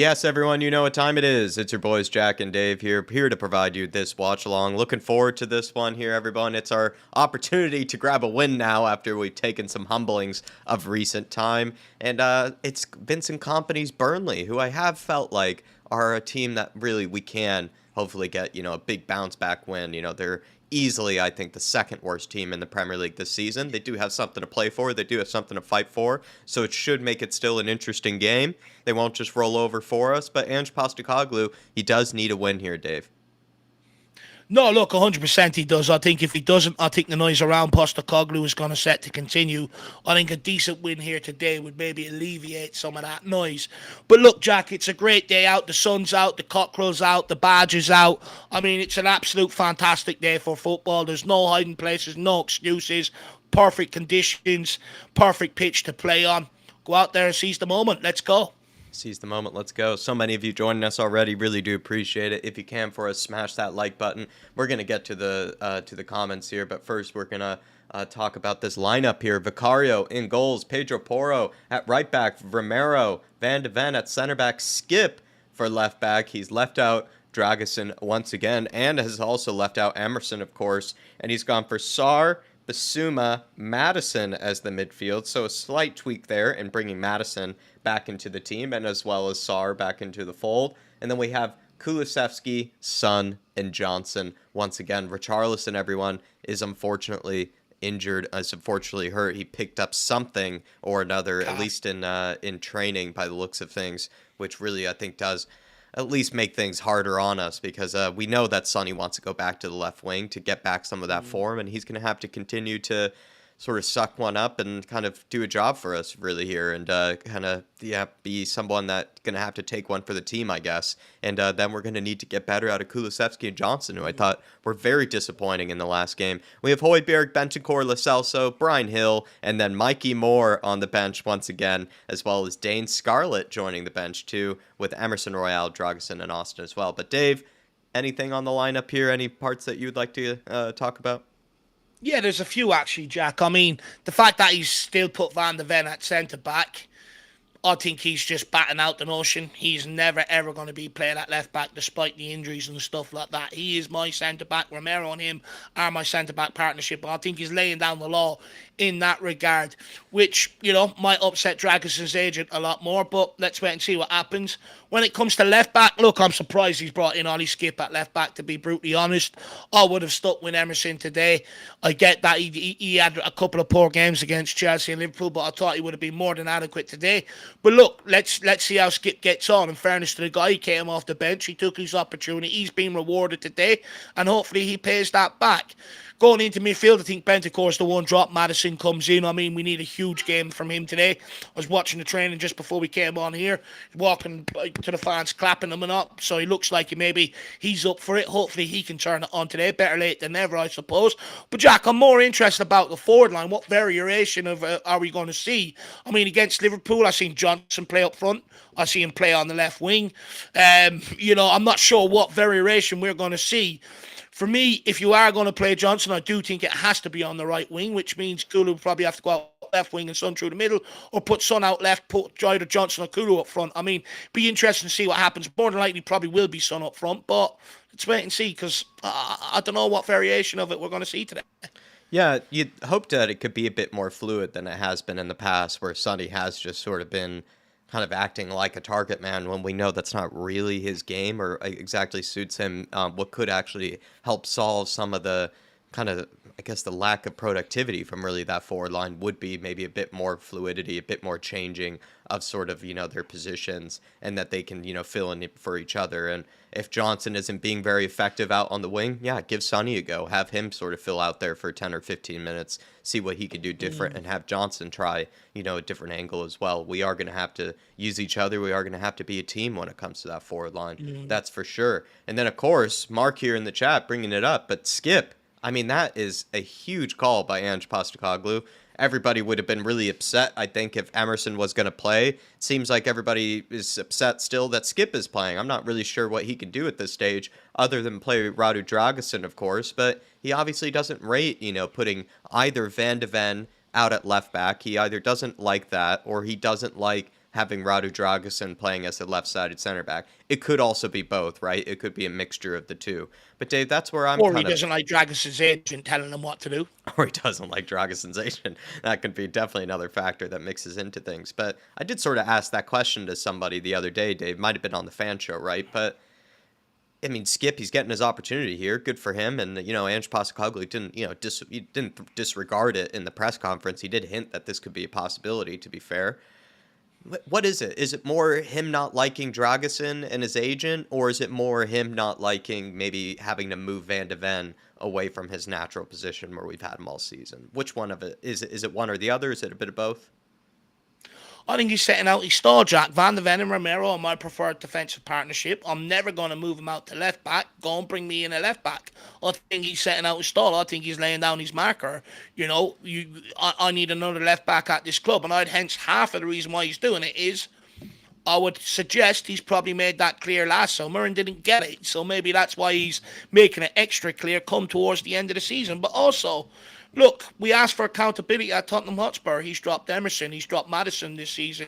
Yes, everyone, you know what time it is. It's your boys Jack and Dave here to provide you this watch along. Looking forward to this one here, everyone. It's our opportunity to grab a win now after we've taken some humblings of recent time. And it's Vincent Kompany's Burnley, who I have felt like are a team that really we can hopefully get, a big bounce back win. They're easily, I think, the second worst team in the Premier League this season. They do have something to play for. They do have something to fight for. So it should make it still an interesting game. They won't just roll over for us. But Ange Postecoglou, he does need a win here, Dave. No, look, 100% he does. I think if he doesn't, I think the noise around Postecoglou is going to set to continue. I think a decent win here today would maybe alleviate some of that noise. But look, Jack, it's a great day out. The sun's out, the cockerel's out, the badger's out. I mean, it's an absolute fantastic day for football. There's no hiding places, no excuses. Perfect conditions, perfect pitch to play on. Go out there and seize the moment. Let's go. Seize the moment. Let's go. So many of you joining us already. Really do appreciate it. If you can for us, smash that like button. We're gonna get to the comments here, but first we're gonna talk about this lineup here. Vicario in goals. Pedro Porro at right back. Romero, Van de Ven at center back. Skip for left back. He's left out Dragusin once again, and has also left out Emerson, of course. And he's gone for Sarr, Basuma, Madison as the midfield. So a slight tweak there in bringing Madison back into the team, and as well as Sarr back into the fold. And then we have Kulusevski, Son, and Johnson. Once again, Richarlison, everyone, is unfortunately injured, is unfortunately hurt. He picked up something or another, at least in training by the looks of things, which really, I think, does at least make things harder on us, because we know that Sonny wants to go back to the left wing to get back some of that form, and he's going to have to continue to sort of suck one up and kind of do a job for us really here, and be someone that's going to have to take one for the team, I guess. And then we're going to need to get better out of Kulusevski and Johnson, who I thought were very disappointing in the last game. We have Højbjerg, Bentancur, Lo Celso, Brian Hill, and then Mikey Moore on the bench once again, as well as Dane Scarlett joining the bench too, with Emerson Royale, Dragusin, and Austin as well. But Dave, anything on the lineup here? Any parts that you'd like to talk about? Yeah, there's a few actually, Jack. I mean, the fact that he's still put Van de Ven at centre back, I think he's just batting out the notion. He's never ever going to be playing at left back despite the injuries and stuff like that. He is my centre back. Romero and him are my centre back partnership. I think he's laying down the law in that regard, which, might upset Dragusin's agent a lot more, but let's wait and see what happens. When it comes to left back, look, I'm surprised he's brought in Ollie Skip at left back, to be brutally honest. I would have stuck with Emerson today. I get that he had a couple of poor games against Chelsea and Liverpool, but I thought he would have been more than adequate today. But look, let's see how Skip gets on. In fairness to the guy, he came off the bench, he took his opportunity, he's been rewarded today, and hopefully he pays that back. Going into midfield, I think Bentancur is the one drop. Madison comes in. I mean, we need a huge game from him today. I was watching the training just before we came on here, walking to the fans, clapping them and up. So he looks like maybe he's up for it. Hopefully he can turn it on today. Better late than never, I suppose. But Jack, I'm more interested about the forward line. What variation of are we going to see? I mean, against Liverpool, I've seen Johnson play up front. I see him play on the left wing. I'm not sure what variation we're going to see. For me, if you are going to play Johnson, I do think it has to be on the right wing, which means Kulu will probably have to go out left wing and Son through the middle, or put Son out left, put either Johnson or Kulu up front. I mean, be interesting to see what happens. More than likely, probably will be Son up front, but let's wait and see, because I don't know what variation of it we're going to see today. Yeah, you'd hope that it could be a bit more fluid than it has been in the past, where Sonny has just sort of been kind of acting like a target man when we know that's not really his game or exactly suits him. What could actually help solve some of the kind of, I guess, the lack of productivity from really that forward line would be maybe a bit more fluidity, a bit more changing of sort of, their positions, and that they can, fill in for each other. And if Johnson isn't being very effective out on the wing, yeah, give Sonny a go. Have him sort of fill out there for 10 or 15 minutes, see what he can do different, and have Johnson try, a different angle as well. We are going to have to use each other. We are going to have to be a team when it comes to that forward line. That's for sure. And then, of course, Mark here in the chat bringing it up, but Skip, I mean, that is a huge call by Ange Postecoglou. Everybody would have been really upset, I think, if Emerson was going to play. It seems like everybody is upset still that Skip is playing. I'm not really sure what he can do at this stage, other than play Radu Dragusin, of course, but he obviously doesn't rate, putting either Van de Ven out at left back. He either doesn't like that, or he doesn't like having Radu Dragusin playing as a left-sided center back. It could also be both, right? It could be a mixture of the two. But Dave, that's where I'm Or he kind of, doesn't like Dragis's agent telling him what to do. or he doesn't like Dragusin's agent. That could be definitely another factor that mixes into things. But I did sort of ask that question to somebody the other day, Dave. Might have been on the fan show, right? But I mean, Skip, he's getting his opportunity here. Good for him. And, Ange Postecoglou didn't, he didn't disregard it in the press conference. He did hint that this could be a possibility, to be fair. What is it? Is it more him not liking Dragusin and his agent, or is it more him not liking maybe having to move Van de Ven away from his natural position where we've had him all season? Which one of it? Is it one or the other? Is it a bit of both? I think he's setting out his stall, Jack. Van de Ven and Romero are my preferred defensive partnership. I'm never going to move him out to left back. Go and bring me in a left back. I think he's setting out his stall. I think he's laying down his marker. I need another left back at this club. And hence half of the reason why he's doing it is I would suggest he's probably made that clear last summer and didn't get it. So maybe that's why he's making it extra clear come towards the end of the season. But also, look, we asked for accountability at Tottenham Hotspur. He's dropped Emerson. He's dropped Maddison this season,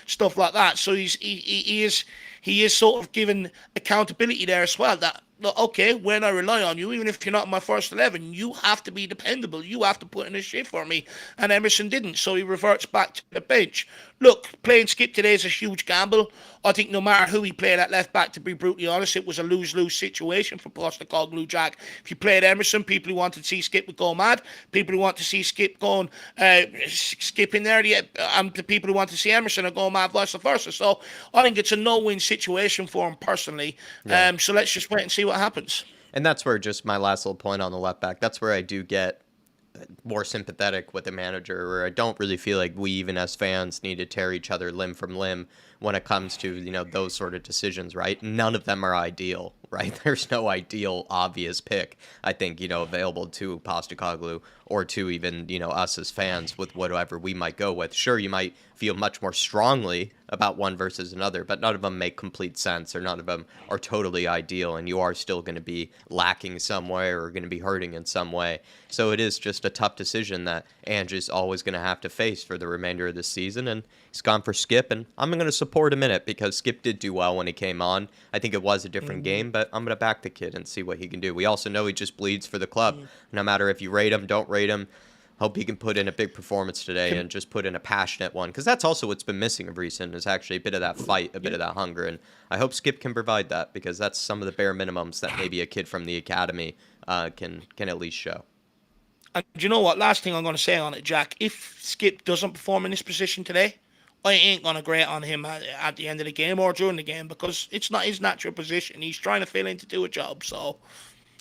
stuff like that. So he is sort of given accountability there as well. That, okay, when I rely on you, even if you're not in my first 11, you have to be dependable. You have to put in a shift for me. And Emerson didn't, so he reverts back to the bench. Look, playing Skip today is a huge gamble. I think no matter who he played at left back, to be brutally honest, it was a lose-lose situation for Postecoglou, Jack. If you played Emerson, people who wanted to see Skip would go mad. People who want to see Skip going, Skip in there, and the people who want to see Emerson are going mad, vice versa. So I think it's a no-win situation for him personally. Yeah. So let's just wait and see what happens. And that's where just my last little point on the left back, that's where I do get more sympathetic with the manager, where I don't really feel like we, even as fans, need to tear each other limb from limb when it comes to, those sort of decisions, right? None of them are ideal, right? There's no ideal, obvious pick, I think, available to Postecoglou or to even, us as fans with whatever we might go with. Sure, you might feel much more strongly about one versus another, but none of them make complete sense, or none of them are totally ideal, and you are still going to be lacking somewhere or going to be hurting in some way. So it is just a tough decision that Ange is always going to have to face for the remainder of this season, and he's gone for Skip, and I'm going to support him in it because Skip did do well when he came on. I think it was a different game, but I'm going to back the kid and see what he can do. We also know he just bleeds for the club. No matter if you rate him, don't rate him. Hope he can put in a big performance today and just put in a passionate one, because that's also what's been missing of recent, is actually a bit of that fight, a bit of that hunger, and I hope Skip can provide that, because that's some of the bare minimums that maybe a kid from the academy can at least show. And do you know what? Last thing I'm going to say on it, Jack, if Skip doesn't perform in this position today, I ain't going to grate on him at the end of the game or during the game, because it's not his natural position. He's trying to fill in to do a job, so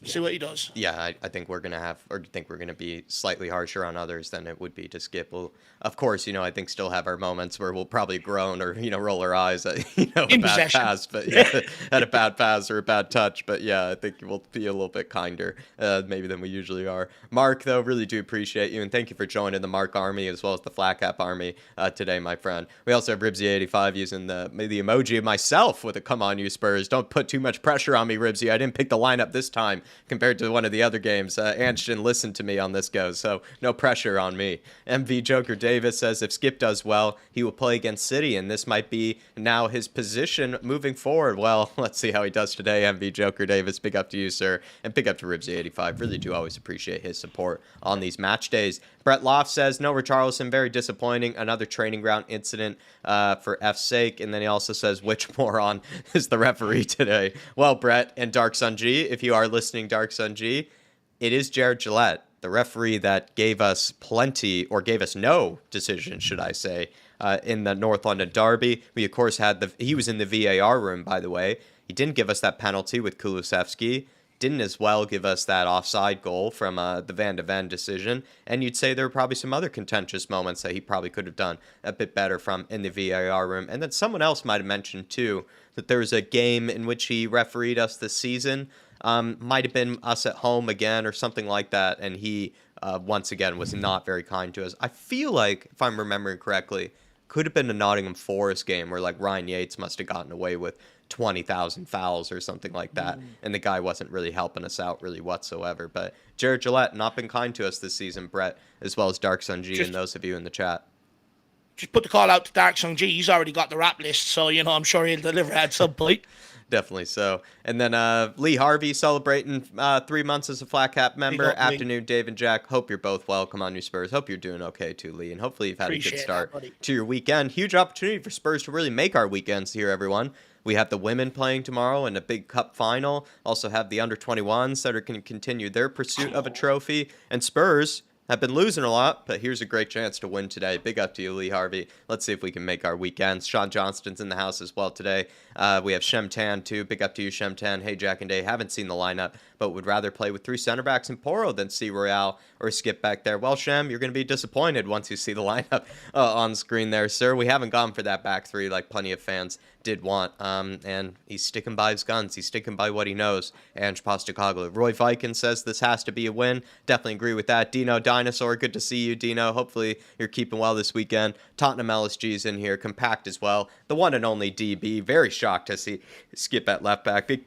see what he does. Yeah, I think we're going to have, or think we're going to be slightly harsher on others than it would be to Skip. We'll, of course, I think still have our moments where we'll probably groan or, roll our eyes at, a bad pass, but at a bad pass or a bad touch. But yeah, I think we'll be a little bit kinder maybe than we usually are. Mark, though, really do appreciate you, and thank you for joining the Mark Army as well as the Flat Cap Army today, my friend. We also have Ribsy85 using the emoji of myself with a "Come on, you Spurs. Don't put too much pressure on me, Ribsy. I didn't pick the lineup this time compared to one of the other games. Ange didn't listen to me on this go, so no pressure on me." MV Joker Davis says if Skip does well, he will play against City, and this might be now his position moving forward. Well, let's see how he does today, MV Joker Davis. Big up to you, sir, and big up to Ribsy85. Really do always appreciate his support on these match days. Brett Loft says, no Richarlison, very disappointing. Another training ground incident for F's sake. And then he also says, which moron is the referee today? Well, Brett and Dark Sun G, if you are listening, Dark Sun G, it is Jared Gillette, the referee that gave us no decision, should I say, in the North London derby. We, of course, he was in the VAR room, by the way. He didn't give us that penalty with Kulusevski. Didn't as well give us that offside goal from the Van de Ven decision. And you'd say there were probably some other contentious moments that he probably could have done a bit better from in the VAR room. And then someone else might have mentioned, too, that there was a game in which he refereed us this season. Might have been us at home again or something like that. And he, once again, was not very kind to us. I feel like, if I'm remembering correctly, could have been a Nottingham Forest game where like Ryan Yates must have gotten away with 20,000 fouls or something like that, and the guy wasn't really helping us out really whatsoever. But Jared Gillette not been kind to us this season, Brett, as well as Dark Sun G and those of you in the chat. just put the call out to Dark Sung G. He's already got the rap list, so, I'm sure he'll deliver at some point. Definitely so. And then Lee Harvey celebrating 3 months as a Flat Cap member. Afternoon, Dave and Jack. Hope you're both well. Come on, you Spurs. Hope you're doing okay too, Lee. And hopefully you've had a good start to your weekend. Huge opportunity for Spurs to really make our weekends here, everyone. We have the women playing tomorrow in a big cup final. Also have the under-21s that are going to continue their pursuit of a trophy. And Spurs have been losing a lot, but here's a great chance to win today. Big up to you, Lee Harvey. Let's see if we can make our weekends. Sean Johnston's in the house as well today. We have Shem Tan, too. Big up to you, Shem Tan. Hey, Jack and Day. Haven't seen the lineup, but would rather play with 3 center backs in Porro than see Royale or Skip back there. Well, Shem, you're going to be disappointed once you see the lineup on screen there, sir. We haven't gone for that back 3 like plenty of fans did want. And he's sticking by his guns. He's sticking by what he knows. Ange Postecoglou. Roy Viken says this has to be a win. Definitely agree with that. Dino Dinosaur, good to see you, Dino. Hopefully you're keeping well this weekend. Tottenham LSG's in here, compact as well. The one and only DB. Very shocked to see Skip at left back. Big up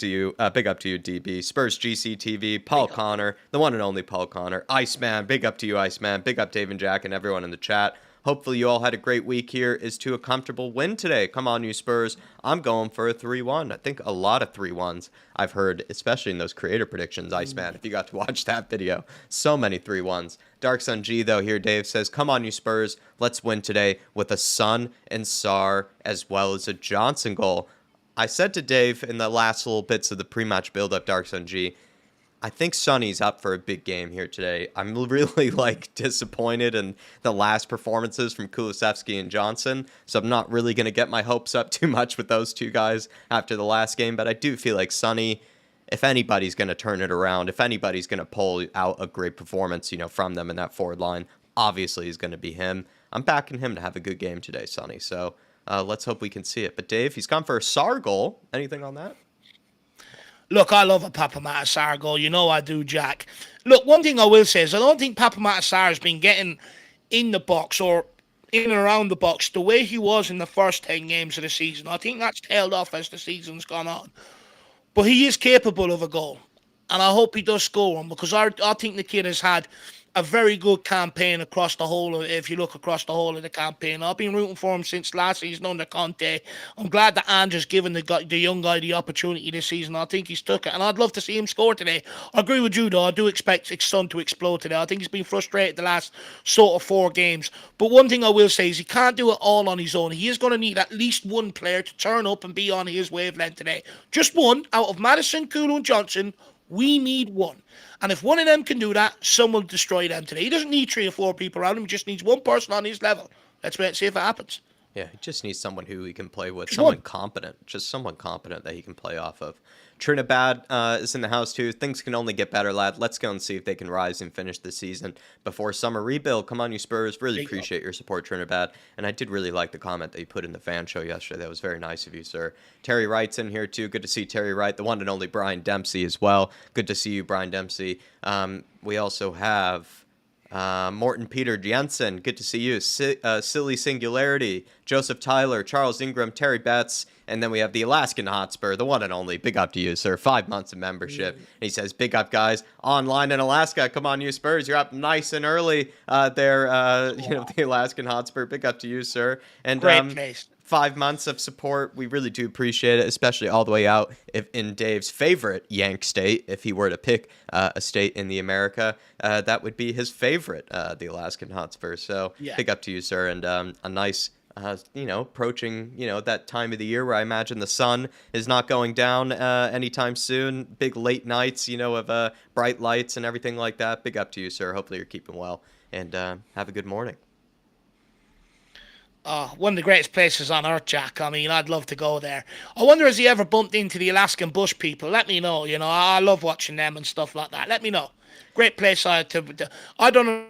to you, DB. Spurs GCTV. Paul Connor, the one and only Paul Connor. Iceman, big up to you, Iceman. Big up Dave and Jack and everyone in the chat. Hopefully you all had a great week here. Is to a comfortable win today. Come on, you Spurs. I'm going for a 3-1. I think a lot of 3-1s I've heard, especially in those creator predictions, Iceman, if you got to watch that video. So many 3-1s. Dark Sun G, though, here Dave says, come on, you Spurs. Let's win today with a Son and Sar as well as a Johnson goal. I said to Dave in the last little bits of the pre-match build-up, Dark Sun G, I think Sonny's up for a big game here today. I'm really disappointed in the last performances from Kulusevski and Johnson, so I'm not really going to get my hopes up too much with those two guys after the last game, but I do feel like Sonny, if anybody's going to turn it around, if anybody's going to pull out a great performance, from them in that forward line, obviously is going to be him. I'm backing him to have a good game today, Sonny, so let's hope we can see it. But Dave, he's gone for a Sar goal. Anything on that? Look, I love a Papa Matasar goal. You know I do, Jack. Look, one thing I will say is I don't think Papa Matasar has been getting in the box or in and around the box the way he was in the first 10 games of the season. I think that's tailed off as the season's gone on. But he is capable of a goal. And I hope he does score one because I think the kid has had a very good campaign across the whole of, if you look across the whole of the campaign. I've been rooting for him since last season under Conte. I'm glad that Andrew's given the young guy the opportunity this season. I think he's took it, and I'd love to see him score today. I agree with you, though. I do expect his son to explode today. I think he's been frustrated the last sort of 4 games. But one thing I will say is he can't do it all on his own. He is going to need at least one player to turn up and be on his wavelength today. Just one out of Madison, Kulu, and Johnson. We need one. And if one of them can do that, someone will destroy them today. He doesn't need 3 or 4 people around him. He just needs one person on his level. Let's wait and see if it happens. Yeah, he just needs someone who he can play with. Just someone one. Competent. Just someone competent that he can play off of. Trinidad is in the house too. Things can only get better, lad. Let's go and see if they can rise and finish the season before summer rebuild. Come on, you Spurs. Really appreciate your support, Trinidad. And I did really like the comment that you put in the fan show yesterday. That was very nice of you, sir. Terry Wright's in here too. Good to see Terry Wright. The one and only Brian Dempsey as well. Good to see you, Brian Dempsey. We also have Morton Peter Jensen. Good to see you. Silly Singularity. Joseph Tyler. Charles Ingram. Terry Betts. And then we have the Alaskan Hotspur, the one and only. Big up to you, sir. 5 months of membership. And he says, big up, guys. Online in Alaska. Come on, you Spurs. You're up nice and early there, the Alaskan Hotspur. Big up to you, sir. And Great place. 5 months of support. We really do appreciate it, especially all the way out in Dave's favorite Yank state. If he were to pick a state in the America, that would be his favorite, the Alaskan Hotspur. So big up to you, sir. And a nice... approaching, that time of the year where I imagine the sun is not going down anytime soon. Big late nights, of bright lights and everything like that. Big up to you, sir. Hopefully you're keeping well and have a good morning. One of the greatest places on earth, Jack. I mean, I'd love to go there. I wonder has he ever bumped into the Alaskan bush people? Let me know. I love watching them and stuff like that. Let me know. Great place. I don't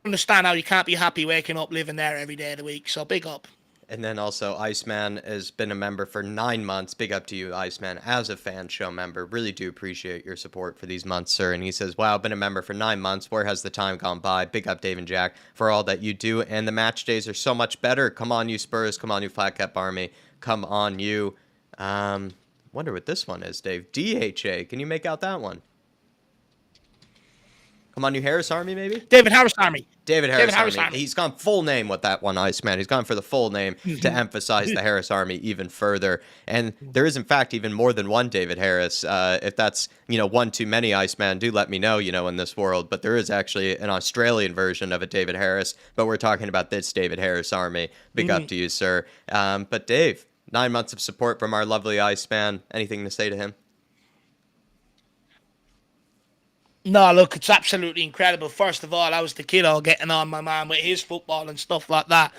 understand how you can't be happy waking up living there every day of the week, so big up. And then also Iceman has been a member for 9 months. Big up to you, Iceman, as a fan show member. Really do appreciate your support for these months, sir. And he says, wow, been a member for 9 months. Where has the time gone by? Big up, Dave and Jack, for all that you do. And the match days are so much better. Come on, you Spurs. Come on, you Flat Cap Army. Come on, you. Wonder what this one is, Dave. DHA. Can you make out that one? Come on, you Harris Army, maybe? David Harris Army. David David Harris Harris Army. Army. He's gone full name with that one, Iceman. He's gone for the full name to emphasize the Harris Army even further. And there is, in fact, even more than one David Harris. If that's, one too many, Iceman, do let me know, in this world. But there is actually an Australian version of a David Harris. But we're talking about this David Harris Army. Big up to you, sir. But Dave, 9 months of support from our lovely Iceman. Anything to say to him? No, look, it's absolutely incredible. First of all, I was the kid all getting on my man with his football and stuff like that.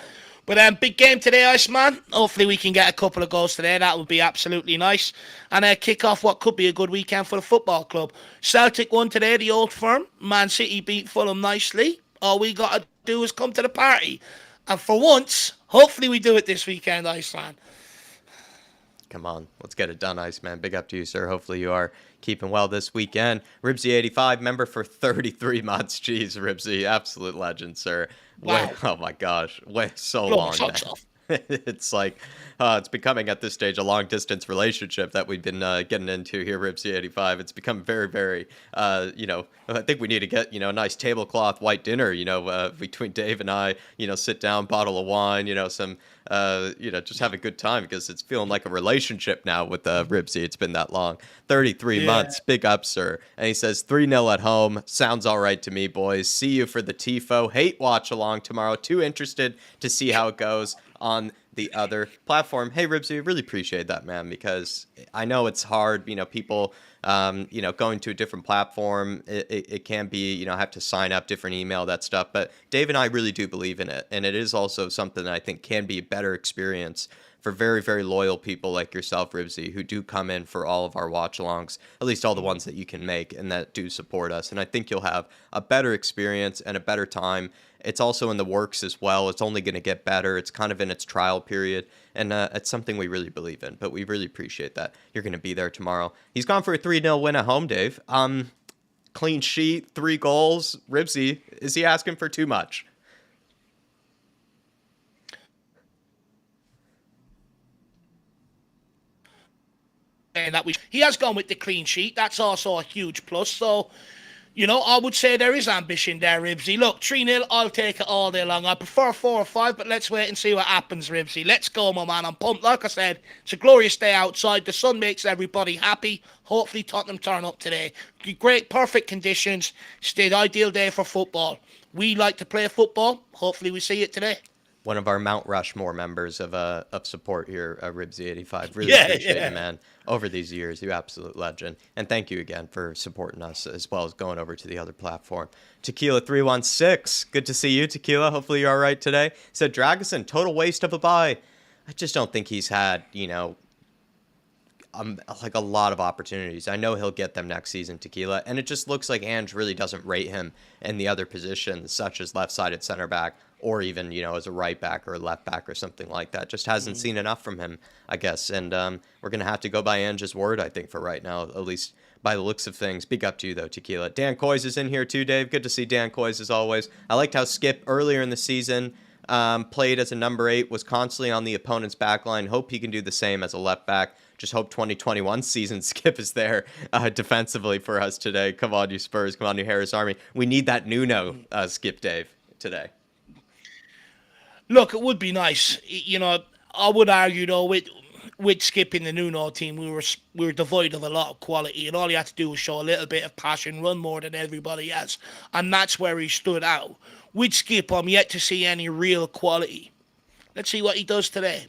But big game today, Iceman. Hopefully we can get a couple of goals today. That would be absolutely nice. And kick off what could be a good weekend for the football club. Celtic won today, the Old Firm. Man City beat Fulham nicely. All we got to do is come to the party. And for once, hopefully we do it this weekend, Iceman. Come on, let's get it done, Iceman. Big up to you, sir. Hopefully you are keeping well this weekend. Ribsy85, member for 33 months. Jeez, Ribsy, absolute legend, sir. Wow. Oh my gosh, so long now. It's like, it's becoming at this stage a long distance relationship that we've been getting into here, Ribsy85. It's become very, very, I think we need to get, a nice tablecloth white dinner, between Dave and I, sit down, bottle of wine, some, just have a good time because it's feeling like a relationship now with Ribsy. It's been that long. 33 months. Big up, sir. And he says 3-0 at home. Sounds all right to me, boys. See you for the TIFO. Hate watch along tomorrow. Too interested to see how it goes on the other platform. Hey, Ribsy, really appreciate that, man, because I know it's hard, people, going to a different platform, it can be, have to sign up, different email, that stuff, but Dave and I really do believe in it, and it is also something that I think can be a better experience for very, very loyal people like yourself, Ribsy, who do come in for all of our watch-alongs, at least all the ones that you can make and that do support us, and I think you'll have a better experience and a better time. It's also in the works as well. It's only going to get better. It's kind of in its trial period, and it's something we really believe in, but we really appreciate that you're going to be there tomorrow. He's gone for a 3-0 win at home, Dave. Clean sheet, 3 goals. Ribsy, is he asking for too much? And he has gone with the clean sheet. That's also a huge plus. So, I would say there is ambition there, Ribsy. Look, 3-0, I'll take it all day long. I prefer 4 or 5, but let's wait and see what happens, Ribsy. Let's go, my man. I'm pumped. Like I said, it's a glorious day outside. The sun makes everybody happy. Hopefully Tottenham turn up today. Great, perfect conditions. It's the ideal day for football. We like to play football. Hopefully we see it today. One of our Mount Rushmore members of support here, Ribsy85. Really appreciate it, man. Over these years, you absolute legend. And thank you again for supporting us as well as going over to the other platform. Tequila316, good to see you, Tequila. Hopefully you're all right today. Said Dragoson, total waste of a buy. I just don't think he's had, like a lot of opportunities. I know he'll get them next season, Tequila, and it just looks like Ange really doesn't rate him in the other positions, such as left-sided center back, or even, as a right back or a left back or something like that. Just hasn't seen enough from him, I guess. And we're going to have to go by Ange's word, I think, for right now, at least by the looks of things. Big up to you, though, Tequila. Dan Coys is in here, too, Dave. Good to see Dan Coys, as always. I liked how Skip, earlier in the season, played as a number 8, was constantly on the opponent's back line. Hope he can do the same as a left back. Just hope 2021 season Skip is there defensively for us today. Come on, you Spurs. Come on, you Harris Army. We need that Nuno Skip, Dave, today. Look, it would be nice. I would argue, though, with Skip in the Nuno team, we were devoid of a lot of quality, and all he had to do was show a little bit of passion, run more than everybody else, and that's where he stood out. With Skip, I'm yet to see any real quality. Let's see what he does today.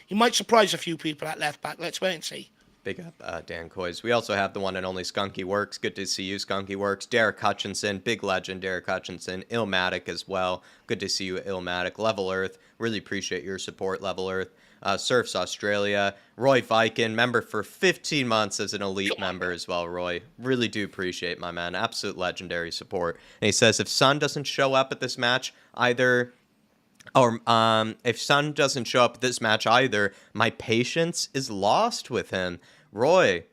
He might surprise a few people at left back. Let's wait and see. Big up, Dan Coys. We also have the one and only Skunky Works. Good to see you, Skunky Works. Derek Hutchinson, big legend, Derek Hutchinson. Illmatic as well. Good to see you, Illmatic. Level Earth, really appreciate your support, Level Earth. Surfs Australia. Roy Viken, member for 15 months as an elite member as well, Roy. Really do appreciate my man. Absolute legendary support. And he says, if Son doesn't show up at this match, if Son doesn't show up at this match either, my patience is lost with him. Roy,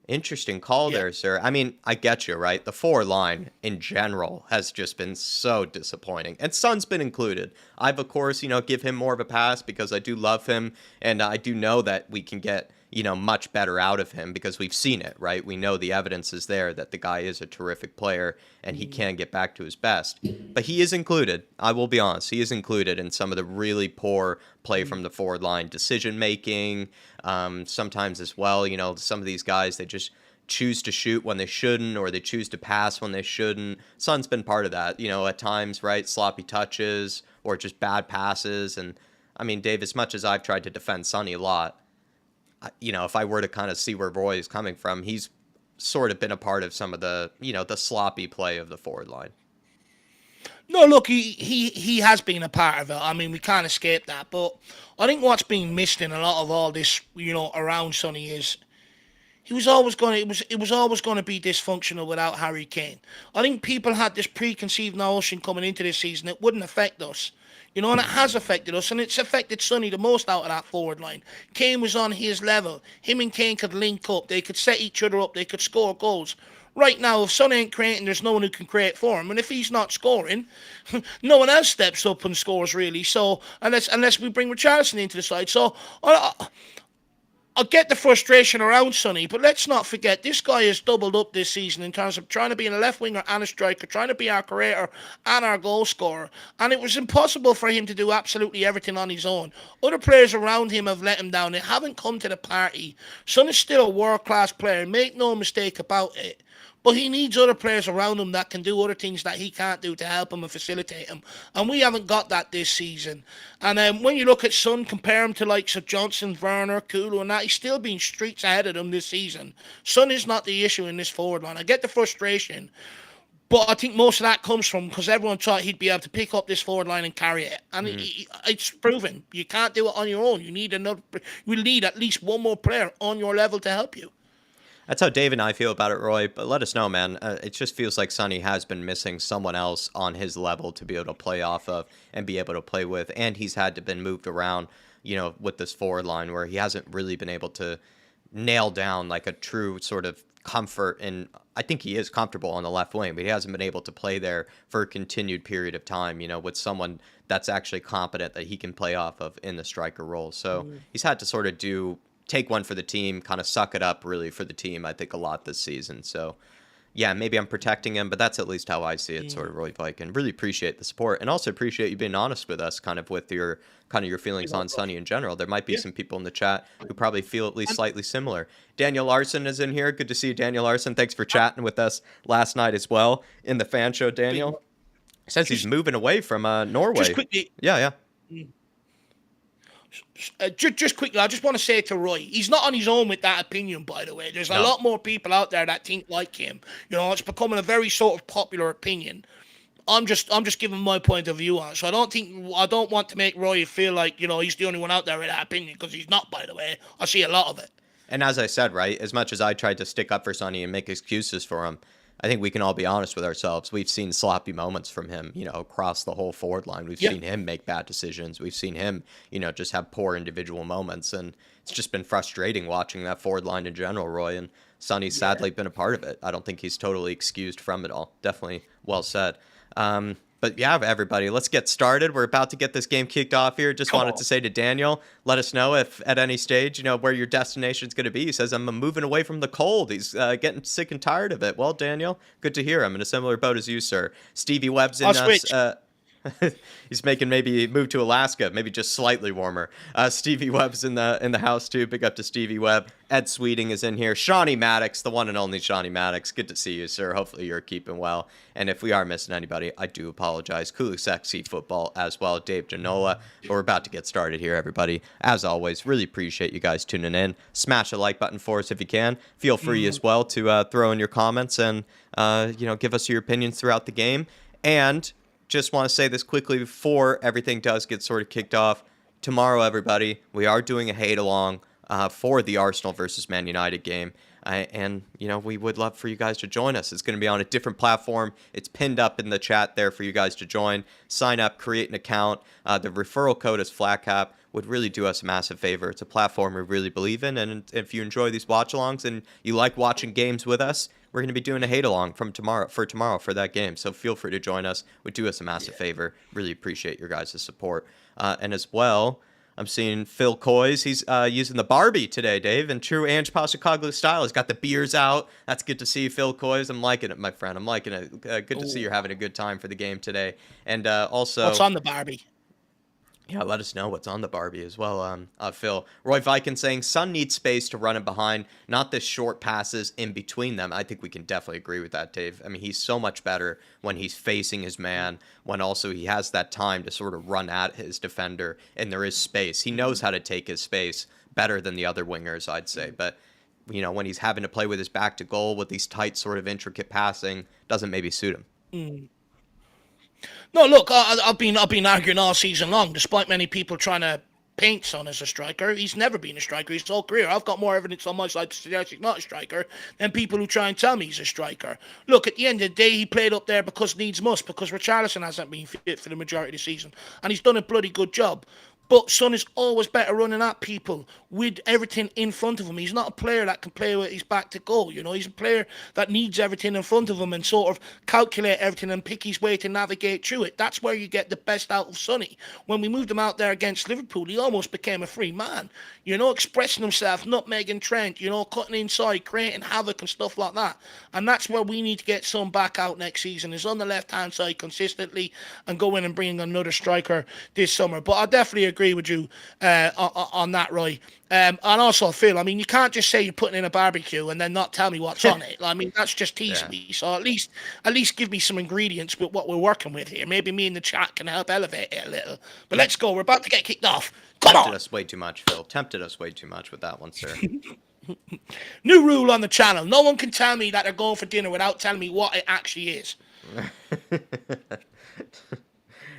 interesting call there, sir. I mean, I get you, right? The 4 line in general has just been so disappointing. And Son's been included. I've, of course, give him more of a pass because I do love him. And I do know that we can get, much better out of him because we've seen it, right? We know the evidence is there that the guy is a terrific player and he can get back to his best. But he is included, I will be honest, he is included in some of the really poor play from the forward line, decision making, sometimes as well. Some of these guys, they just choose to shoot when they shouldn't, or they choose to pass when they shouldn't. Son's been part of that, at times, right? Sloppy touches or just bad passes. And I mean, Dave, as much as I've tried to defend Sonny a lot, if I were to kind of see where Roy is coming from, he's sort of been a part of some of the, the sloppy play of the forward line. No, look, he has been a part of it. I mean, we can't escape that. But I think what's being missed in a lot of all this, around Sonny is it was always going to be dysfunctional without Harry Kane. I think people had this preconceived notion coming into this season it wouldn't affect us. And it has affected us, and it's affected Sonny the most out of that forward line. Kane was on his level. Him and Kane could link up. They could set each other up. They could score goals. Right now, if Son ain't creating, there's no one who can create for him. And if he's not scoring, no one else steps up and scores, really. So, unless we bring Richarlison into the side. So, I get the frustration around Sonny, but let's not forget, this guy has doubled up this season in terms of trying to be a left winger and a striker, trying to be our creator and our goal scorer. And it was impossible for him to do absolutely everything on his own. Other players around him have let him down. They haven't come to the party. Son is still a world-class player. Make no mistake about it. But he needs other players around him that can do other things that he can't do to help him and facilitate him. And we haven't got that this season. And when you look at Son, compare him to likes of Johnson, Werner, Kulu and that, he's still been streets ahead of them this season. Son is not the issue in this forward line. I get the frustration. But I think most of that comes from because everyone thought he'd be able to pick up this forward line and carry it. And it's proven. You can't do it on your own. You need at least one more player on your level to help you. That's how Dave and I feel about it, Roy. But let us know, man. It just feels like Sonny has been missing someone else on his level to be able to play off of and be able to play with. And he's had to been moved around, with this forward line where he hasn't really been able to nail down like a true sort of comfort. And I think he is comfortable on the left wing, but he hasn't been able to play there for a continued period of time, with someone that's actually competent that he can play off of in the striker role. So he's had to sort of take one for the team, kind of suck it up really for the team, I think, a lot this season. So, yeah, maybe I'm protecting him, but that's at least how I see it, sort of, Roy Pike, and really appreciate the support and also appreciate you being honest with us kind of with your feelings on Sonny in general. There might be some people in the chat who probably feel at least slightly similar. Daniel Larson is in here. Good to see you, Daniel Larson. Thanks for chatting with us last night as well in the fan show, Daniel. Says he's moving away from Norway. Just quickly. Yeah. Just quickly, I just want to say to Roy, he's not on his own with that opinion, by the way. There's a lot more people out there that think like him. It's becoming a very sort of popular opinion. I'm just giving my point of view on it. So I don't want to make Roy feel like, he's the only one out there with that opinion, because he's not, by the way. I see a lot of it. And as I said, right, as much as I tried to stick up for Sonny and make excuses for him, I think we can all be honest with ourselves. We've seen sloppy moments from him, across the whole forward line. We've seen him make bad decisions. We've seen him, just have poor individual moments. And it's just been frustrating watching that forward line in general, Roy. And Sonny's sadly been a part of it. I don't think he's totally excused from it all. Definitely well said. But yeah, everybody, let's get started. We're about to get this game kicked off here. Just wanted to say to Daniel, let us know if at any stage, where your destination is going to be. He says, I'm moving away from the cold. He's getting sick and tired of it. Well, Daniel, good to hear. I'm in a similar boat as you, sir. Stevie Webb's in us. He's making maybe move to Alaska, maybe just slightly warmer. Stevie Webb's in the house too. Big up to Stevie Webb. Ed Sweeting is in here. Shawnee Maddox, the one and only Shawnee Maddox. Good to see you, sir. Hopefully you're keeping well. And if we are missing anybody, I do apologize. Kulu Sexy Football as well. Dave Janola. But we're about to get started here, everybody. As always, really appreciate you guys tuning in. Smash the like button for us if you can. Feel free as well to throw in your comments and give us your opinions throughout the game. And just want to say this quickly before everything does get sort of kicked off. Tomorrow, everybody, we are doing a hate-along for the Arsenal versus Man United game. And we would love for you guys to join us. It's going to be on a different platform. It's pinned up in the chat there for you guys to join. Sign up, create an account. The referral code is FlatCap. Would really do us a massive favor. It's a platform we really believe in. And if you enjoy these watch-alongs and you like watching games with us, we're going to be doing a hate-along for tomorrow for that game. So feel free to join us. Would do us a massive favor. Really appreciate your guys' support. And as well, I'm seeing Phil Coy's. He's using the Barbie today, Dave, in true Ange Postecoglou style. He's got the beers out. That's good to see, Phil Coy's. I'm liking it, my friend. I'm liking it. Good to see you're having a good time for the game today. And also, what's on the Barbie? Yeah, let us know what's on the Barbie as well, Phil. Roy Viken saying Son needs space to run in behind, not the short passes in between them. I think we can definitely agree with that, Dave. I mean, he's so much better when he's facing his man, when also he has that time to sort of run at his defender, and there is space. He knows how to take his space better than the other wingers, I'd say. But, when he's having to play with his back to goal with these tight sort of intricate passing, doesn't maybe suit him. Mm. No, look, I've been arguing all season long, despite many people trying to paint Son as a striker. He's never been a striker his whole career. I've got more evidence on my side to suggest he's not a striker than people who try and tell me he's a striker. Look, at the end of the day, he played up there because needs must, because Richarlison hasn't been fit for the majority of the season, and he's done a bloody good job. But Son is always better running at people with everything in front of him. He's not a player that can play with his back to goal. He's a player that needs everything in front of him and sort of calculate everything and pick his way to navigate through it. That's where you get the best out of Sonny. When we moved him out there against Liverpool, he almost became a free man. Expressing himself, nutmegging Trent, cutting inside, creating havoc and stuff like that. And that's where we need to get Son back out next season, is on the left-hand side consistently and go in and bring another striker this summer. But I definitely agree with you on that, Roy. And also, Phil, I mean, you can't just say you're putting in a barbecue and then not tell me what's on it. I mean, that's just teasing me. So at least give me some ingredients with what we're working with here. Maybe me in the chat can help elevate it a little. But let's go. We're about to get kicked off. Come on. Tempted us way too much, Phil. Tempted us way too much with that one, sir. New rule on the channel. No one can tell me that they're going for dinner without telling me what it actually is.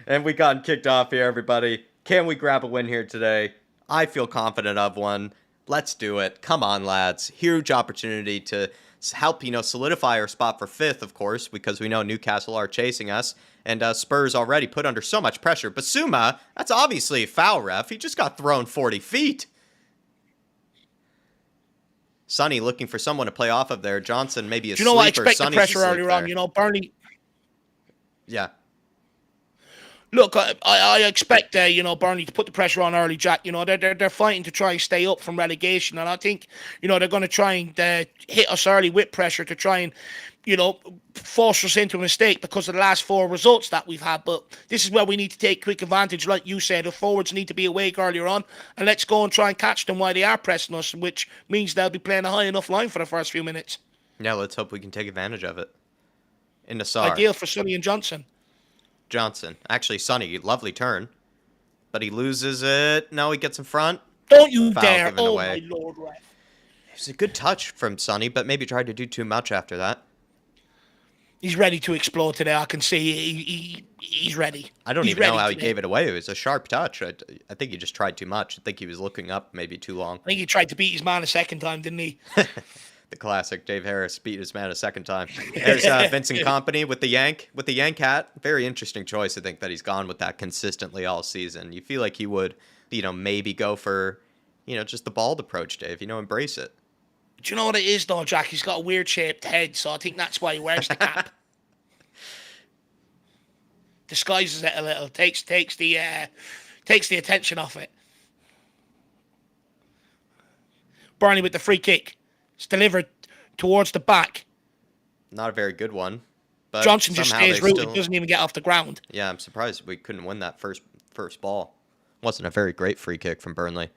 And we got kicked off here, everybody. Can we grab a win here today? I feel confident of one. Let's do it. Come on, lads. Huge opportunity to help, solidify our spot for 5th, of course, because we know Newcastle are chasing us. And Spurs already put under so much pressure. Basuma, that's obviously a foul, ref. He just got thrown 40 feet. Sonny looking for someone to play off of there. Johnson maybe a sleeper. Do you know what? I expect the pressure earlier on. Burnley. Yeah. Look, I expect Burnley to put the pressure on early, Jack. They're fighting to try and stay up from relegation, and I think they're going to try and hit us early with pressure to try and force us into a mistake because of the last 4 results that we've had. But this is where we need to take quick advantage, like you said. The forwards need to be awake earlier on, and let's go and try and catch them while they are pressing us, which means they'll be playing a high enough line for the first few minutes. Yeah, let's hope we can take advantage of it. In the Sar. Ideal for Sonny and Johnson. Actually, Sonny, lovely turn. But he loses it. No, he gets in front. Don't you dare. Oh, my Lord, ref. It was a good touch from Sonny, but maybe tried to do too much after that. He's ready to explode today. I can see he's ready. I don't even know how he gave it away. It was a sharp touch. I think he just tried too much. I think he was looking up maybe too long. I think he tried to beat his man a second time, didn't he? The classic Dave Harris beat his man a second time. There's Vincent Kompany with the Yank hat. Very interesting choice. I think that he's gone with that consistently all season. You feel like he would, maybe go for, just the bald approach, Dave. Embrace it. Do you know what it is, though, Jack? He's got a weird shaped head, so I think that's why he wears the cap. Disguises it a little, takes the attention off it. Burnley with the free kick. It's delivered towards the back. Not a very good one. But Johnson just stays rooted, doesn't even get off the ground. Yeah, I'm surprised we couldn't win that first ball. Wasn't a very great free kick from Burnley.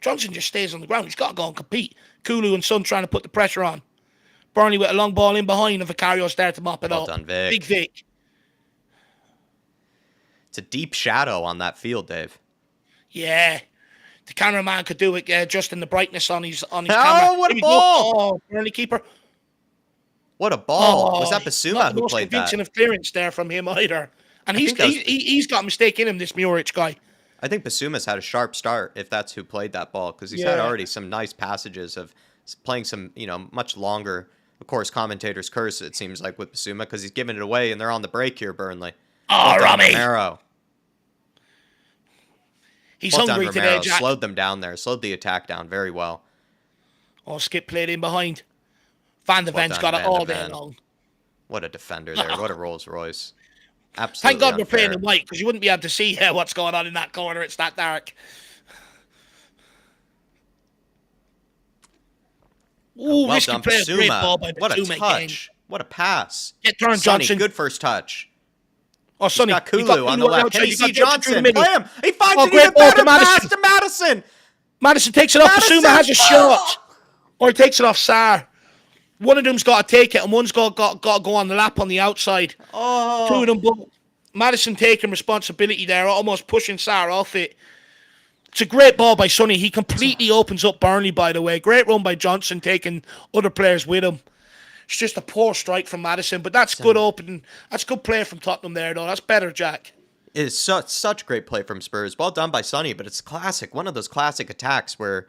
Johnson just stays on the ground. He's got to go and compete. Kulu and Son trying to put the pressure on. Burnley with a long ball in behind, and Vicario's there to mop it up. Well done, Vic. Big Vic. It's a deep shadow on that field, Dave. Yeah. The cameraman could do it, adjusting the brightness on his camera. Oh, what a ball! Oh, Burnley keeper. What a ball. Was that Basuma who played that? Not convincing of clearance there from him either. And he's got a mistake in him, this Muric guy. I think Basuma's had a sharp start, if that's who played that ball, because he's had already some nice passages of playing some, much longer. Of course, commentators curse, it seems like, with Basuma, because he's giving it away, and they're on the break here, Burnley. Oh, Robbie! Romero. He's hungry today, Jack. Slowed them down there, slowed the attack down very well. Oh, Skip played in behind. Van de Ven's got it all day long. What a defender there. What a Rolls Royce. Absolutely Thank God unfair. we're playing in white, because you wouldn't be able to see what's going on in that corner. It's that dark. Ooh, Well risky done, play. Great ball Basuma. by What a Basuma again. touch. What a pass. Get turned, Sonny, Johnson. good first touch. Oh, He's Sonny. got Kulu on the left. Can he see Johnson? Play him. He finds an great even ball to better pass Madison. to Madison. Madison takes it off. Basuma has a shot. Or he takes it off Sarr. One of them's got to take it, and one's got to go on the lap on the outside. Oh. Two of them both. Madison taking responsibility there, almost pushing Sarr off it. It's a great ball by Sonny. He completely opens up Burnley, by the way. Great run by Johnson, taking other players with him. It's just a poor strike from Madison, but that's good opening. That's good play from Tottenham there, though. That's better, Jack. It is such great play from Spurs. Well done by Sonny, but it's classic. One of those classic attacks where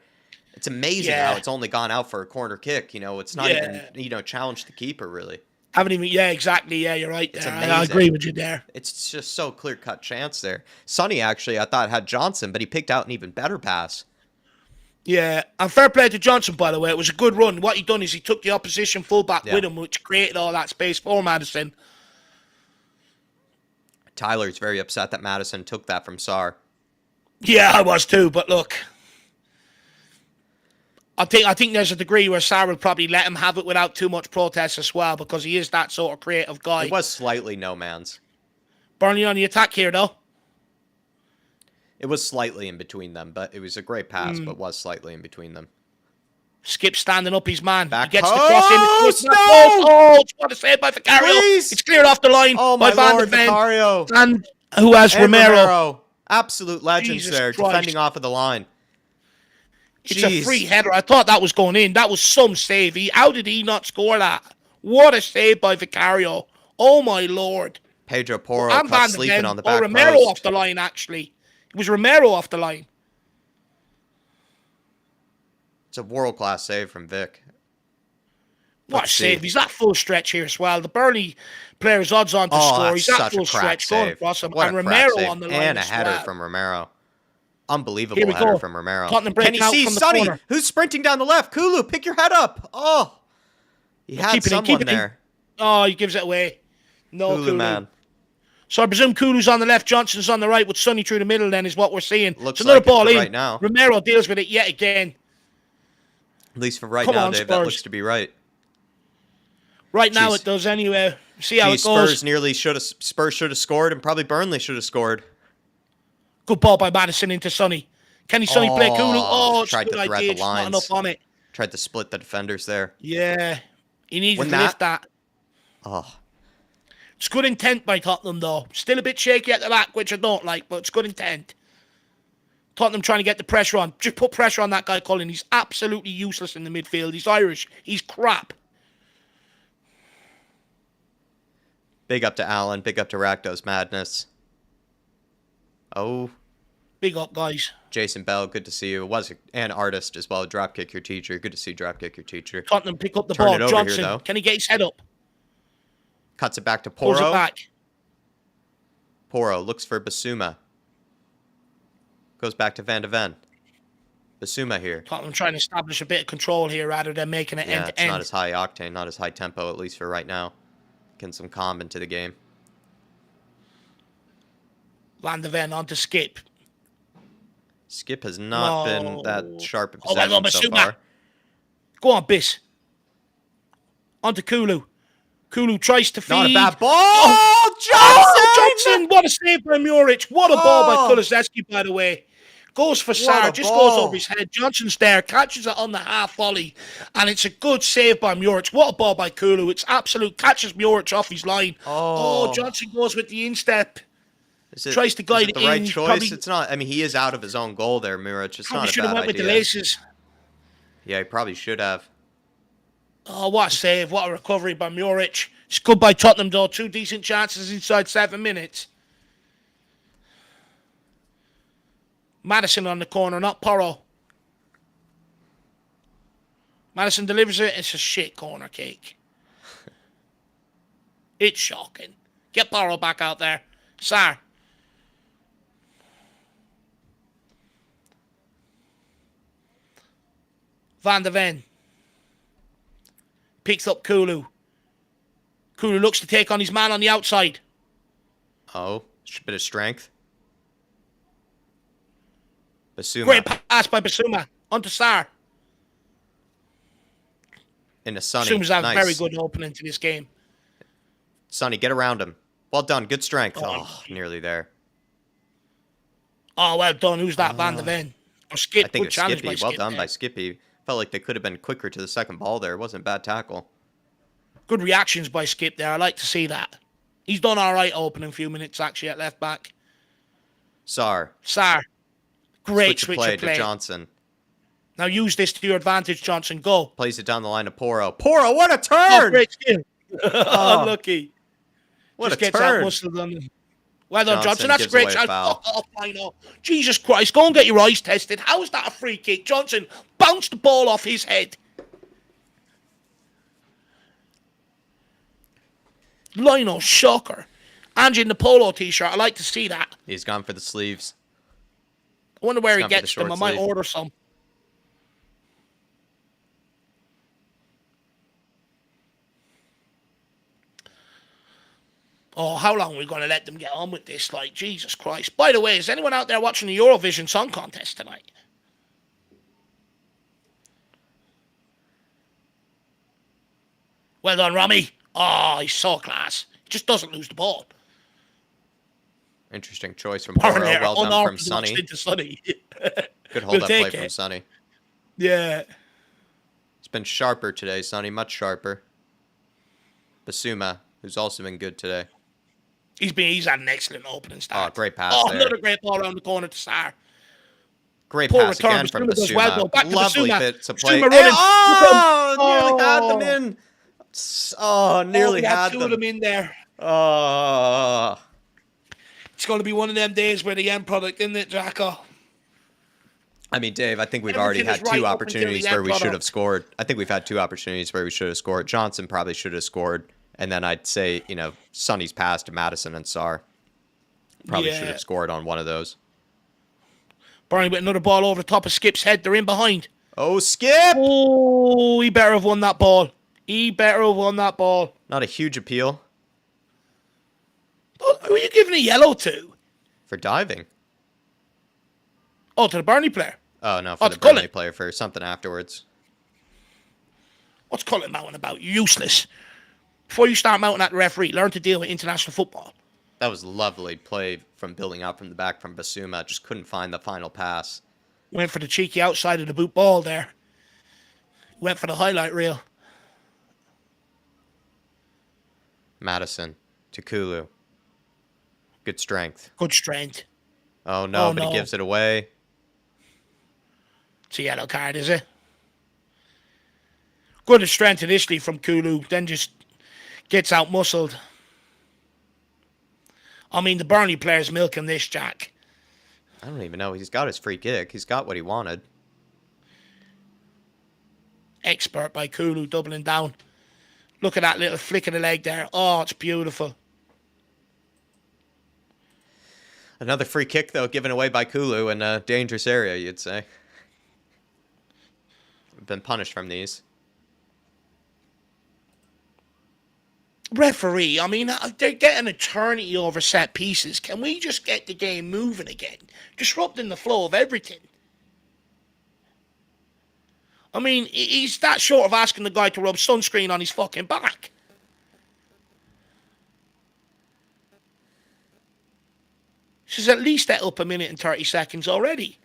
it's amazing how it's only gone out for a corner kick. You know, it's not even, challenged the keeper, really. Haven't even, exactly. Yeah, you're right there. I agree with you there. It's just so clear-cut chance there. Sonny, actually, I thought had Johnson, but he picked out an even better pass. Yeah, and fair play to Johnson, by the way. It was a good run. What he done is he took the opposition fullback with him, which created all that space for Madison. Tyler's very upset that Madison took that from Sarr. Yeah, I was too, but look. I think there's a degree where Sarr will probably let him have it without too much protest as well, because he is that sort of creative guy. It was slightly no man's. Burnley on the attack here, though. It was slightly in between them, but it was a great pass, but was slightly in between them. Skip standing up his man. Back he gets the cross in. No! Oh, what a save by Vicario. Please! It's cleared off the line by Van de Ven. Vicario. And who has Romero. Absolute legends there, defending off of the line. It's a free header. I thought that was going in. That was some save. How did he not score that? What a save by Vicario. Oh, my Lord. Pedro Porro caught sleeping on the back Romero post. off the line, actually. It was Romero off the line. It's a world-class save from Vic. What a save. He's that full stretch here as well. The Burnley player's odds on to score. He's that full stretch going across him. And Romero on the line and a header from Romero. Unbelievable header from Romero. Can you see Sonny, who's sprinting down the left? Kulu, pick your head up. Oh, he had someone there. Oh, he gives it away. No, Kulu, man. So I presume Kulu's on the left, Johnson's on the right, with Sonny through the middle then is what we're seeing. Looks it's another like ball in. Right now. Romero deals with it yet again. At least for right now, Dave, that looks to be right. Right now it does anyway. See how it goes. Spurs should have scored, and probably Burnley should have scored. Good ball by Madison into Sonny. Can Sonny play Kulu? Oh, it's a good idea. Just not enough on it. Tried to split the defenders there. Yeah. He needed to lift that. Oh. It's good intent by Tottenham, though. Still a bit shaky at the back, which I don't like, but it's good intent. Tottenham trying to get the pressure on. Just put pressure on that guy, Cullen. He's absolutely useless in the midfield. He's Irish. He's crap. Big up to Allen. Big up to Rakdos Madness. Oh. Big up, guys. Jason Bell, good to see you. Was an artist as well. Dropkick your teacher. Good to see Dropkick your teacher. Tottenham pick up the ball. Johnson, can he get his head up? Cuts it back to Porro. Pulls it back. Porro looks for Basuma. Goes back to Van de Ven. Basuma here. Tottenham trying to establish a bit of control here rather than making it end-to-end. It's not as high octane, not as high tempo, at least for right now. Getting some calm into the game. Van de Ven on to Skip. Skip has not been that sharp in possession so far. Go on, Biss. On to Kulu. Kulu tries to feed. Not a bad ball. Oh, Johnson! Johnson! What a save by Muric. What a ball by Kulusevski, by the way. Goes for Sarr, just goes over his head. Johnson's there, catches it on the half volley, and it's a good save by Muric. What a ball by Kulu. It's absolute. Catches Muric off his line. Oh, Johnson goes with the instep. Tries to guide it the right choice? It's not. I mean, he is out of his own goal there, Muric. It's not a bad idea. Should have went with the laces. Yeah, he probably should have. Oh, what a save. What a recovery by Muric. It's good by Tottenham, though. 2 decent chances inside 7 minutes. Madison on the corner, not Porro. Madison delivers it. It's a shit corner kick. It's shocking. Get Porro back out there. Sarr. Van de Ven. Picks up Kulu. Kulu looks to take on his man on the outside. Oh, a bit of strength. Basuma. Great pass by Basuma. On to Sarr. Into Sonny. Suma's had a very Nice. good opening to this game. Sonny, get around him. Well done. Good strength. Oh, Oh, nearly there. oh, well done. Who's that? Van de Ven. Or I Skip. think Good it's challenge Skippy. by Well Skip done there. by Skippy. Felt like they could have been quicker to the second ball there. It wasn't a bad tackle. Good reactions by Skip there. I like to see that. He's done all right opening few minutes, actually, at left back. Sar. Sar. Great Switch of play to Johnson. Now use this to your advantage, Johnson. Go. Plays it down the line to Porro. Porro, what a Oh, turn! great skill. Oh, Unlucky. what Just a gets turn! out muscled on the... Well done, Johnson. Johnson That's a gives great away a shot. foul. Oh, I know. Jesus Christ. Go and get your eyes tested. How is that a free kick? Johnson bounced the ball off his head. Lionel, shocker. Angie in the polo t-shirt. I like to see that. He's gone for the sleeves. I wonder where He's he gone for the gets them. I short might sleeve. order some. Oh, how long are we going to let them get on with this? Like, Jesus Christ. By the way, is anyone out there watching the Eurovision Song Contest tonight? Well done, Rami. Oh, he's so class. He just doesn't lose the ball. Interesting choice from Porro. Well done from Sonny. Into Sonny. Good hold-up play from Sonny. Yeah. It's been sharper today, Sonny. Much sharper. Basuma, who's also been good today. He's had an excellent opening start. Oh, great pass there. Another great ball around the corner to Sar. Great Poor pass return. again from Basuma does Basuma. well, though. Back to Lovely Basuma. bit to play. Basuma running. Nearly had them in. Oh, nearly we had two them. of them in there. Oh. It's going to be one of them days where the end product, isn't it, Jacko? I mean, Dave, I think we've Everything already is had right two up until the opportunities end where we should have product. scored. I think we've had two opportunities where we should have scored. Johnson probably should have scored. And then I'd say, Sonny's pass to Madison and Sar. Probably should have scored on one of those. Burnley with another ball over the top of Skip's head. They're in behind. Oh, Skip! Oh, he better have won that ball. Not a huge appeal Oh, who are you giving a yellow to? for diving. Oh, to the Burnley player. Oh, no, Oh, for the to Cullen. Burnley player for something afterwards. What's Cullen mounting about? You're useless. Before you start mounting at the referee, learn to deal with international football. That was lovely play from building up from the back from Basuma. Just couldn't find the final pass. Went for the cheeky outside of the boot ball there. Went for the highlight reel. Madison to Kulu. Good strength. Good strength. Oh, no, Oh, but no. he gives it away. It's a yellow card, is it? Good strength initially from Kulu, then just gets out muscled. I mean, the Burnley player's milking this, Jack. I don't even know. He's got his free kick. He's got what he wanted. Expert by Kulu, doubling down. Look at that little flick of the leg there. Oh, it's beautiful. Another free kick, though, given away by Kulu in a dangerous area, you'd say. Been punished from these. Referee, I mean, they're getting eternity over set pieces. Can we just get the game moving again? Disrupting the flow of everything. I mean, he's that short of asking the guy to rub sunscreen on his fucking back. She's at least at up a minute and 30 seconds already.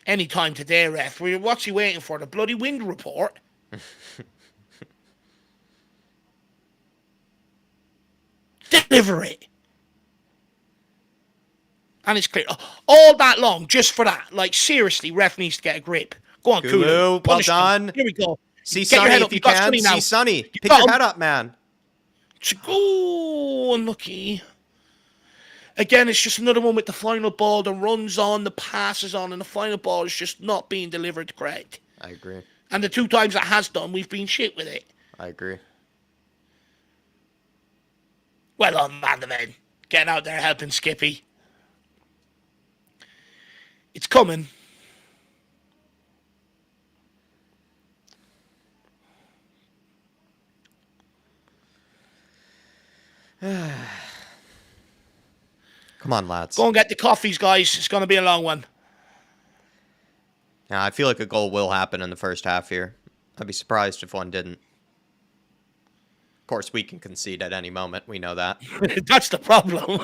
Any time today, ref. What's he waiting for? The bloody wind report? Deliver it. And it's clear. All that long, just for that. Like, seriously, ref needs to get a grip. Go on, Kulu, Kulu. well Punish him. done. Here we go. See Get your Sonny head if up. you You've got can. Sonny now. See Sonny. Pick got your him. head up, man. Oh, unlucky. Again, it's just another one with the final ball. The runs on, the passes on, and the final ball is just not being delivered correct. I agree. And the two times it has done, we've been shit with it. I agree. Well done, Van de Ven. Getting out there helping Skippy. It's coming. Come on, lads. Go and get the coffees, guys. It's going to be a long one. Now, I feel like a goal will happen in the first half here. I'd be surprised if one didn't. Of course, we can concede at any moment. We know that. That's the problem.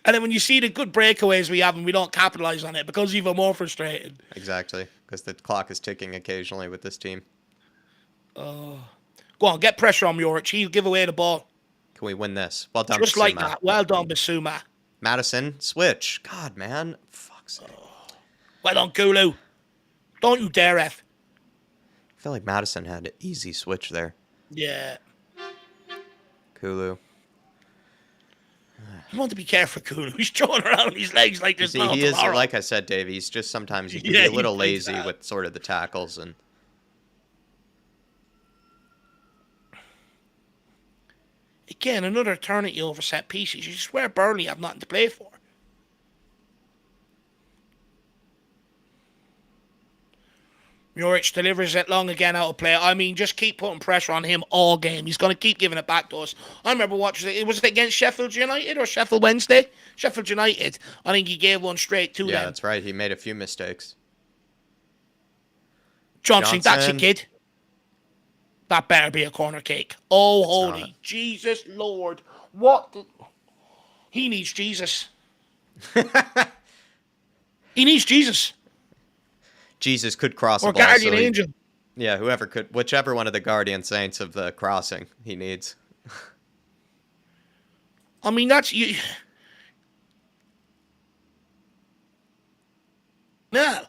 And then when you see the good breakaways we have and we don't capitalize on it, it becomes even more frustrating. Exactly, because the clock is ticking occasionally with this team. Go on, get pressure on Muric. He'll give away the ball. Can we win this? Well done, Just Basuma. like that. Well done, Basuma. Madison, switch. God, man. Fuck's sake. Well done, Kulu. Don't you dare, F. I feel like Madison had an easy switch there. Yeah. Kulu. You want to be careful, Kulu. He's throwing around his legs like this. See, he is, like I said, Dave, he's just sometimes he can be a little lazy with sort of the tackles. And again, another eternity over set pieces. You swear Burnley have nothing to play for. Muric delivers it long again out of play. I mean, just keep putting pressure on him all game. He's going to keep giving it back to us. I remember watching it. Was it against Sheffield United or Sheffield Wednesday? Sheffield United. I think he gave one straight to them. Yeah, that's right. He made a few mistakes. Johnson, that's a kid. That better be a corner kick. Oh, holy Jesus Lord. What the... He needs Jesus. He needs Jesus. Jesus could cross or a ball. Guardian Angel. Yeah, whoever could, whichever one of the Guardian Saints of the crossing he needs. I mean, that's you. No.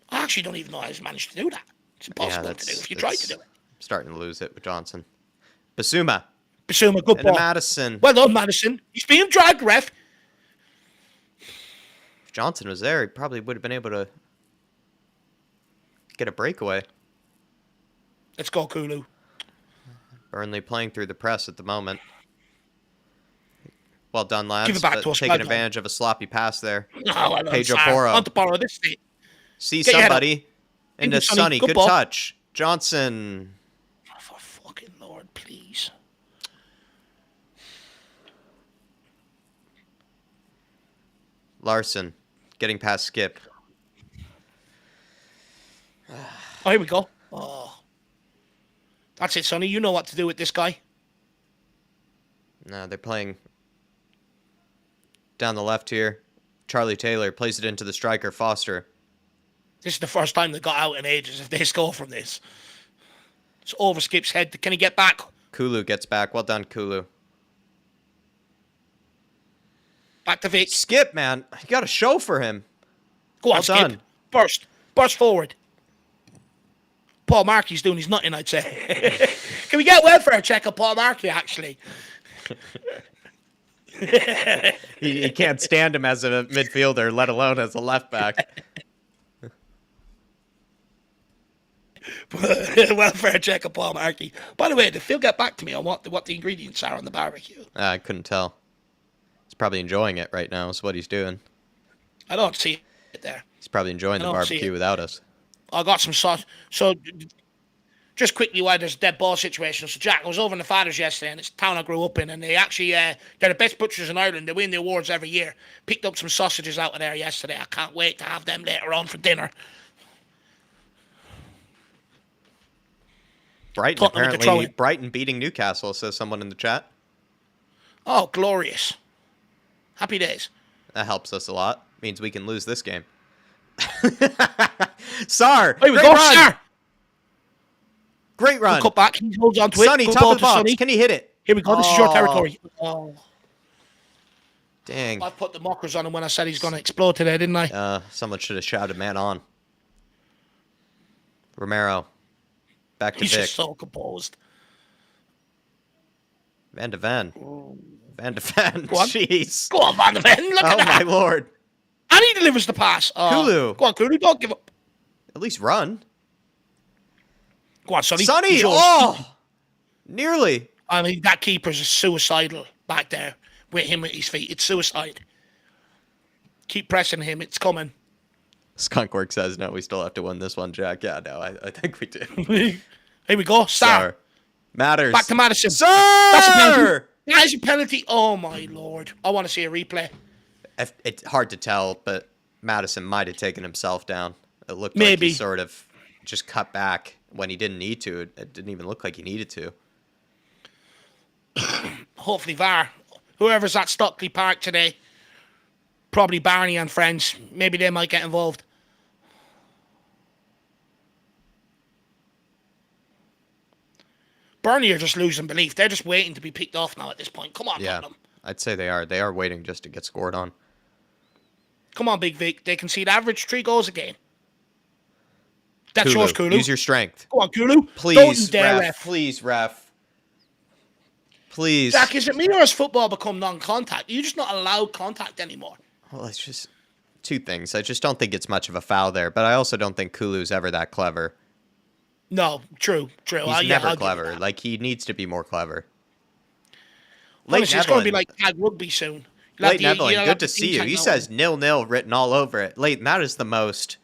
I actually don't even know how he's managed to do that. It's impossible to do if you try to do it. I'm starting to lose it with Johnson. Basuma, good ball. Madison. Well done, Madison. He's being dragged, ref. If Johnson was there, he probably would have been able to get a breakaway. Let's go, Kulu. Burnley playing through the press at the moment. Well done, lads. Give it back to us. Taking advantage of a sloppy pass there. Oh, well Pedro Porro. On to Porro this thing. See somebody. Into Sonny. Good ball. touch. Johnson. Oh, for fucking Lord, please. Larson. Getting past Skip. Oh, here we go. Oh. That's it, Sonny. You know what to do with this guy. No, they're playing down the left here. Charlie Taylor plays it into the striker, Foster. This is the first time they got out in ages if they score from this. It's over Skip's head. Can he get back? Kulu gets back. Well done, Kulu. Back to Vic. Skip, man. You got a show for him. Go on, Skip. Done. Burst. Burst forward. Paul Markey's doing his nothing, I'd say. Can we get welfare check on Paul Markey, actually? he can't stand him as a midfielder, let alone as a left back. Welfare check on Paul Markey. By the way, did Phil get back to me on what the ingredients are on the barbecue? I couldn't tell. He's probably enjoying it right now, is what he's doing. I don't see it there. He's probably enjoying the barbecue without us. I got some sauce. So, just quickly, why there's a dead ball situation. So, Jack, I was over in the Fathers yesterday, and it's a town I grew up in, and they actually, they're the best butchers in Ireland. They win the awards every year. Picked up some sausages out of there yesterday. I can't wait to have them later on for dinner. Brighton, apparently. Brighton beating Newcastle, says someone in the chat. Oh, glorious. Happy days. That helps us a lot. Means we can lose this game. Sar! Here we go, Sar! Great run. Cut back. He holds on to it. Sonny, top of the box. Sonny. Can he hit it? Here we go. This is your territory. Oh. Dang. I put the mockers on him when I said he's going to explode today, didn't I? Someone should have shouted man on. Romero. Back to He's Vic. Just so composed. Van de Ven. Van de Ven. Jeez. Go on, Van de Ven. Look at that. Oh, my Lord. And he delivers the pass. Kulu. Go on, Kulu. Don't give up. At least run. Go on, Sonny. Sonny. Oh. Nearly. I mean, that keeper's suicidal back there with him at his feet. It's suicide. Keep pressing him. It's coming. Skunkwork says, no, we still have to win this one, Jack. Yeah, no, I think we do. Here we go. Star. Matters. Back to Madison. Sir! That's a penalty. That is a penalty. Oh, my Lord. I want to see a replay. It's hard to tell, but Madison might have taken himself down. It looked like Maybe. he sort of just cut back when he didn't need to. It didn't even look like he needed to. Hopefully VAR. Whoever's at Stockley Park today, probably Barney and friends, maybe they might get involved. Burnley are just losing belief. They're just waiting to be picked off now at this point. Come on, Yeah, Tottenham. I'd say they are. They are waiting just to get scored on. Come on, Big Vic. They concede average 3 goals a game. That's Kulu, yours, Kulu. use your strength. Go on, Kulu. Please, Don't you dare, ref. Please, ref. Please. Jack, is it me or has football become non-contact? Are you just not allowed contact anymore? Well, it's just two things. I just don't think it's much of a foul there, but I also don't think Kulu's ever that clever. No, true. He's never clever. Like, he needs to be more clever. Honestly, it's going to be like tag rugby soon. Leighton Evelyn, good to see you. He says 0-0 written all over it. Leighton, that is the most...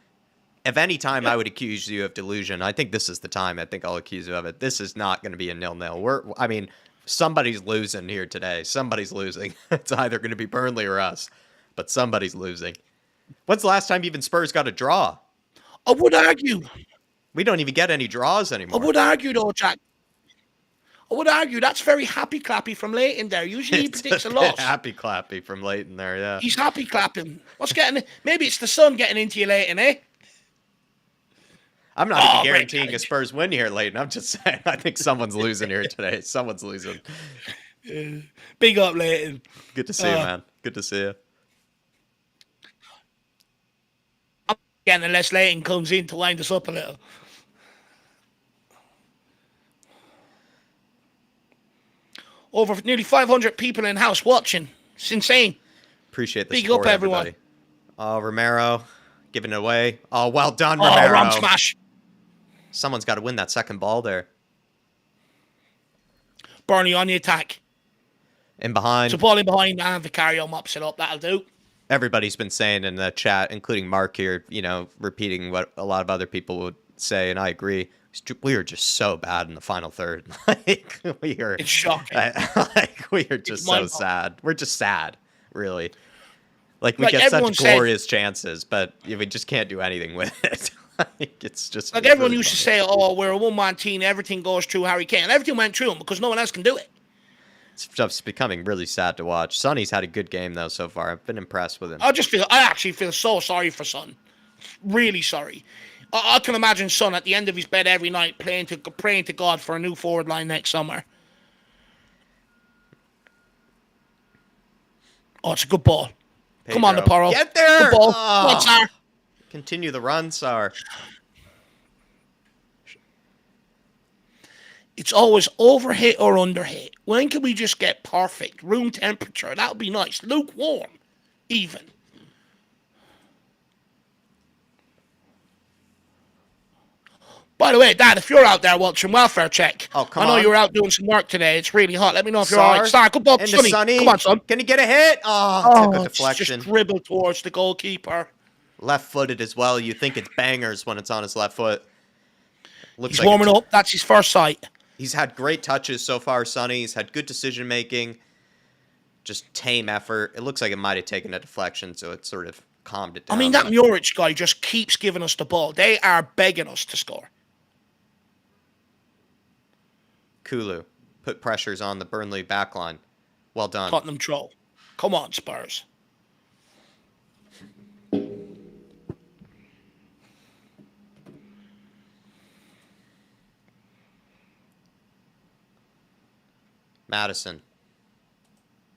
If any time I would accuse you of delusion, I think this is the time I think I'll accuse you of it. This is not going to be a 0-0. I mean, somebody's losing here today. Somebody's losing. It's either going to be Burnley or us, but somebody's losing. When's the last time even Spurs got a draw? I would argue. We don't even get any draws anymore. I would argue, though, Jack. I would argue that's very happy clappy from Leighton there. Usually he predicts a loss. Happy clappy from Leighton there, yeah. He's happy clapping. What's getting? Maybe it's the sun getting into you, Leighton, eh? I'm not even guaranteeing a Spurs win here, Leighton. I'm just saying I think someone's losing here today. Someone's losing. Big up, Leighton. Good to see you, man. Good to see you. Again, unless Leighton comes in to wind us up a little. Over nearly 500 people in house watching. It's insane. Appreciate the Big support, up, everyone. everybody. Oh, Romero giving it away. Oh, well done, Romero. Oh, rum smash. Someone's got to win that second ball there. Burnley on the attack. In behind. So ball in behind and Vicario mops it up. That'll do. Everybody's been saying in the chat, including Mark here, repeating what a lot of other people would say, and I agree. We are just so bad in the final third. It's shocking. We are just so sad. We're just sad, really. We like get such glorious chances, but we just can't do anything with it. It's just like everyone used to say, "Oh, we're a one-man team. Everything goes through Harry Kane." And everything went through him because no one else can do it. It's just becoming really sad to watch. Sonny's had a good game though so far. I've been impressed with him. I actually feel so sorry for Son. Really sorry. I can imagine Son at the end of his bed every night praying to God for a new forward line next summer. Oh, it's a good ball. Pedro. Come on, the Porro. Get there! Good ball. Oh. Come on, Sar. Continue the run, Sar. It's always over hit or under hit. When can we just get perfect room temperature? That would be nice. Lukewarm, even. By the way, Dad, if you're out there watching welfare check, I know you were out doing some work today. It's really hot. Let me know if you're all right. Star, good ball, Sonny. Come on, son. Can he get a hit? Oh, took a deflection. Just dribble towards the goalkeeper. Left-footed as well. You think it's bangers when it's on his left foot. He's warming up. That's his first sight. He's had great touches so far, Sonny. He's had good decision-making. Just tame effort. It looks like it might have taken a deflection, so it sort of calmed it down. I mean, that Muric guy just keeps giving us the ball. They are begging us to score. Kulu put pressures on the Burnley backline. Well done. Tottenham troll. Come on, Spurs. Madison.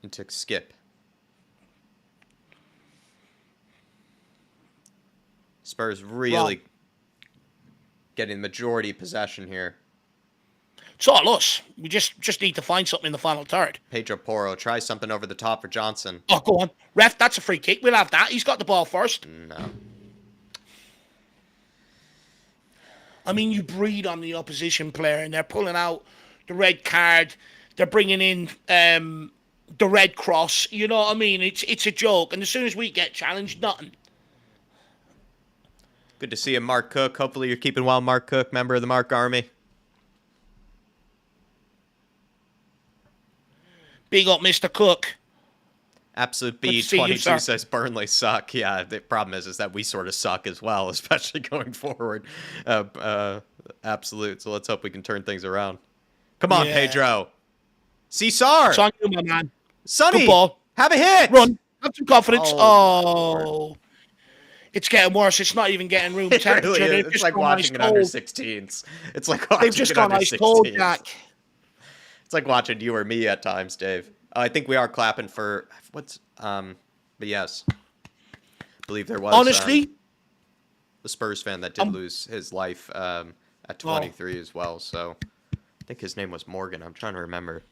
Into Skip. Spurs really getting the majority possession here. It's all us. We just need to find something in the final third. Pedro Porro tries something over the top for Johnson. Oh, go on. Ref, that's a free kick. We'll have that. He's got the ball first. No. I mean, you breed on the opposition player, and they're pulling out the red card. They're bringing in the red cross. You know what I mean? It's a joke. And as soon as we get challenged, nothing. Good to see you, Mark Cook. Hopefully you're keeping well, Mark Cook, member of the Mark Army. Big up, Mr. Cook. Absolute Good to see you, sir. B22 says Burnley suck. Yeah, the problem is that we sort of suck as well, especially going forward. Absolute. So let's hope we can turn things around. Come on, Yeah. Pedro. It's Cesar. on you, my man. Sonny. Good ball. Have a hit. Run. Have some confidence. Oh. It's getting worse. It's not even getting room temperature. Really is. They've It's just like gone watching ice an under cold. 16s. It's like watching They've just an gone under ice cold, 16s. Jack. It's like watching you or me at times, Dave. I think we are clapping for what's but yes. I believe there was Honestly, the Spurs fan that did lose his life at 23 as well. So I think his name was Morgan. I'm trying to remember.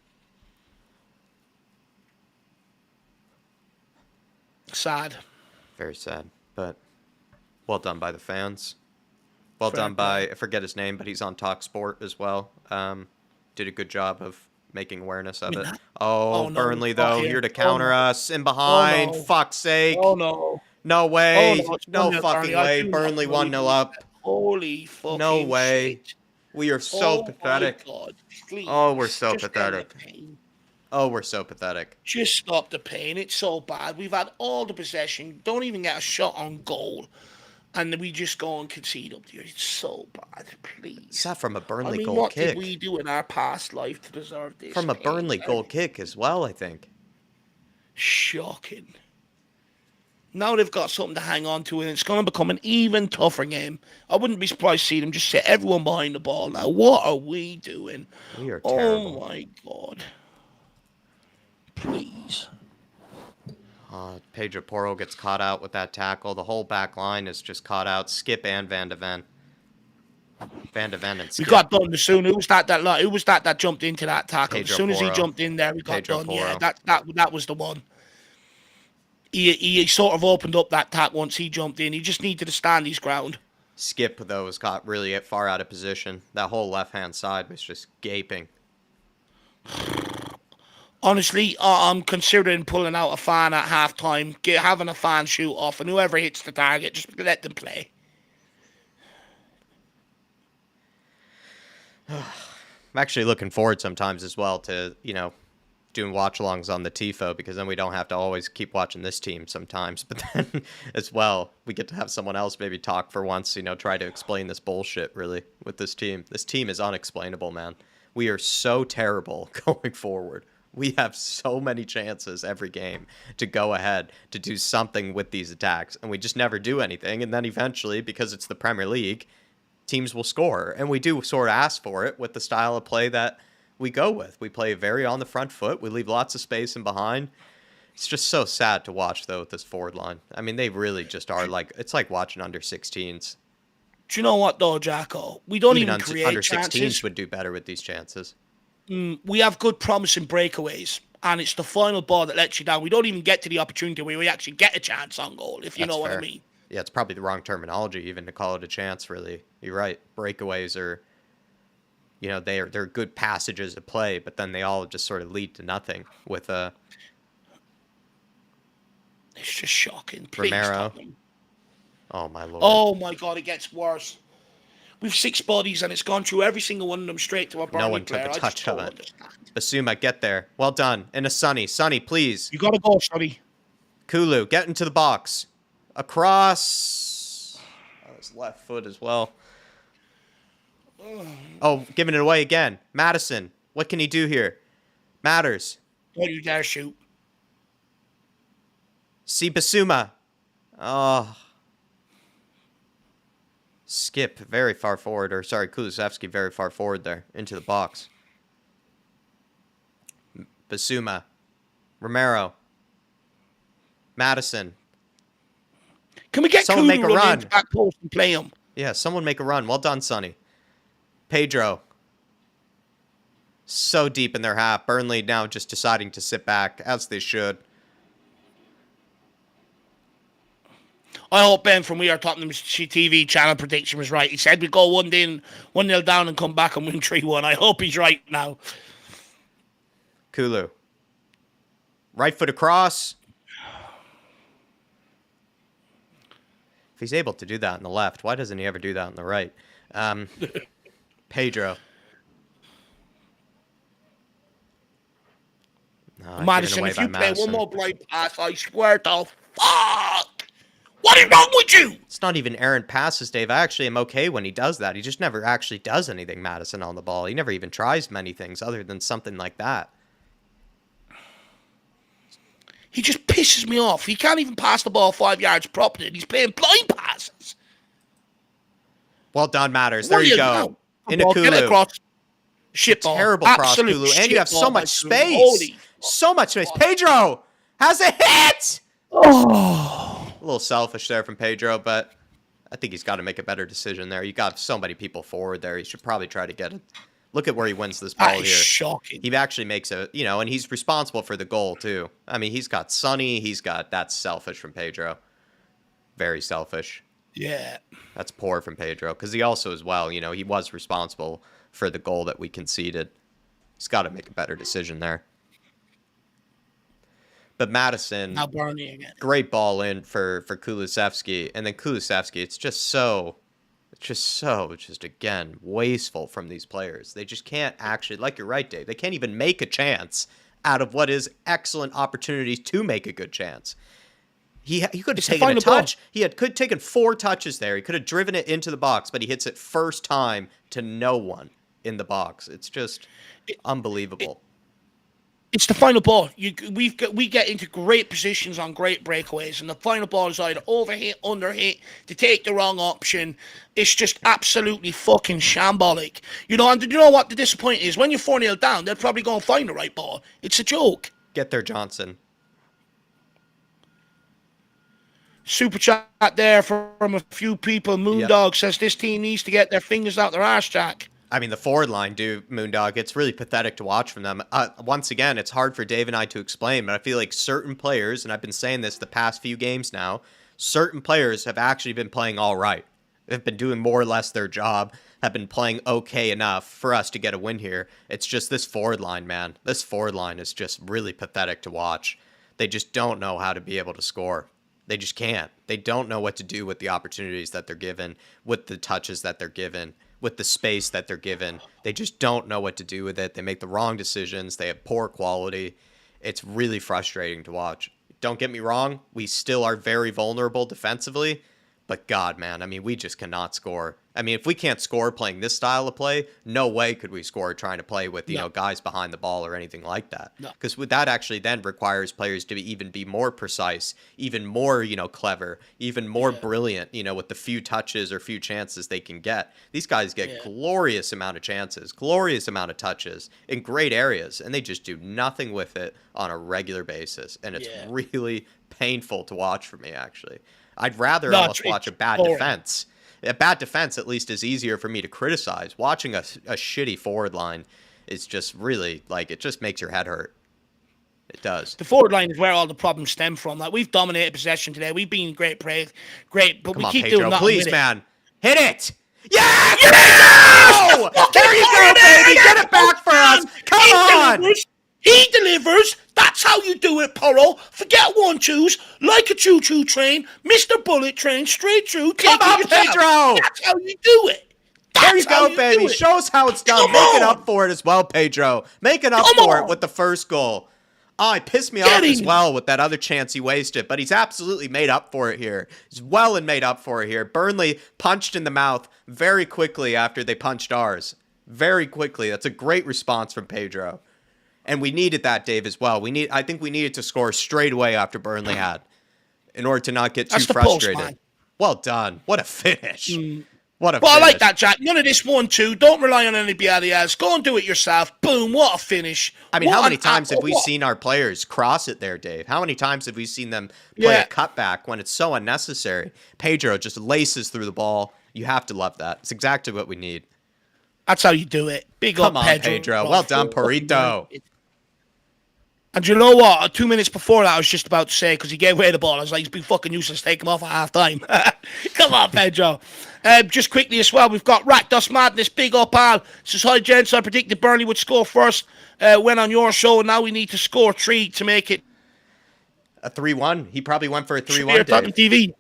sad. Very sad, but well done by the fans. Well Fair done by, I forget his name, but he's on Talk Sport as well. Did a good job of making awareness of it. Oh, no, Burnley, not though, here. here to counter us. In behind. no. Fuck's sake. Oh, no. No way. Oh, no, it's No 1-0 fucking Burnley. I way. do not Burnley believe 1-0 up. Holy fucking No way. shit. We are so Oh, pathetic. my God. Please, Oh, we're so just end pathetic. the pain. Oh, we're so pathetic. Just stop the pain. It's so bad. We've had all the possession. Don't even get a shot on goal. And we just go and concede up there. It's so bad. Please. Is that from a Burnley goal what kick? did we do in our past life to deserve this? From a pain? Burnley goal kick as well, I think. Shocking. Now they've got something to hang on to, and it's going to become an even tougher game. I wouldn't be surprised to see them just set everyone behind the ball now. What are we doing? We are terrible. Oh, my God. Please. Pedro Porro gets caught out with that tackle. The whole back line is just caught out. Skip and Van de Ven. Van de Ven and Skip. We got done as soon. Who was that jumped into that tackle? Pedro As soon as he Porro. jumped in there, we got Pedro done. Porro. Yeah, that was the one. He sort of opened up that tack once he jumped in. He just needed to stand his ground. Skip, though, was caught really far out of position. That whole left-hand side was just gaping. Honestly, I'm considering pulling out a fan at halftime, having a fan shoot off, and whoever hits the target, just let them play. I'm actually looking forward sometimes as well to, doing watch-alongs on the TIFO, because then we don't have to always keep watching this team sometimes. But then, as well, we get to have someone else maybe talk for once, try to explain this bullshit, really, with this team. This team is unexplainable, man. We are so terrible going forward. We have so many chances every game to go ahead, to do something with these attacks, and we just never do anything. And then eventually, because it's the Premier League, teams will score. And we do sort of ask for it with the style of play that we go with. We play very on the front foot. We leave lots of space in behind. It's just so sad to watch, though, with this forward line. I mean, they really just are it's like watching under 16s. Do you know what, though, Jacko? We don't even create under chances. 16s would do better with these chances. We have good promising breakaways, and it's the final ball that lets you down. We don't even get to the opportunity where we actually get a chance on goal, if you know what I mean. Yeah, it's probably the wrong terminology even to call it a chance, really. You're right. Breakaways are, they're good passages of play, but then they all just sort of lead to nothing with It's just shocking. Please Romero. stop them. Oh, my Lord. Oh, my God, it gets worse. We've 6 bodies, and it's gone through every single one of them straight to a Burnley No one took player. a touch of it. Understand. Basuma, get there. Well done. And a Sonny. Sonny, please. You got to go, Sonny. Kulu, get into the box. Across. Oh, his left foot as well. Oh, giving it away again. Madison, what can he do here? Matters. Don't you dare shoot. See Basuma. Oh. Skip very far forward, Kulusevski very far forward there, into the box. Basuma. Romero. Madison. Can we get Someone Kulu make a run. into back post and play him? Yeah, someone make a run. Well done, Sonny. Pedro. So deep in their half. Burnley now just deciding to sit back, as they should. I hope Ben from We Are Tottenham's TV channel prediction was right. He said we'd go 1-0 down and come back and win 3-1. I hope he's right now. Kulu. Right foot across. If he's able to do that on the left, why doesn't he ever do that on the right? Pedro. Given Madison, away if by you play one Madison. more blind pass, I swear to fuck. What is wrong with you? It's not even errant passes, Dave. I actually am okay when he does that. He just never actually does anything, Madison, on the ball. He never even tries many things other than something like that. He just pisses me off. He can't even pass the ball 5 yards properly, and he's playing blind passes. Well done, Matters. There you go. Get it across. Shit ball. Terrible cross, Kulu. And you have so much space. So much space. Pedro has a hit! Oh. A little selfish there from Pedro, but I think he's got to make a better decision there. You got so many people forward there. He should probably try to get it. Look at where he wins this ball here. Shocking. He actually makes a, and he's responsible for the goal too. I mean, he's got Sonny. That's selfish from Pedro. Very selfish. Yeah. That's poor from Pedro because he also as well, he was responsible for the goal that we conceded. He's got to make a better decision there. But Madison, now Burnley again. Great ball in for Kulusevski. And then Kulusevski, it's just again, wasteful from these players. They just can't actually, like you're right, Dave, they can't even make a chance out of what is excellent opportunities to make a good chance. He could have taken a touch. He could have taken 4 touches there. He could have driven it into the box, but he hits it first time to no one in the box. It's just unbelievable. It's the final ball. We get into great positions on great breakaways, and the final ball is either overhit, underhit, to take the wrong option. It's just absolutely fucking shambolic. And you know what the disappointment is? When you're 4-0 down, they'll probably go and find the right ball. It's a joke. Get there, Johnson. Super chat there from a few people. Moondog says this team needs to get their fingers out their arse, Jack. I mean, the forward line, dude, Moondog, it's really pathetic to watch from them. Once again, it's hard for Dave and I to explain, but I feel like certain players, and I've been saying this the past few games now, certain players have actually been playing all right. They've been doing more or less their job, have been playing okay enough for us to get a win here. It's just this forward line, man. This forward line is just really pathetic to watch. They just don't know how to be able to score. They just can't. They don't know what to do with the opportunities that they're given, with the touches that they're given, with the space that they're given. They just don't know what to do with it. They make the wrong decisions. They have poor quality. It's really frustrating to watch. Don't get me wrong. We still are very vulnerable defensively. But God, man, I mean, we just cannot score. I mean, if we can't score playing this style of play, no way could we score trying to play with, guys behind the ball or anything like that. Because that actually then requires players to even be more precise, even more, clever, even more brilliant, with the few touches or few chances they can get. These guys get glorious amount of chances, glorious amount of touches in great areas, and they just do nothing with it on a regular basis. And it's really painful to watch for me, actually. I'd rather almost watch a bad defense. A bad defense, at least, is easier for me to criticize. Watching a shitty forward line is just really, it just makes your head hurt. It does. The forward line is where all the problems stem from. We've dominated possession today. We've been great, but we keep doing nothing with it. Please, man. Hit it! Yes! Yes! There you go, baby! Get it back for us! Come on! He delivers. That's how you do it, Porro. Forget 1-2s. Like a choo-choo train. Mr. Bullet Train. Straight through. Come on, Pedro. That's how you do it. There you go, baby. Show us how it's done. Make it up for it as well, Pedro. Make it up for it with the first goal. Oh, he pissed me off as well with that other chance he wasted, but he's absolutely made up for it here. He's well and made up for it here. Burnley punched in the mouth very quickly after they punched ours. Very quickly. That's a great response from Pedro. And we needed that, Dave, as well. I think we needed to score straight away after Burnley had, in order to not get too frustrated. Well done. What a finish. What a finish. I like that, Jack. None of this 1-2. Don't rely on anybody else. Go and do it yourself. Boom. What a finish. I mean, how many times have we seen our players cross it there, Dave? How many times have we seen them play a cutback when it's so unnecessary? Pedro just laces through the ball. You have to love that. It's exactly what we need. That's how you do it. Come on, Pedro. Well done, Porrito. And you know what? 2 minutes before that, I was just about to say, because he gave away the ball, I was like, he's been fucking useless. Take him off at half time. Come on, Pedro. Just quickly as well, we've got Rat Dust Madness. Big up, Al. Says, hi, gents. I predicted Burnley would score first. Went on your show, and now we need to score 3 to make it. A 3-1. He probably went for a 3-1, Dave. TV.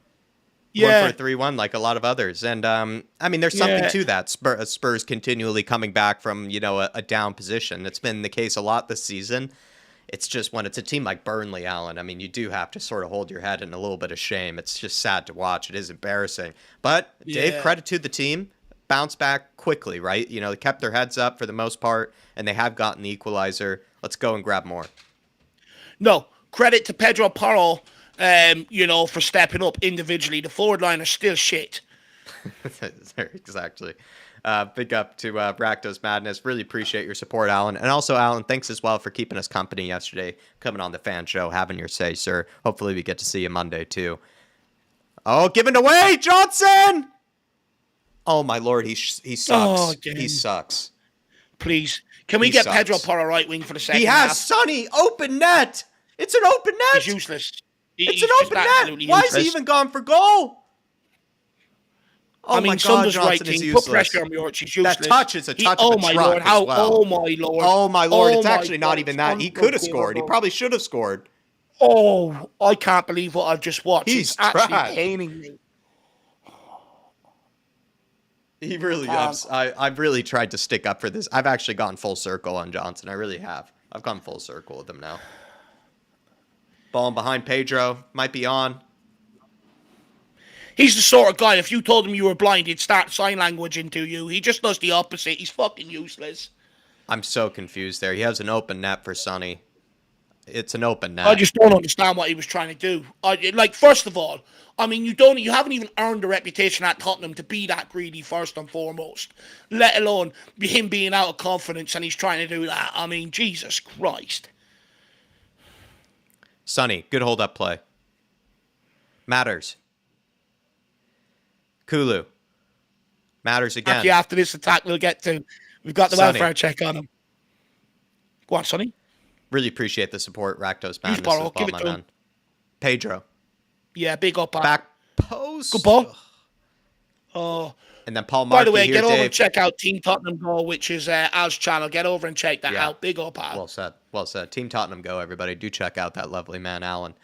Went for a 3-1 like a lot of others. And, I mean, there's something to that. Spurs continually coming back from, a down position. It's been the case a lot this season. It's just when it's a team like Burnley, Alan, I mean, you do have to sort of hold your head in a little bit of shame. It's just sad to watch. It is embarrassing. But Dave, credit to the team. Bounce back quickly, right? You know, they kept their heads up for the most part, and they have gotten the equalizer. Let's go and grab more. No, credit to Pedro Porro, for stepping up individually. The forward line are still shit. Exactly. Big up to Bractos Madness. Really appreciate your support, Alan. And also, Alan, thanks as well for keeping us company yesterday, coming on the fan show, having your say, sir. Hopefully we get to see you Monday, too. Oh, giving away, Johnson! Oh, my Lord, he sucks. Oh, he sucks. Please. Can we get Pedro Porro right wing for the second half? He has Sonny, open net. It's an open net. He's useless. It's an open net. Why is he even gone for goal? Oh my God, Johnson is useless. Put pressure on Mjorch. He's useless. That touch is a touch of a truck as well. Oh my Lord. Oh my Lord. It's actually not even that. He could have scored. He probably should have scored. Oh, I can't believe what I've just watched. He's actually paining me. He really is. I've really tried to stick up for this. I've actually gone full circle on Johnson. I really have. I've gone full circle with him now. Ball behind Pedro. Might be on. He's the sort of guy, if you told him you were blind, he'd start sign language into you. He just does the opposite. He's fucking useless. I'm so confused there. He has an open net for Sonny. It's an open net. I just don't understand what he was trying to do. First of all, I mean, you haven't even earned a reputation at Tottenham to be that greedy first and foremost, let alone him being out of confidence and he's trying to do that. I mean, Jesus Christ. Sonny, good hold-up play. Matters. Kulu. Matters again. Actually, after this attack, we'll get to. We've got the welfare check on him. Go on, Sonny. Really appreciate the support, Raktos Madness. Well, give it to him. Pedro. Yeah, big up. Back post. Good ball. Oh. And then Paul Markey. By the way, here, get over Dave. and check out Team Tottenham Go, which is Al's channel. Get over and check that out. Big up, Al. Well said. Well said. Team Tottenham Go, everybody. Do check out that lovely man, Alan.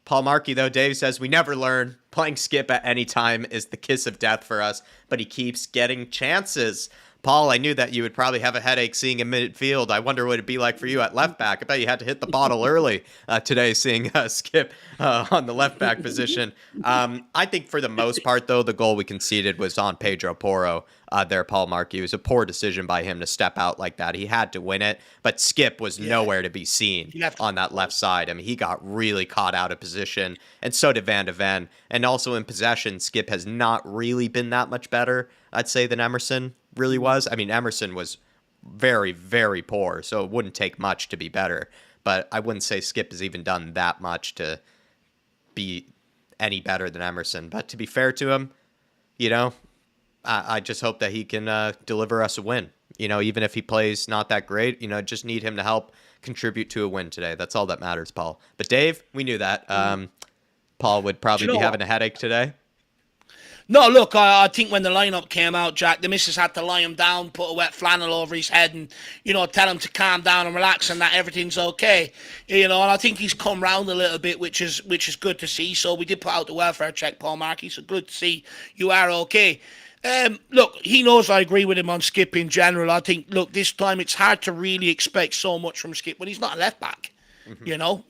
Paul Markey, though, Dave says, we never learn. Playing Skip at any time is the kiss of death for us, but he keeps getting chances. Paul, I knew that you would probably have a headache seeing him midfield. I wonder what it'd be like for you at left back. I bet you had to hit the bottle early today seeing Skip on the left back position. I think for the most part, though, the goal we conceded was on Pedro Porro there, Paul Markey. It was a poor decision by him to step out like that. He had to win it, but Skip was nowhere to be seen on that left side. I mean, he got really caught out of position, and so did Van de Ven. And also in possession, Skip has not really been that much better, I'd say, than Emerson really was. I mean, Emerson was very, very poor, so it wouldn't take much to be better. But I wouldn't say Skip has even done that much to be any better than Emerson. But to be fair to him, you know, I just hope that he can deliver us a win. You know, even if he plays not that great, you know, just need him to help contribute to a win today. That's all that matters, Paul. But Dave, we knew that. Paul would probably be having a headache today. No, look, I think when the lineup came out, Jack, the missus had to lie him down, put a wet flannel over his head and, you know, tell him to calm down and relax and that everything's okay. You know, and I think he's come round a little bit, which is good to see. So we did put out the welfare check, Paul Markey, so good to see you are okay. Look, he knows I agree with him on Skip in general. I think, look, this time it's hard to really expect so much from Skip when he's not a left back, you know.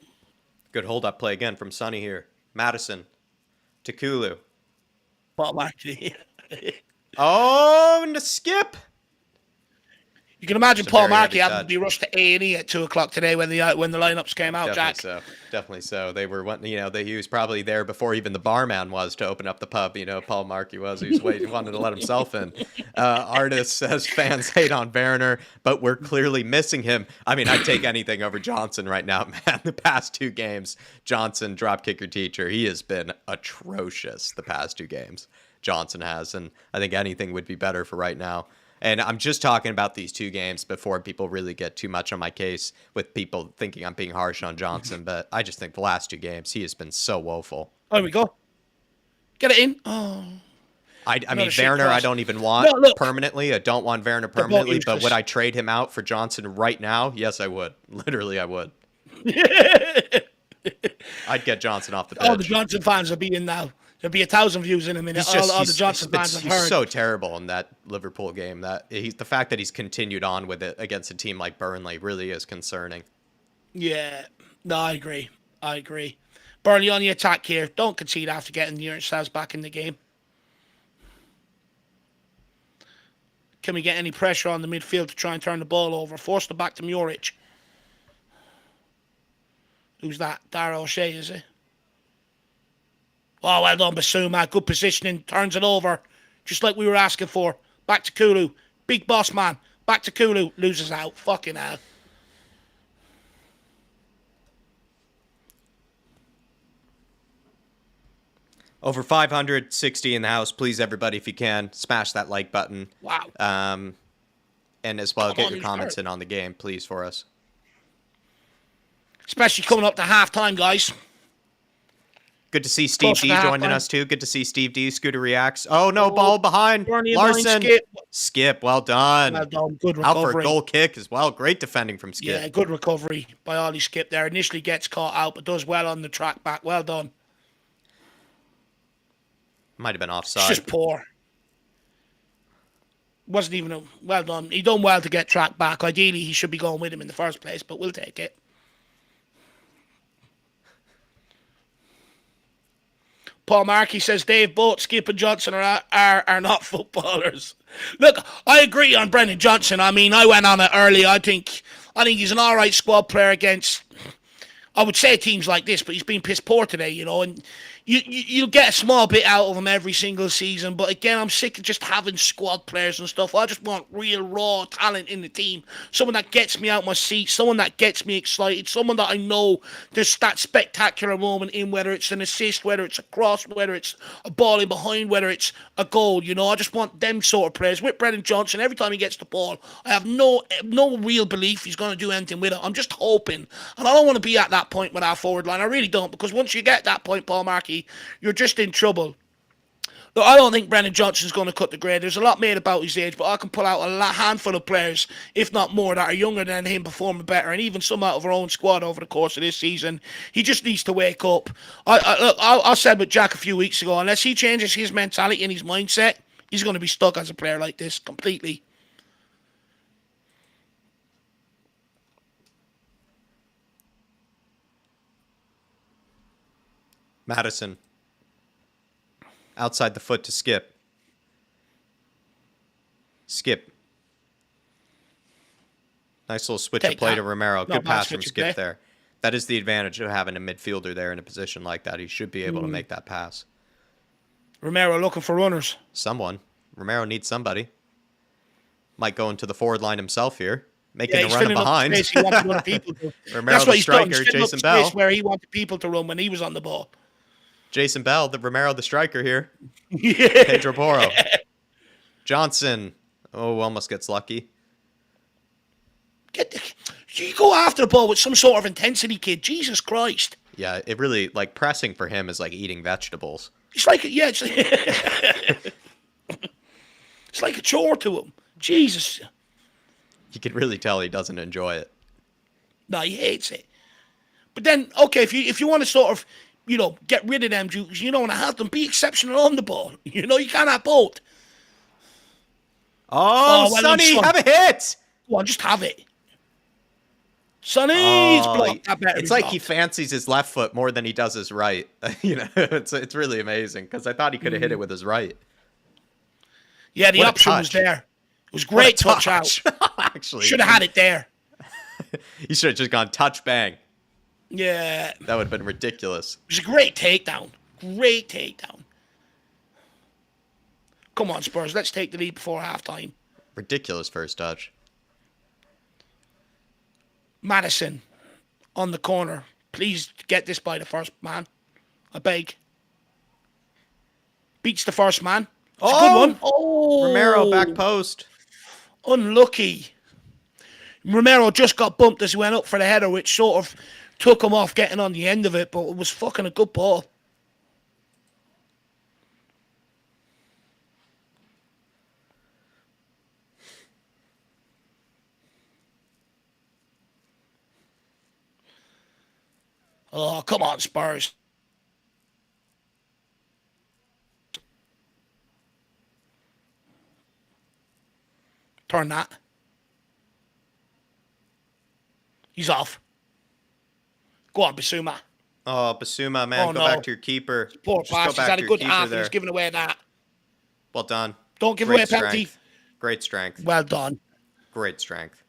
Good hold-up play again from Sonny here. Madison to Kulu. Paul Markey. Oh, and the Skip. You can imagine Paul Markey having to be rushed to A&E at 2:00 today when the lineups came out, Definitely so. They were, you know, he was probably there before even the barman was to open up the pub. You know, Paul Markey was. He was waiting, wanted to let himself in. Artist says fans hate on Werner, but we're clearly missing him. I mean, I'd take anything over Johnson right now, man. The past 2 games, Johnson, drop kicker teacher, he has been atrocious the past 2 games. Johnson has, and I think anything would be better for right now. And I'm just talking about these 2 games before people really get too much on my case with people thinking I'm being harsh on Johnson. But I just think the last 2 games, he has been so woeful. There we go. Get it in. Oh. I mean, Werner, I don't even want permanently. I don't want Werner permanently. But would I trade him out for Johnson right now? Yes, I would. Literally, I would. I'd get Johnson off the pitch. All the Johnson fans will be in now. There'll be 1,000 views in a minute. All the Johnson fans have heard. He's so terrible in that Liverpool game that the fact that he's continued on with it against a team like Burnley really is concerning. Yeah. No, I agree. I agree. Burnley on the attack here. Don't concede after getting the Irish back in the game. Can we get any pressure on the midfield to try and turn the ball over? Force the back to Muric. Who's that? Dara O'Shea, is it? Oh, well done, Basuma. Good positioning. Turns it over. Just like we were asking for. Back to Kulu. Big boss man. Back to Kulu. Loses out. Fucking hell. Over 560 in the house. Please, everybody, if you can, smash that like button. Wow. And as well, get your comments in on the game, please, for us. Especially coming up to halftime, guys. Good to see Steve D joining us, too. Good to see Steve D. Scooter reacts. Oh, no, ball behind. Larson. Skip, well done. Well done. Good recovery. Out for a goal kick as well. Great defending from Skip. Yeah, good recovery by Ollie Skip there. Initially gets caught out, but does well on the track back. Well done. Might have been offside. It's just poor. Wasn't even well done. He done well to get tracked back. Ideally, he should be going with him in the first place, but we'll take it. Paul Markey says Dave, both Skip and Johnson are not footballers. Look, I agree on Brendan Johnson. I mean, I went on it early. I think he's an all right squad player against, I would say, teams like this, but he's been piss poor today, you know, and you'll get a small bit out of him every single season. But again, I'm sick of just having squad players and stuff. I just want real raw talent in the team. Someone that gets me out my seat, someone that gets me excited, someone that I know there's that spectacular moment in, whether it's an assist, whether it's a cross, whether it's a ball in behind, whether it's a goal. You know, I just want them sort of players. With Brendan Johnson, every time he gets the ball, I have no real belief he's going to do anything with it. I'm just hoping. And I don't want to be at that point with our forward line. I really don't, because once you get that point, Paul Markey, you're just in trouble. Look, I don't think Brendan Johnson's going to cut the grade. There's a lot made about his age, but I can pull out a handful of players, if not more, that are younger than him, performing better, and even some out of our own squad over the course of this season. He just needs to wake up. I said with Jack a few weeks ago, unless he changes his mentality and his mindset, he's going to be stuck as a player like this completely. Madison. Outside the foot to Skip. Skip. Nice little switch of play to Romero. Good pass from Skip there. That is the advantage of having a midfielder there in a position like that. He should be able to make that pass. Romero looking for runners. Someone. Romero needs somebody. Might go into the forward line himself here. Making a run behind. He wanted other people to. Romero, that's what the he's striker, done. Jason Bell. Where he wanted people to run when he was on the ball. Jason Bell, the Romero, the striker here. Yeah. Pedro Porro. Johnson. Oh, almost gets lucky. You go after the ball with some sort of intensity, kid. Jesus Christ. Yeah, it really, like, pressing for him is like eating vegetables. It's like, it's like a chore to him. Jesus. You can really tell he doesn't enjoy it. No, he hates it. But then, okay, if you want to sort of, you know, get rid of them dudes, you know, and have them be exceptional on the ball. You know, you can't have both. Oh, well, Sonny, have a hit! Go on, just have it. Sonny's blocked. It's like he fancies his left foot more than he does his right. You know, it's really amazing, because I thought he could have hit it with his right. Yeah, the option was there. It was great touch out. Actually, should have had it there. He should have just gone touch bang. Yeah. That would have been ridiculous. It was a great takedown. Great takedown. Come on, Spurs. Let's take the lead before halftime. Ridiculous first touch. Madison on the corner. Please get this by the first man. I beg. Beats the first man. It's a good one. Oh, Romero back post. Unlucky. Romero just got bumped as he went up for the header, which sort of took him off getting on the end of it, but it was fucking a good ball. Oh, come on, Spurs. Turn that. He's off. Go on, Basuma. Oh, Basuma, man, Oh, go no. back to your keeper. Poor Just go pass. He's back had to a your good keeper half and there. he's giving away that. Well done. Don't give Great away a penalty. strength. Great strength. Well done. Great strength.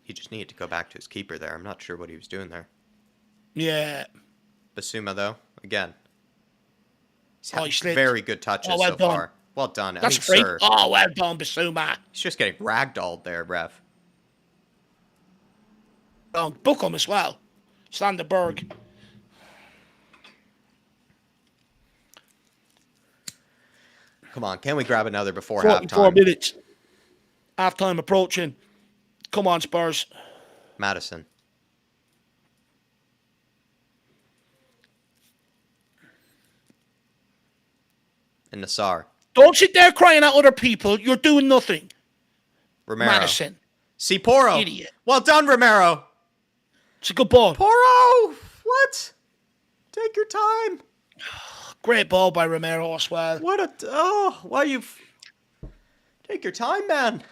He just needed to go back to his keeper there. I'm not sure what he was doing there. Yeah. Basuma, though, again. He's He had slipped. very good touches Oh, well so done. far. Well done. That's I mean, free. sir, Oh, well done, Basuma. he's just getting ragdolled there, ref. Book him as well. Sanderberg. Come on, can we grab another before 44 halftime? minutes. Halftime approaching. Come on, Spurs. Madison. And Nassar. Don't sit there crying at other people. You're doing nothing. Romero. Madison. See, Porro. Idiot. Well done, Romero. It's a good ball. Porro! What? Take your time. Great ball by Romero as well. What a... Oh, why you... Take your time, man.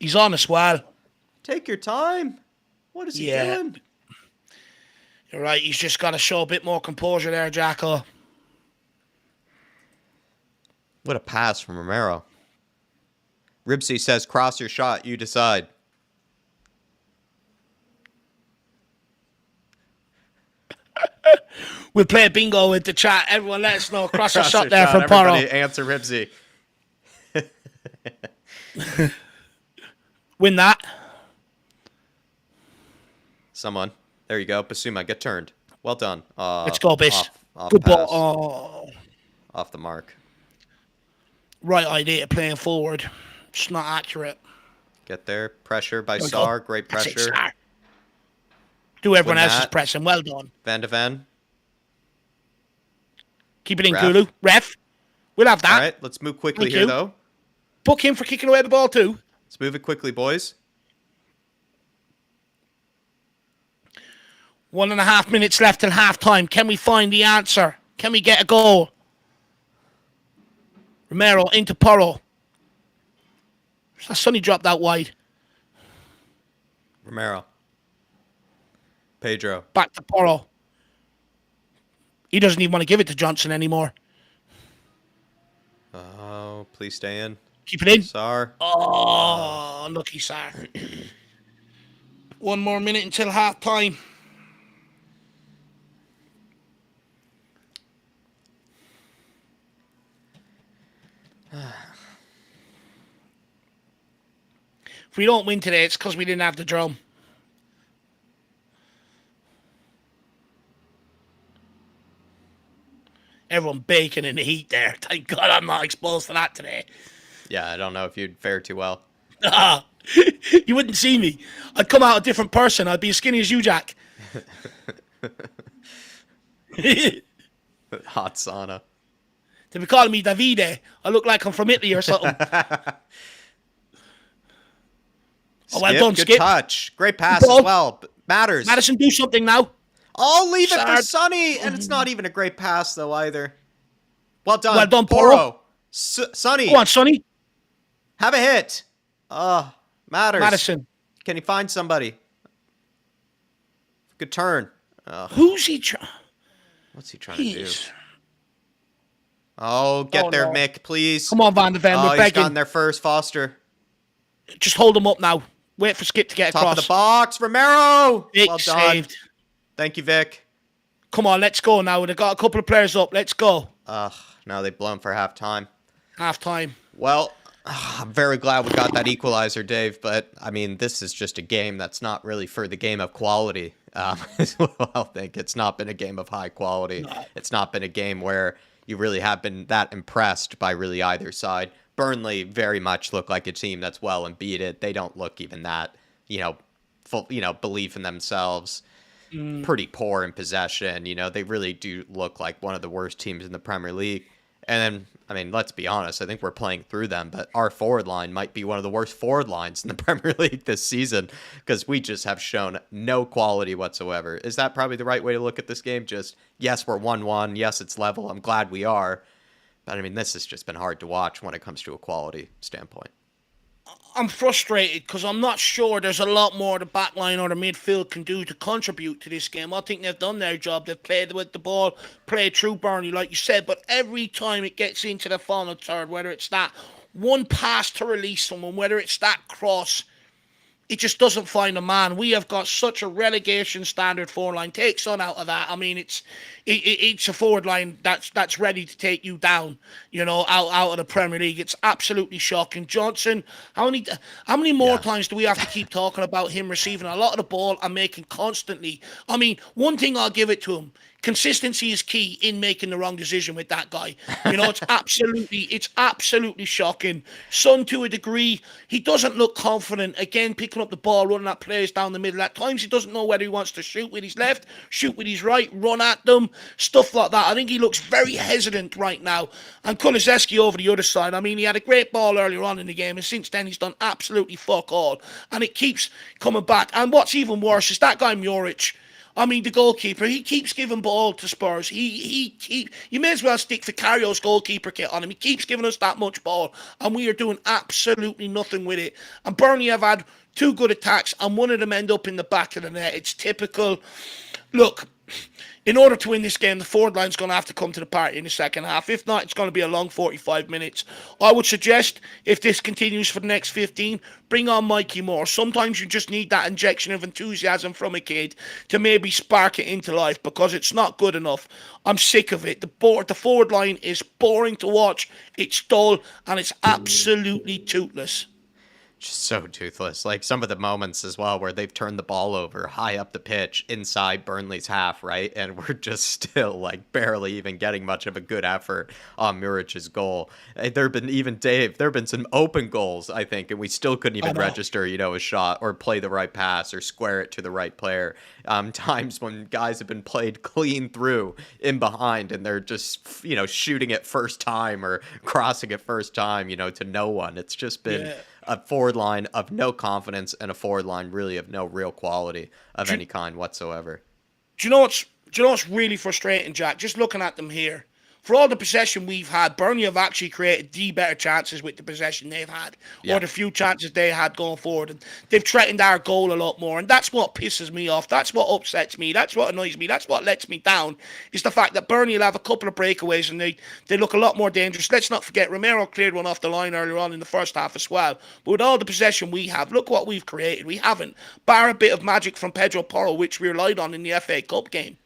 He's on as well. Take your time. What is he doing? You're right. He's just got to show a bit more composure there, Jacko. What a pass from Romero. Ribsy says, cross your shot, you decide. We'll play bingo with the chat. Everyone let us know. Cross a Cross shot your there from Porro. Everybody answer Ribsy. Win that. Someone. There you go. Basuma, get turned. Well done. Let's go, Bish. Off Good pass. ball. Oh. Off the mark. Right idea playing forward. It's not accurate. Get there. Pressure by There we Sar. go. Great That's it, pressure. Sar. Do everyone Win else's that. pressing. Well done. Van de Ven. Keep it in, Ref. Kulu. Ref. We'll have that. All right, let's move quickly Thank here, you. though. Book him for kicking away the ball too. Let's move it quickly, boys. 1.5 minutes left till half time. Can we find the answer? Can we get a goal? Romero into Porro. Sonny dropped out wide. Romero. Pedro. Back to Porro. He doesn't even want to give it to Johnson anymore. Oh, please stay in. Keep it in. Sar. Oh, unlucky, Sar. 1 more minute until half time. If we don't win today, it's because we didn't have the drum. Everyone baking in the heat there. Thank God I'm not exposed to that today. Yeah, I don't know if you'd fare too well. You wouldn't see me. I'd come out a different person. I'd be as skinny as you, Jack. Hot sauna. They'd be calling me Davide. I look like I'm from Italy or something. Oh, well done, Good Skip. touch. Great pass Good ball. as well. Matters. Madison, do something now. Oh, leave it for Sard. Sonny. And it's not even a great pass, though, either. Well done. Well done, Porro. Porro. Sonny. Go on, Sonny. Have a hit. Matters. Madison. Can you find somebody? Good turn. Who's he trying? What's he trying to do? Oh, get Oh, there, no. Mick, please. Come on, Van de Ven. Oh, We're he's begging. gone there first, Foster. Just hold him up now. Wait for Skip to get Top across. of the box, Romero. Vic Well done. saved. Thank you, Vic. Come on, let's go now. They've got a couple of players up. Let's go. Now they've blown for half time. Half time. Well, I'm very glad we got that equalizer, Dave. But, I mean, this is just a game that's not really for the game of quality. As well, I think it's not been a game of high quality. No. It's not been a game where you really have been that impressed by really either side. Burnley very much look like a team that's well and beat it. They don't look even that, full, belief in themselves. Pretty poor in possession. They really do look like one of the worst teams in the Premier League. And then, I mean, let's be honest. I think we're playing through them, but our forward line might be one of the worst forward lines in the Premier League this season because we just have shown no quality whatsoever. Is that probably the right way to look at this game? Just, yes, we're 1-1. Yes, it's level. I'm glad we are. But, I mean, this has just been hard to watch when it comes to a quality standpoint. I'm frustrated because I'm not sure there's a lot more the back line or the midfield can do to contribute to this game. I think they've done their job. They've played with the ball, played through Burnley, like you said. But every time it gets into the final third, whether it's that one pass to release someone, whether it's that cross, it just doesn't find a man. We have got such a relegation standard forward line. Take Son out of that. I mean, it's a forward line that's ready to take you down. Out of the Premier League. It's absolutely shocking. Johnson, how many more times do we have to keep talking about him receiving a lot of the ball and making constantly? I mean, one thing I'll give it to him. Consistency is key in making the wrong decision with that guy. It's absolutely shocking. Son, to a degree, he doesn't look confident. Again, picking up the ball, running at players down the middle. At times, he doesn't know whether he wants to shoot with his left, shoot with his right, run at them, stuff like that. I think he looks very hesitant right now. And Kulusevski over the other side. I mean, he had a great ball earlier on in the game, and since then, he's done absolutely fuck all. And it keeps coming back. And what's even worse is that guy Muric. I mean, the goalkeeper, he keeps giving ball to Spurs. You may as well stick Vicario's goalkeeper kit on him. He keeps giving us that much ball, and we are doing absolutely nothing with it. And Burnley have had 2 good attacks, and one of them end up in the back of the net. It's typical. Look, in order to win this game, the forward line's going to have to come to the party in the second half. If not, it's going to be a long 45 minutes. I would suggest, if this continues for the next 15, bring on Mikey Moore. Sometimes you just need that injection of enthusiasm from a kid to maybe spark it into life, because it's not good enough. I'm sick of it. The forward line is boring to watch. It's dull, and it's absolutely toothless. Just so toothless. Like some of the moments as well where they've turned the ball over high up the pitch inside Burnley's half, right? And we're just still like barely even getting much of a good effort on Muric's goal. There have been some open goals, I think, and we still couldn't even register, a shot or play the right pass or square it to the right player. Times when guys have been played clean through in behind and they're just, shooting it first time or crossing it first time, to no one. It's just been a forward line of no confidence and a forward line really of no real quality of any kind whatsoever. Do you know what's really frustrating, Jack? Just looking at them here. For all the possession we've had, Burnley have actually created the better chances with the possession they've had, or the few chances they had going forward. And they've threatened our goal a lot more, and that's what pisses me off. That's what upsets me. That's what annoys me. That's what lets me down, is the fact that Burnley will have a couple of breakaways, and they look a lot more dangerous. Let's not forget, Romero cleared one off the line earlier on in the first half as well. But with all the possession we have, look what we've created. We haven't, bar a bit of magic from Pedro Porro, which we relied on in the FA Cup game.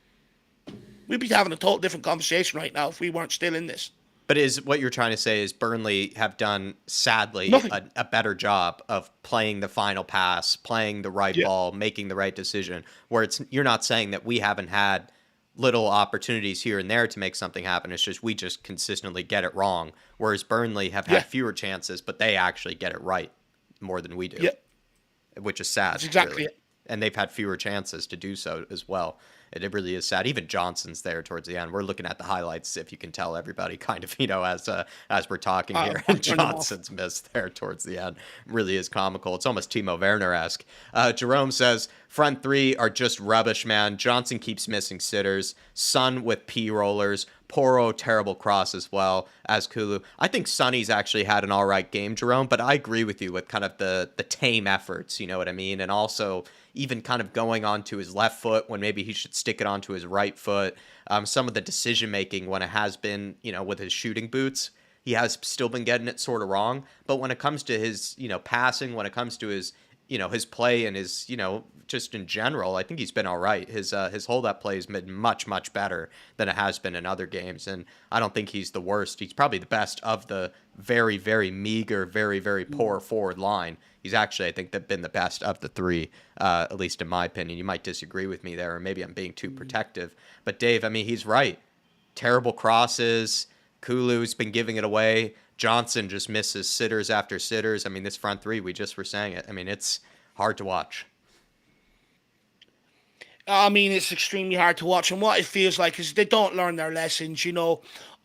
We'd be having a total different conversation right now if we weren't still in this. But is what you're trying to say is Burnley have done, sadly, a better job of playing the final pass, playing the right ball, making the right decision, where you're not saying that we haven't had little opportunities here and there to make something happen. It's just we just consistently get it wrong, whereas Burnley have had fewer chances, but they actually get it right more than we do, which is sad. That's exactly it. And they've had fewer chances to do so as well. It really is sad. Even Johnson's there towards the end. We're looking at the highlights, if you can tell everybody, kind of, as we're talking here. And Johnson's missed there towards the end. Really is comical. It's almost Timo Werner-esque. Jerome says, front three are just rubbish, man. Johnson keeps missing sitters. Son with P-rollers. Porro, terrible cross as well as Kulu. I think Sonny's actually had an all right game, Jerome, but I agree with you with kind of the tame efforts, you know what I mean? And also even kind of going onto his left foot when maybe he should stick it onto his right foot. Some of the decision-making when it has been, with his shooting boots, he has still been getting it sort of wrong. But when it comes to his, passing, when it comes to his, his play and his, just in general, I think he's been all right. His hold-up play has been much, much better than it has been in other games. And I don't think he's the worst. He's probably the best of the very, very meager, very, very poor forward line. He's actually, I think, been the best of the three, at least in my opinion. You might disagree with me there, or maybe I'm being too protective. But Dave, I mean, he's right. Terrible crosses. Kulu's been giving it away. Johnson just misses sitters after sitters. I mean, this front three, we just were saying it. I mean, it's hard to watch. I mean, it's extremely hard to watch. And what it feels like is they don't learn their lessons,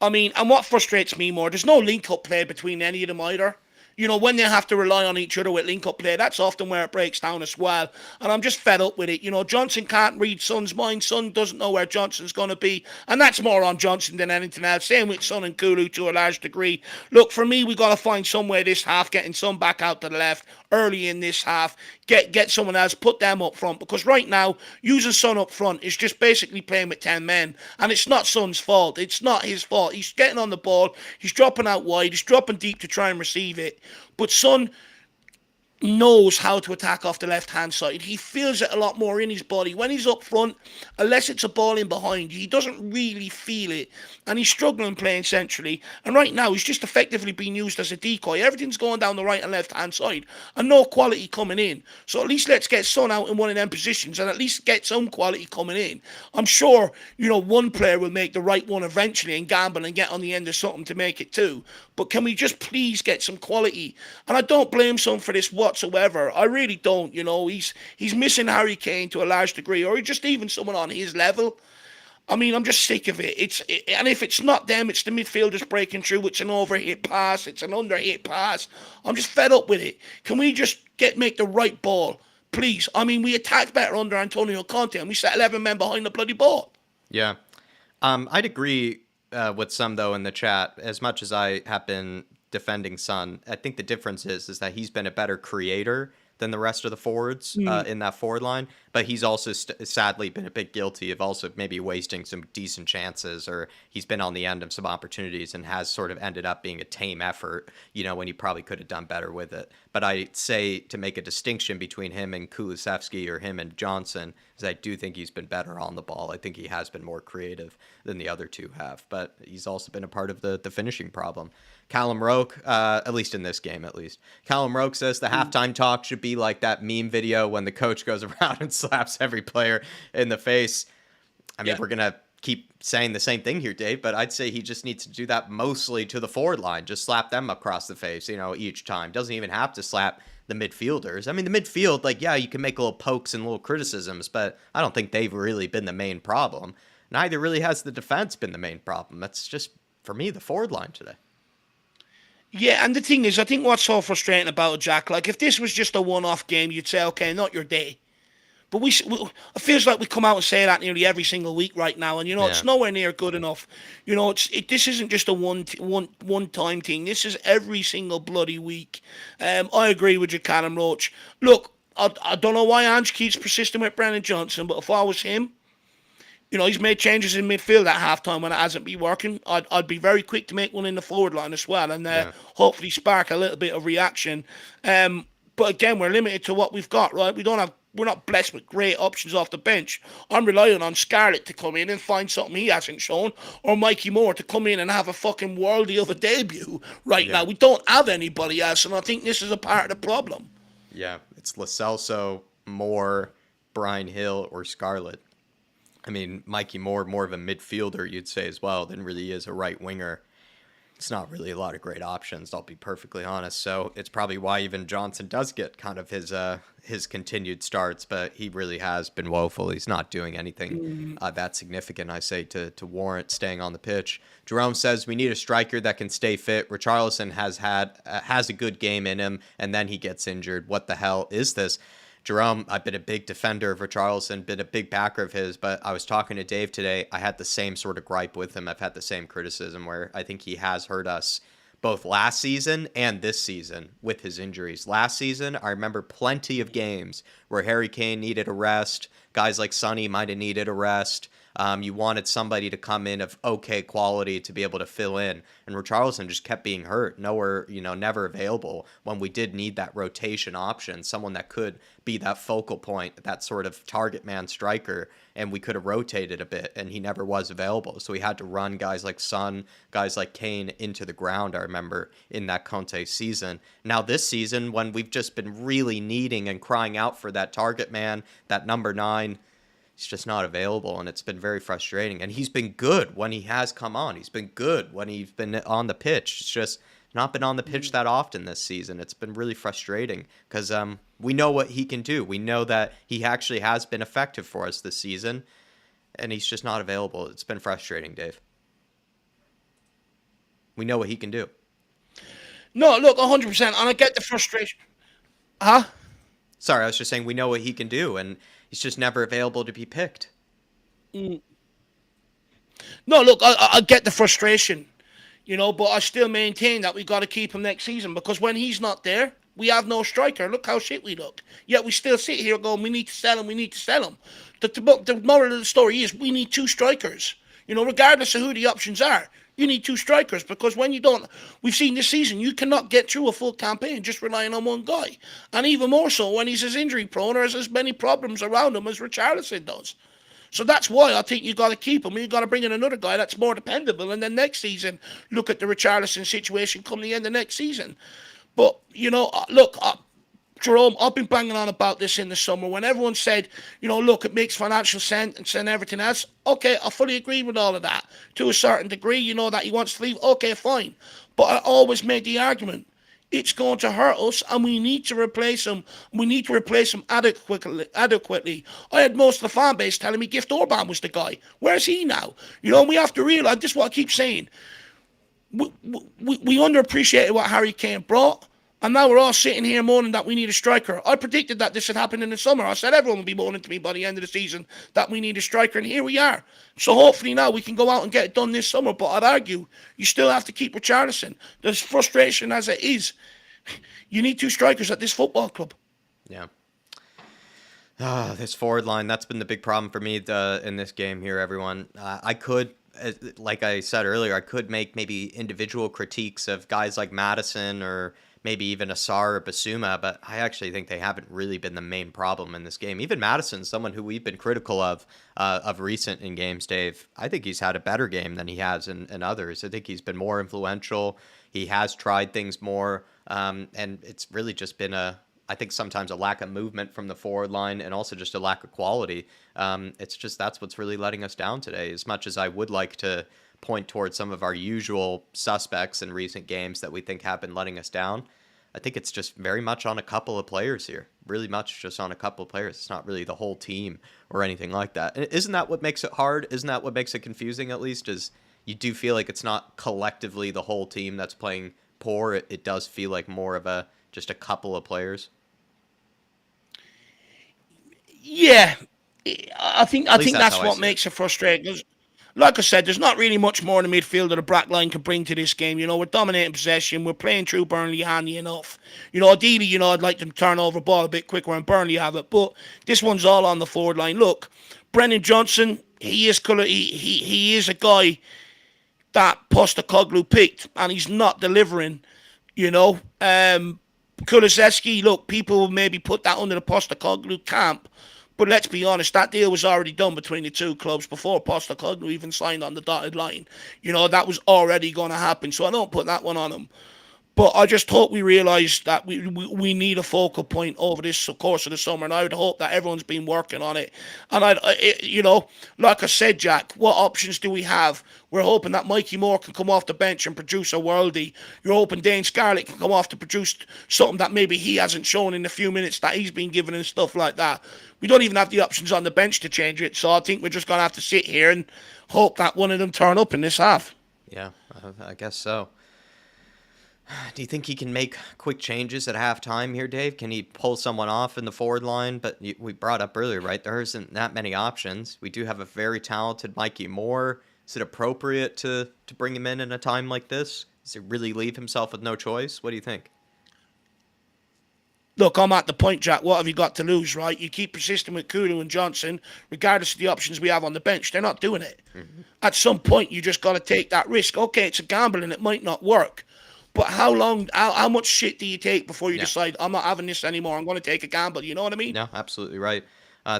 I mean, and what frustrates me more, there's no link-up play between any of them either. When they have to rely on each other with link-up play, that's often where it breaks down as well. And I'm just fed up with it. Johnson can't read Son's mind. Son doesn't know where Johnson's going to be. And that's more on Johnson than anything else. Same with Son and Kulu to a large degree. Look, for me, we got to find somewhere this half, getting Son back out to the left early in this half. Get someone else, put them up front. Because right now, using Son up front is just basically playing with 10 men. And it's not Son's fault. It's not his fault. He's getting on the ball. He's dropping out wide. He's dropping deep to try and receive it. But Son knows how to attack off the left-hand side. He feels it a lot more in his body. When he's up front, unless it's a ball in behind, he doesn't really feel it. And he's struggling playing centrally. And right now, he's just effectively being used as a decoy. Everything's going down the right and left-hand side. And no quality coming in. So at least let's get Son out in one of them positions and at least get some quality coming in. I'm sure, one player will make the right one eventually and gamble and get on the end of something to make it two. But can we just please get some quality? And I don't blame Son for this whatsoever. I really don't. He's missing Harry Kane to a large degree, or just even someone on his level. I mean, I'm just sick of it. And if it's not them, it's the midfielders breaking through. It's an overhit pass. It's an underhit pass. I'm just fed up with it. Can we just make the right ball, please? I mean, we attacked better under Antonio Conte, and we set 11 men behind the bloody ball. Yeah. I'd agree with some, though, in the chat. As much as I have been defending Son, I think the difference is that he's been a better creator than the rest of the forwards in that forward line, but he's also sadly been a bit guilty of also maybe wasting some decent chances, or he's been on the end of some opportunities and has sort of ended up being a tame effort, when he probably could have done better with it. But I'd say, to make a distinction between him and Kulusevski or him and Johnson, is I do think he's been better on the ball. I think he has been more creative than the other two have, but he's also been a part of the finishing problem. Callum Roke, at least in this game, Callum Roke says the halftime talk should be like that meme video when the coach goes around and slaps every player in the face. I mean, we're going to keep saying the same thing here, Dave, but I'd say he just needs to do that mostly to the forward line. Just slap them across the face, each time. Doesn't even have to slap the midfielders. I mean, the midfield, you can make little pokes and little criticisms, but I don't think they've really been the main problem. Neither really has the defense been the main problem. That's just, for me, the forward line today. Yeah, and the thing is, I think what's so frustrating about it, Jack, if this was just a one-off game, you'd say, okay, not your day. But it feels like we come out and say that nearly every single week right now, and it's nowhere near good enough. This isn't just a one-time thing. This is every single bloody week. I agree with you, Callum Roach. Look, I don't know why Ange keeps persisting with Brennan Johnson, but if I was him, he's made changes in midfield at halftime when it hasn't been working. I'd be very quick to make one in the forward line as well, and hopefully spark a little bit of reaction. But again, we're limited to what we've got, right? We're not blessed with great options off the bench. I'm relying on Scarlett to come in and find something he hasn't shown, or Mikey Moore to come in and have a fucking worldie of a debut right now. We don't have anybody else, and I think this is a part of the problem. Yeah, it's Lo Celso, Moore, Brian Hill, or Scarlett. I mean, Mikey Moore, more of a midfielder, you'd say as well, than really is a right winger. It's not really a lot of great options, I'll be perfectly honest. So it's probably why even Johnson does get kind of his continued starts, but he really has been woeful. He's not doing anything that significant, I say, to warrant staying on the pitch. Jerome says we need a striker that can stay fit. Richarlison has a good game in him, and then he gets injured. What the hell is this? Jerome, I've been a big defender of Richarlison, been a big backer of his, but I was talking to Dave today. I had the same sort of gripe with him. I've had the same criticism where I think he has hurt us both last season and this season with his injuries. Last season, I remember plenty of games where Harry Kane needed a rest. Guys like Sonny might have needed a rest. You wanted somebody to come in of okay quality to be able to fill in. And Richarlison just kept being hurt. Nowhere, never available when we did need that rotation option, someone that could be that focal point, that sort of target man striker, and we could have rotated a bit, and he never was available. So we had to run guys like Son, guys like Kane into the ground, I remember, in that Conte season. Now this season, when we've just been really needing and crying out for that target man, that number 9, he's just not available, and it's been very frustrating. And he's been good when he has come on. He's been good when he's been on the pitch. It's just not been on the pitch that often this season. It's been really frustrating because we know what he can do. We know that he actually has been effective for us this season, and he's just not available. It's been frustrating, Dave. We know what he can do. No, look, 100%, and I get the frustration. Huh? Sorry, I was just saying we know what he can do, and he's just never available to be picked. No, look, I get the frustration, but I still maintain that we got to keep him next season because when he's not there, we have no striker. Look how shit we look. Yet we still sit here going, we need to sell him, we need to sell him. The moral of the story is we need two strikers. Regardless of who the options are, you need two strikers because when you don't, we've seen this season, you cannot get through a full campaign just relying on one guy. And even more so when he's as injury prone or has as many problems around him as Richarlison does. So that's why I think you got to keep him. You got to bring in another guy that's more dependable, and then next season look at the Richarlison situation come the end of next season. But look, Jerome, I've been banging on about this in the summer when everyone said, look, it makes financial sense and everything else. Okay, I fully agree with all of that to a certain degree. That he wants to leave. Okay, fine. But I always made the argument it's going to hurt us, and we need to replace him. We need to replace him adequately. I had most of the fan base telling me Gift Orban was the guy. Where's he now? We have to realise, this is what I keep saying. We underappreciated what Harry Kane brought, and now we're all sitting here moaning that we need a striker. I predicted that this would happen in the summer. I said everyone would be moaning to me by the end of the season that we need a striker, and here we are. So hopefully now we can go out and get it done this summer, but I'd argue you still have to keep Richarlison. There's frustration as it is. You need two strikers at this football club. Yeah. This forward line, that's been the big problem for me in this game here, everyone. I could, like I said earlier, I could make maybe individual critiques of guys like Madison or maybe even Asar or Basuma, but I actually think they haven't really been the main problem in this game. Even Madison, someone who we've been critical of recent in games, Dave, I think he's had a better game than he has in others. I think he's been more influential. He has tried things more, and it's really just been I think sometimes a lack of movement from the forward line and also just a lack of quality. It's just that's what's really letting us down today. As much as I would like to point towards some of our usual suspects in recent games that we think have been letting us down, I think it's just very much on a couple of players here. Really much just on a couple of players. It's not really the whole team or anything like that. And isn't that what makes it hard? Isn't that what makes it confusing, at least, is you do feel like it's not collectively the whole team that's playing poor. It does feel like more of just a couple of players. Yeah, I think At least that's how I what see it. makes it frustrating. Like I said, there's not really much more the midfield or the back line can bring to this game. We're dominating possession. We're playing through Burnley handy enough. Ideally, I'd like them to turn over the ball a bit quicker and Burnley have it. But this one's all on the forward line. Look, Brennan Johnson, he is a guy that Postecoglou picked, and he's not delivering. Kulusevski, look, people will maybe put that under the Postecoglou camp. But let's be honest, that deal was already done between the two clubs before Postecoglou even signed on the dotted line. That was already going to happen. So I don't put that one on him. But I just hope we realise that we need a focal point over this course of the summer, and I would hope that everyone's been working on it. And like I said, Jack, what options do we have? We're hoping that Mikey Moore can come off the bench and produce a worldie. You're hoping Dane Scarlett can come off to produce something that maybe he hasn't shown in the few minutes that he's been given and stuff like that. We don't even have the options on the bench to change it, so I think we're just going to have to sit here and hope that one of them turn up in this half. Yeah, I guess so. Do you think he can make quick changes at halftime here, Dave? Can he pull someone off in the forward line? But we brought up earlier, right? There isn't that many options. We do have a very talented Mikey Moore. Is it appropriate to bring him in a time like this? Does he really leave himself with no choice? What do you think? Look, I'm at the point, Jack. What have you got to lose, right? You keep persisting with Kudu and Johnson, regardless of the options we have on the bench. They're not doing it. Mm-hmm. At some point, you just got to take that risk. Okay, it's a gamble and it might not work. But how much shit do you take before you decide, I'm not having this anymore, I'm going to take a gamble? You know what I mean? No, absolutely right.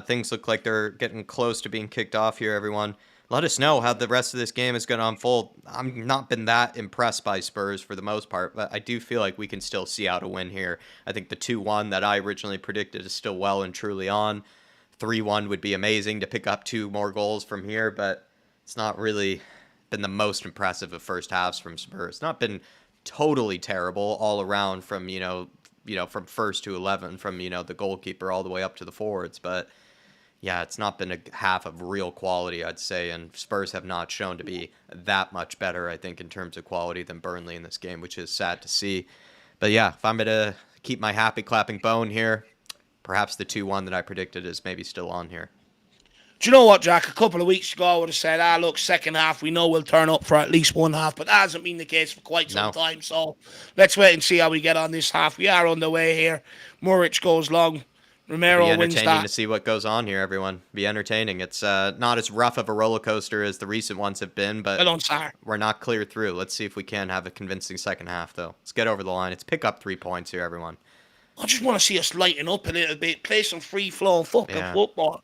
Things look like they're getting close to being kicked off here, everyone. Let us know how the rest of this game is going to unfold. I've not been that impressed by Spurs for the most part, but I do feel like we can still see out a win here. I think the 2-1 that I originally predicted is still well and truly on. 3-1 would be amazing to pick up 2 more goals from here, but it's not really been the most impressive of first halves from Spurs. It's not been totally terrible all around from, from first to 11, from, the goalkeeper all the way up to the forwards. But Yeah, it's not been a half of real quality, I'd say, and Spurs have not shown to be that much better, I think, in terms of quality than Burnley in this game, which is sad to see. But yeah, if I'm going to keep my happy clapping bone here, perhaps the 2-1 that I predicted is maybe still on here. Do you know what, Jack? A couple of weeks ago, I would have said, look, second half, we know we'll turn up for at least one half, but that hasn't been the case for quite some time. So let's wait and see how we get on this half. We are on the way here. Muric goes long. Romero It'll be wins that. entertaining to see what goes on here, everyone. Be entertaining. It's not as rough of a roller coaster as the recent ones have been, but we're not clear through. Let's see if we can have a convincing second half, though. Let's get over the line. Let's pick up 3 points here, everyone. I just want to see us lighten up a little bit, play some free-flowing football.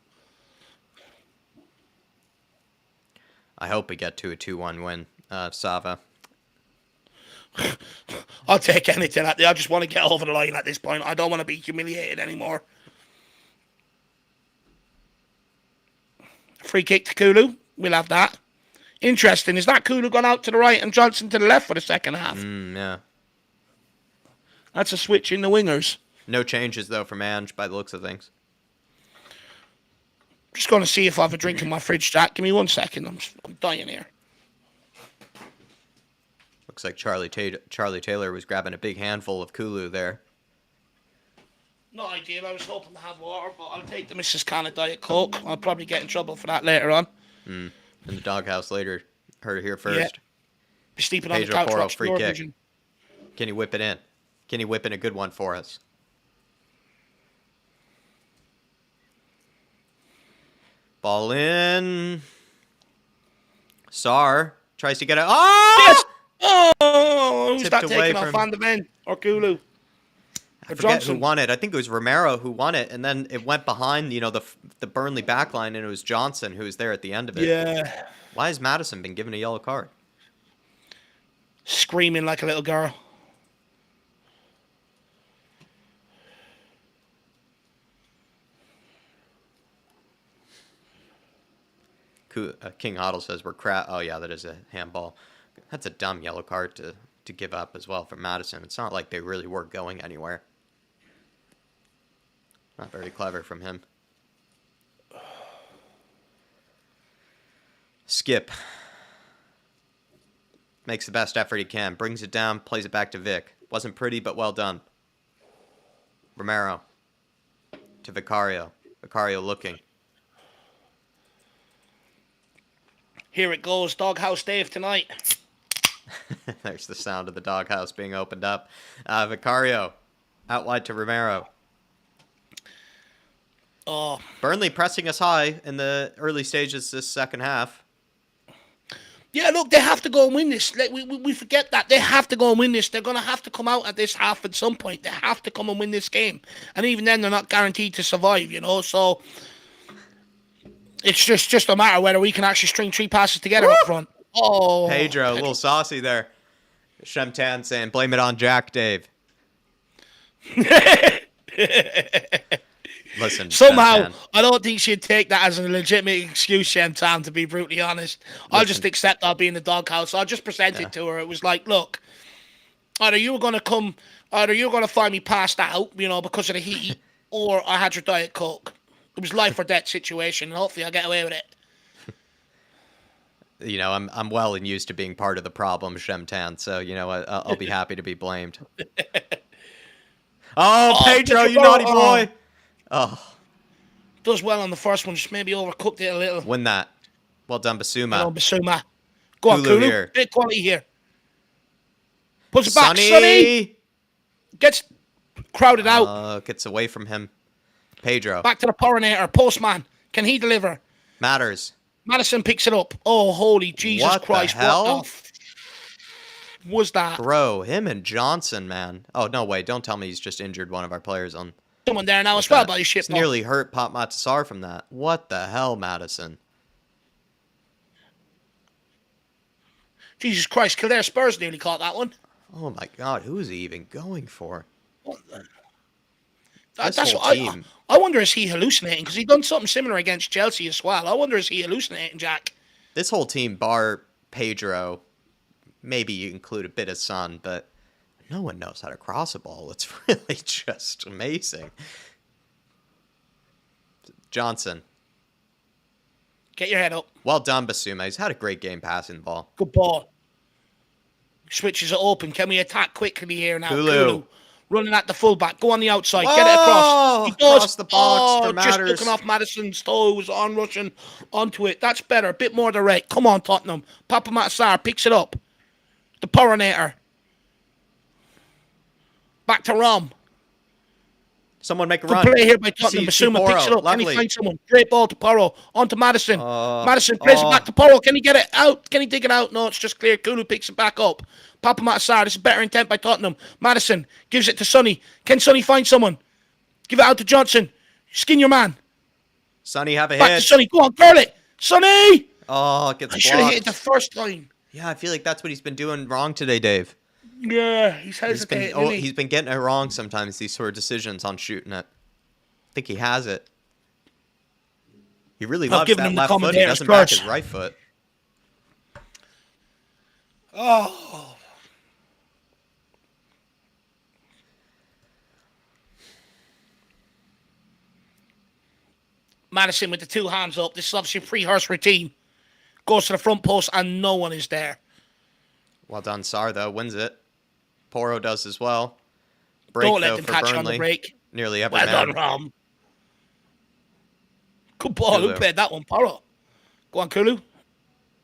I hope we get to a 2-1 win, Sava. I'll take anything. I just want to get over the line at this point. I don't want to be humiliated anymore. Free kick to Kulu. We'll have that. Interesting. Is that Kulu gone out to the right and Johnson to the left for the second half? Yeah. That's a switch in the wingers. No changes, though, from Ange by the looks of things. Just going to see if I have a drink in my fridge, Jack. Give me 1 second. I'm dying here. Looks like Charlie Taylor was grabbing a big handful of Kulu there. No idea. I was hoping to have water, but I'll take the Mrs. Can of Diet Coke. I'll probably get in trouble for that later on. In the doghouse later. Heard it here first. Yeah. Be sleeping on the couch. Porro, free kick. Vision. Can you whip it in? Can you whip in a good one for us? Ball in. Sar tries to get it. Oh! Yes! Oh! Who's that taking off? Van de Ven or Kulu? I forget who won it. I think it was Romero who won it, and then it went behind, the Burnley backline, and it was Johnson who was there at the end of it. Yeah. Why has Maddison been given a yellow card? Screaming like a little girl. King Hoddle says we're crap. Oh, yeah, that is a handball. That's a dumb yellow card to give up as well for Maddison. It's not like they really were going anywhere. Not very clever from him. Skip. Makes the best effort he can. Brings it down, plays it back to Vic. Wasn't pretty, but well done. Romero. To Vicario. Vicario looking. Here it goes, Doghouse Dave tonight. There's the sound of the doghouse being opened up. Vicario, out wide to Romero. Oh. Burnley pressing us high in the early stages this second half. Yeah, look, they have to go and win this. We forget that. They have to go and win this. They're going to have to come out at this half at some point. They have to come and win this game. And even then, they're not guaranteed to survive, So it's just a matter of whether we can actually string 3 passes together up front. Oh, Pedro, a little saucy there. Shemtan saying, blame it on Jack, Dave. Listen, somehow, Shemtan. I don't think she'd take that as a legitimate excuse, Shemtan, to be brutally honest. I'll just accept I'll be in the doghouse. I'll just present it to her. It was like, look, either you're going to find me passed out, because of the heat, or I had your Diet Coke. It was life or death situation, and hopefully I'll get away with it. I'm well and used to being part of the problem, Shemtan, so, I'll be happy to be blamed. Oh, Pedro, you naughty boy! Oh. Does well on the first one, just maybe overcooked it a little. Win that. Well done, Basuma. Well done, Basuma. Go on, Kulu. Here. Bit quality here. Puts it back, Sonny! Gets crowded out. Gets away from him. Pedro. Back to the Porronator. Postman. Can he deliver? Matters. Madison picks it up. Oh, holy Jesus what Christ. The hell? What was that? Bro, him and Johnson, man. Oh, no way. Don't tell me he's just injured one of our players on. Someone there now as well, buddy. Shit. Nearly hurt Pop Matasar from that. What the hell, Madison? Jesus Christ. Kildare Spurs nearly caught that one. Oh, my God. Who is he even going for? What the... That's what I wonder, is he hallucinating? Because he done something similar against Chelsea as well. I wonder, is he hallucinating, Jack? This whole team, bar Pedro, maybe you include a bit of Son, but no one knows how to cross a ball. It's really just amazing. Johnson Get your head up. Well done, Basuma. He's had a great game passing the ball. Good ball. Switches it open. Can we attack quickly here now? Kulu. Running at the fullback. Go on the outside. Whoa! Get it across. He does. Across the box for just Matters. looking off Madison's toes, on rushing onto it. That's better. A bit more direct. Come on, Tottenham. Papa Matsar picks it up. The Porronator. Back to Rom. Someone make a Good run. play here by Tottenham. Basuma Porro. picks it up. Lovely. Can he find someone? Great ball to Porro. On to Madison. Madison plays it back to Porro. Can he get it out? Can he dig it out? No, it's just clear. Kulu picks it back up. Papa Matsar. This is better intent by Tottenham. Madison gives it to Sonny. Can Sonny find someone? Give it out to Johnson. Skin your man. Sonny, have a Back hit. to Sonny. Go on, curl it. Sonny! Oh, it gets I should have hit it blocked. the first time. Yeah, I feel like that's what he's been doing wrong today, Dave. Yeah, he's hesitating. isn't he? He's been getting it wrong sometimes, these sort of decisions on shooting it. I think he has it. He really loves given that him the left foot. He commentator's doesn't back curse. his right foot. Oh. Madison with the two hands up. This is obviously a pre-rehearsed routine. Goes to the front post and no one is there. Well done, Sar, though. Wins it. Porro does as well. Break, Don't let though, them for catch Burnley. you on the break. Nearly every Well man. done, Rom. Good ball. Kulu. Who played that one? Porro. Go on, Kulu.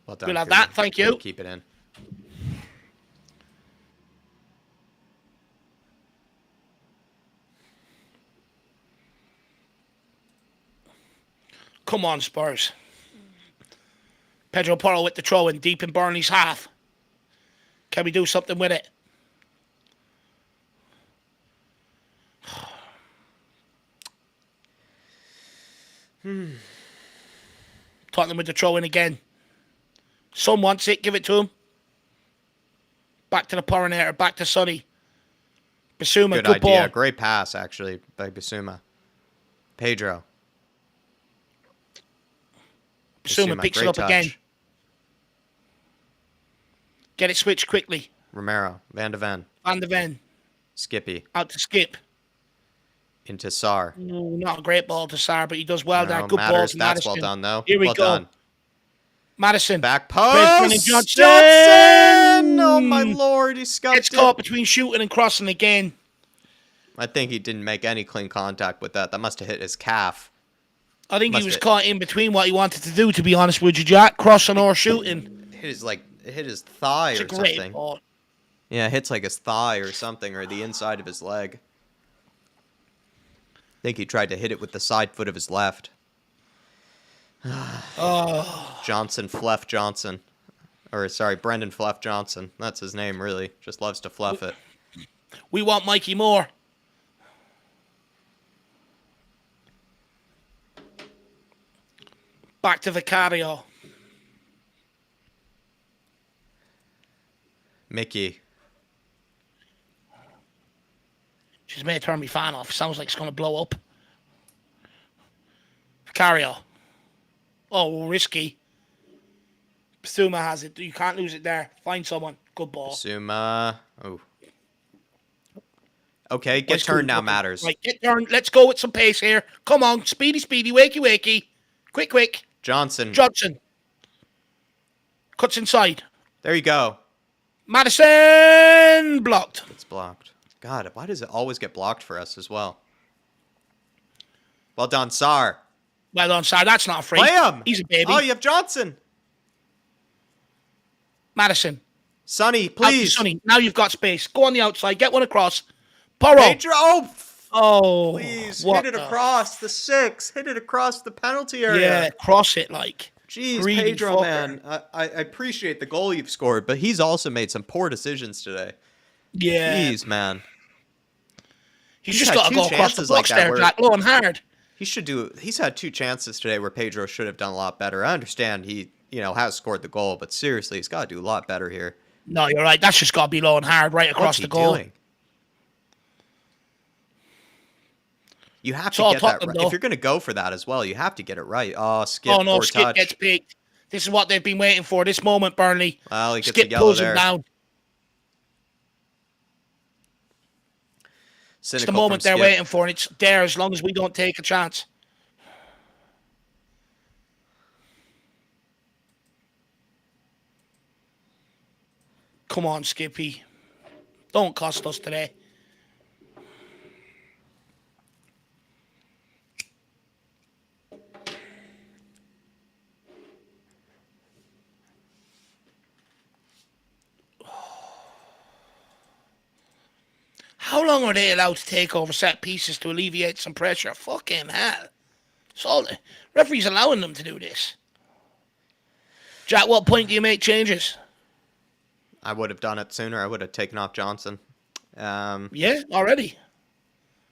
Well done, We'll have Kulu. that, thank you. Good, keep it in. Come on, Spurs. Pedro Porro with the throw in deep in Burnley's half. Can we do something with it? Tottenham with the throw in again. Son wants it, give it to him. Back to the Porronator, back to Sonny. Basuma, Good good idea. ball. Great pass, actually, by Basuma. Pedro. Basuma picks it great up touch. again. Get it switched quickly. Romero. Van de Ven. Van de Ven. Skippy. Out to Skip. Into Sar. No, not a great ball to Sar, but he does well there. No, Good ball Matters. to That's Madison. well done, though. Here we well go. done. Madison. Back Brennan post. Johnson! Johnson! Oh, my Lord. He scuffed Gets it. caught between shooting and crossing again. I think he didn't make any clean contact with that. That must have hit his calf. I think Must he was be. caught in between what he wanted to do, to be honest with you, Jack. Crossing or shooting. It hit his thigh It's a or great something. ball. Yeah, it hits like his thigh or something, or the inside of his leg. I think he tried to hit it with the side foot of his left. Johnson, Fleff Johnson. Or, sorry, Brendan Fleff Johnson. That's his name, really. Just loves to fluff it. We want Mikey Moore. Back to Vicario. Mickey. She's may turn me fan off. Sounds like it's going to blow up. Vicario. Oh, risky. Basuma has it. You can't lose it there. Find someone. Good ball. Suma. Oh. Okay, get Nice turned cool now ball. matters. Right, get turned. Let's go with some pace here. Come on. Speedy, speedy. Wakey, wakey. Quick, quick. Johnson. Johnson. Cuts inside. There you go. Madison blocked. It's blocked. God, why does it always get blocked for us as well? Well done, Sar. Well done, sir. That's not a free. Play him. He's a baby. Oh, you have Johnson. Madison. Sonny, Out to please. Sonny. Now you've got space. Go on the outside. Get one across. Porro. Pedro. Oh, Oh, please. what Hit it the- across the 6. Hit it across the penalty area. Yeah, cross it like. Jeez, greedy Pedro, fucker. man. I appreciate the goal you've scored, but he's also made some poor decisions today. Yeah. Jeez, man. He's He's just had got to two go across the chances like box that there, where- Jack. Low and hard. He's had 2 chances today where Pedro should have done a lot better. I understand he, has scored the goal, but seriously, he's got to do a lot better here. No, you're right. That's just got to be low and hard right across What's he the goal. doing? You have It's to all get that Tottenham, right. though. If you're going to go for that as well, you have to get it right. Oh, Skip, Oh, no, poor Skip touch. gets picked. This is what they've been waiting for. This moment, Burnley. Well, he gets Skip a yellow pulls there. him down. It's Cynical the moment from they're Skip. waiting for, and it's there as long as we don't take a chance. Come on, Skippy. Don't cost us today. How long are they allowed to take over set pieces to alleviate some pressure? Fucking hell. It's all the referee's allowing them to do this. Jack, what point do you make changes? I would have done it sooner. I would have taken off Johnson. Yeah, already.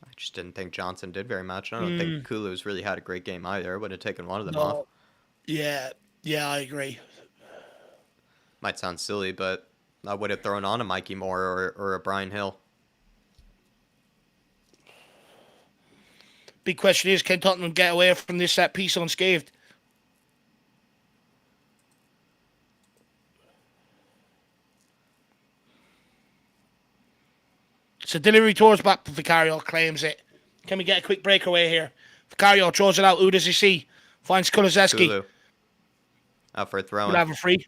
I just didn't think Johnson did very much. I don't think Kulu's really had a great game either. I would have taken one of them off. Yeah, I agree. Might sound silly, but I would have thrown on a Mikey Moore or a Brian Hill. Big question is, can Tottenham get away from this set piece unscathed? So delivery towards back, but Vicario claims it. Can we get a quick breakaway here? Vicario throws it out. Who does he see? Finds Kulusevski. Kulu. Out for a throw-in. We'll have a free.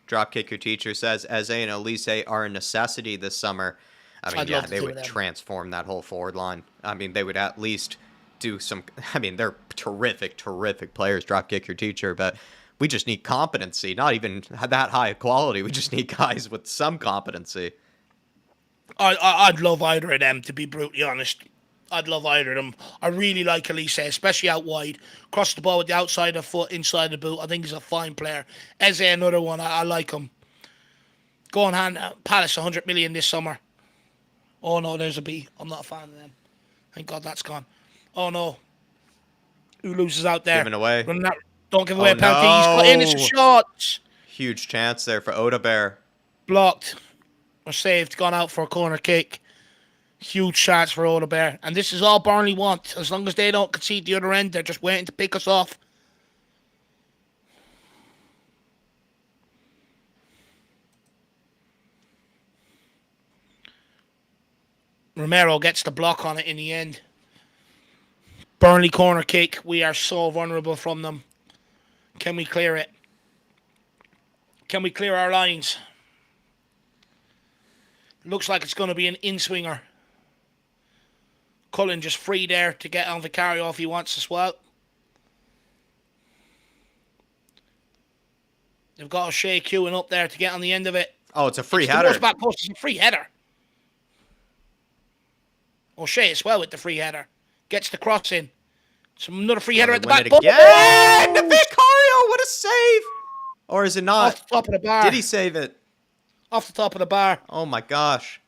Dropkick Your Teacher says, Eze and Elise are a necessity this summer. I mean, yeah, they would transform that whole forward line. I mean, they would at least do some... I mean, they're terrific, terrific players, Dropkick Your Teacher, but we just need competency. Not even that high quality. We just need guys with some competency. I'd love either of them, to be brutally honest. I'd love either of them. I really like Elise, especially out wide. Cross the ball with the outside of foot, inside the boot. I think he's a fine player. Eze, another one. I like him. Go on, hand. Palace, 100 million this summer. Oh, no, there's a B. I'm not a fan of them. Thank God that's gone. Oh, no. Who loses out there? Giving away. Don't give away a penalty. No. He's got in his shots. Huge chance there for Odebear. Blocked. Or saved. Gone out for a corner kick. Huge chance for Odebear. And this is all Burnley want. As long as they don't concede the other end, they're just waiting to pick us off. Romero gets the block on it in the end. Burnley corner kick. We are so vulnerable from them. Can we clear it? Can we clear our lines? Looks like it's going to be an in-swinger. Cullen just free there to get on Vicario if he wants as well. They've got O'Shea queuing up there to get on the end of it. Oh, it's a free header. It's back post. It's a free header. O'Shea as well with the free header. Gets the cross in. Another free header at the back. Again! Oh! Vicario, what a save! Or is it not? Off the top of the bar. Did he save it? Off the top of the bar. Oh my gosh.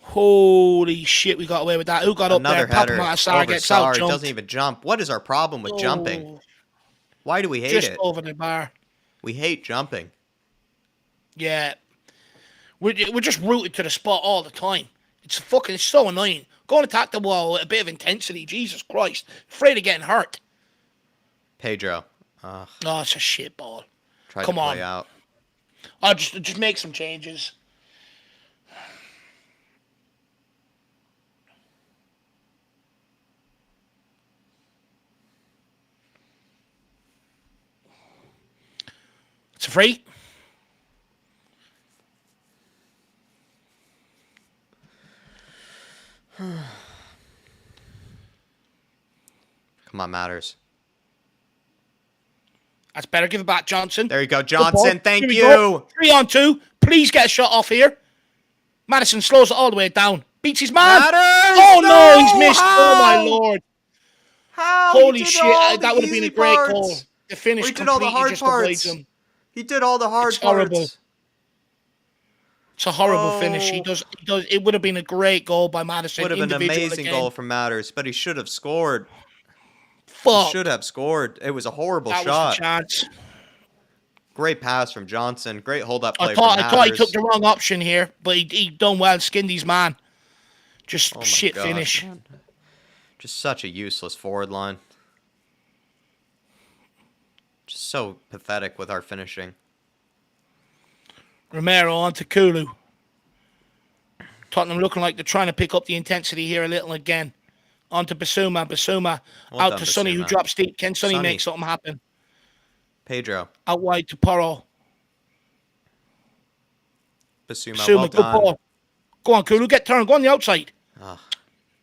Holy shit, we got away with that. Who got Another up there? Header Papa gets out. He doesn't even jump. What is our problem with jumping? Why do we hate it? Just over the bar. We hate jumping. Yeah. We're just rooted to the spot all the time. It's so annoying. Go and attack the wall with a bit of intensity. Jesus Christ. Afraid of getting hurt. Pedro. Oh, it's a shit ball. Come on. Out. I'll just make some changes. It's a free. Come on, Matters. That's better. Give it back, Johnson. There you go, Johnson. Thank you. 3-on-2. Please get a shot off here. Madison slows it all the way down. Beats his man. Matters! Oh, no, he's missed. How? Oh, my Lord. How? Holy shit. That would have been a great goal. The finish did all the hard parts. He did all the hard parts. Horrible. It's a horrible finish. He does. It would have been a great goal by Madison. Would have been an amazing goal from Matters, but he should have scored. Fuck. He should have scored. It was a horrible shot. That was the chance. Great pass from Johnson. Great hold-up play from Matters. I thought he took the wrong option here, but he done well. Skinned his man. Just shit finish. Man. Just such a useless forward line. Just so pathetic with our finishing. Romero onto Kulu. Tottenham looking like they're trying to pick up the intensity here a little again. Onto Basuma. Basuma out to Sonny, who drops deep. Can Sonny make something happen? Pedro. Out wide to Porro. Basuma, well Basuma, good done. ball. Go on, Kulu, get turned. Go on the outside. Oh,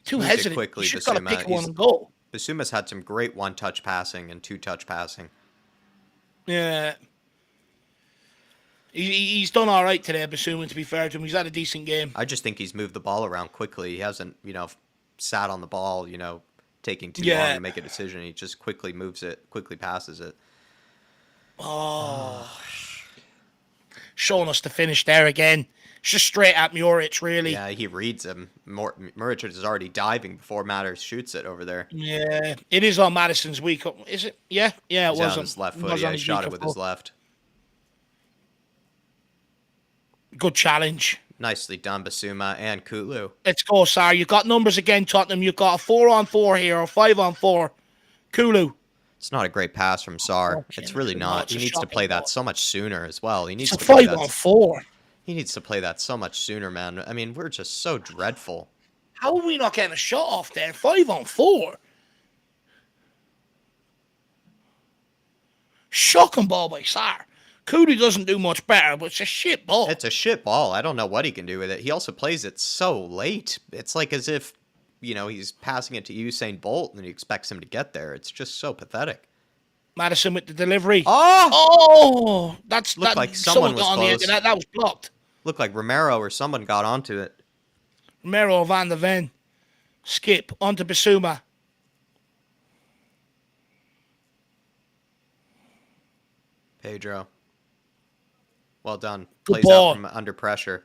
Too moved it hesitant. quickly, You should got to Basuma. pick one and go. Basuma's had some great one-touch passing and two-touch passing. Yeah. He's done all right today, Basuma, to be fair to him. He's had a decent game. I just think he's moved the ball around quickly. He hasn't, sat on the ball, taking too long to make a decision. He just quickly moves it, quickly passes it. Oh. Showing us the finish there again. It's just straight at Muric, really. Yeah, he reads him. Muric is already diving before Matters shoots it over there. Yeah. It is on Madison's week. Is it? Yeah? Yeah, it was on his left foot. Yeah, he shot it with his left. Good challenge. Nicely done, Basuma and Kulu. Let's go, Sar. You've got numbers again, Tottenham. You've got a 4-on-4 here, or 5-on-4. Kulu. It's not a great pass from Sar. It's really not. He needs to play that so much sooner as well. He needs to play 5-on-4. He needs to play that so much sooner, man. I mean, we're just so dreadful. How are we not getting a shot off there? 5-on-4. Shocking ball by Sar. Cootie doesn't do much better, but it's a shit ball. It's a shit ball. I don't know what he can do with it. He also plays it so late. It's like as if, he's passing it to Usain Bolt and he expects him to get there. It's just so pathetic. Madison with the delivery. Oh! That's looked like someone was got on close. the end of that. That was blocked. Looked like Romero or someone got onto it. Romero, Van der Ven. Skip onto Basuma. Pedro. Well done. Good Plays ball. out from under pressure.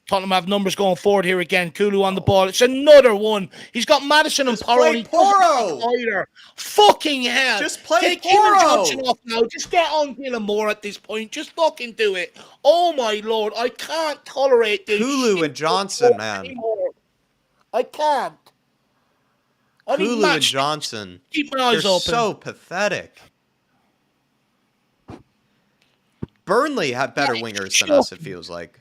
Tottenham have numbers going forward here again. Kulu on the ball. It's another one. He's got Madison and Porro. Play Porro! Fucking hell. Just play Take Porro! Kieran Johnson off now. Just get on Gilmore at this point. Just fucking do it. Oh my lord. I can't tolerate this. Kulu and Johnson, man. Anymore. I can't. Kulu and Johnson. Keep my eyes They're open. so pathetic. Burnley have better wingers than us, it feels like.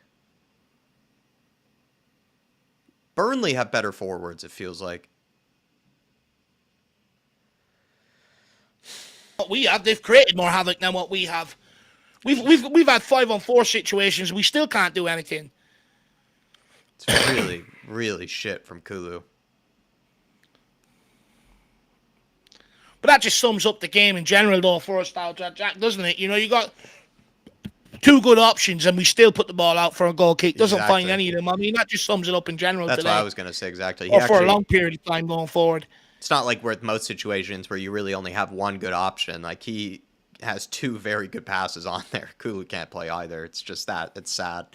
Burnley have better forwards, it feels like. What we have, they've created more havoc than what we have. We've had 5-on-4 situations. We still can't do anything. It's really, really shit from Kulu. But that just sums up the game in general, though, for us now, Jack, doesn't it? You got two good options, and we still put the ball out for a goal kick. Doesn't find any of them. I mean, that just sums it up in general. That's today. what I was going to say, exactly. Or for a long period of time going forward. It's not like we're at most situations where you really only have one good option. Like, he has two very good passes on there. Kulu can't play either. It's just that. It's sad.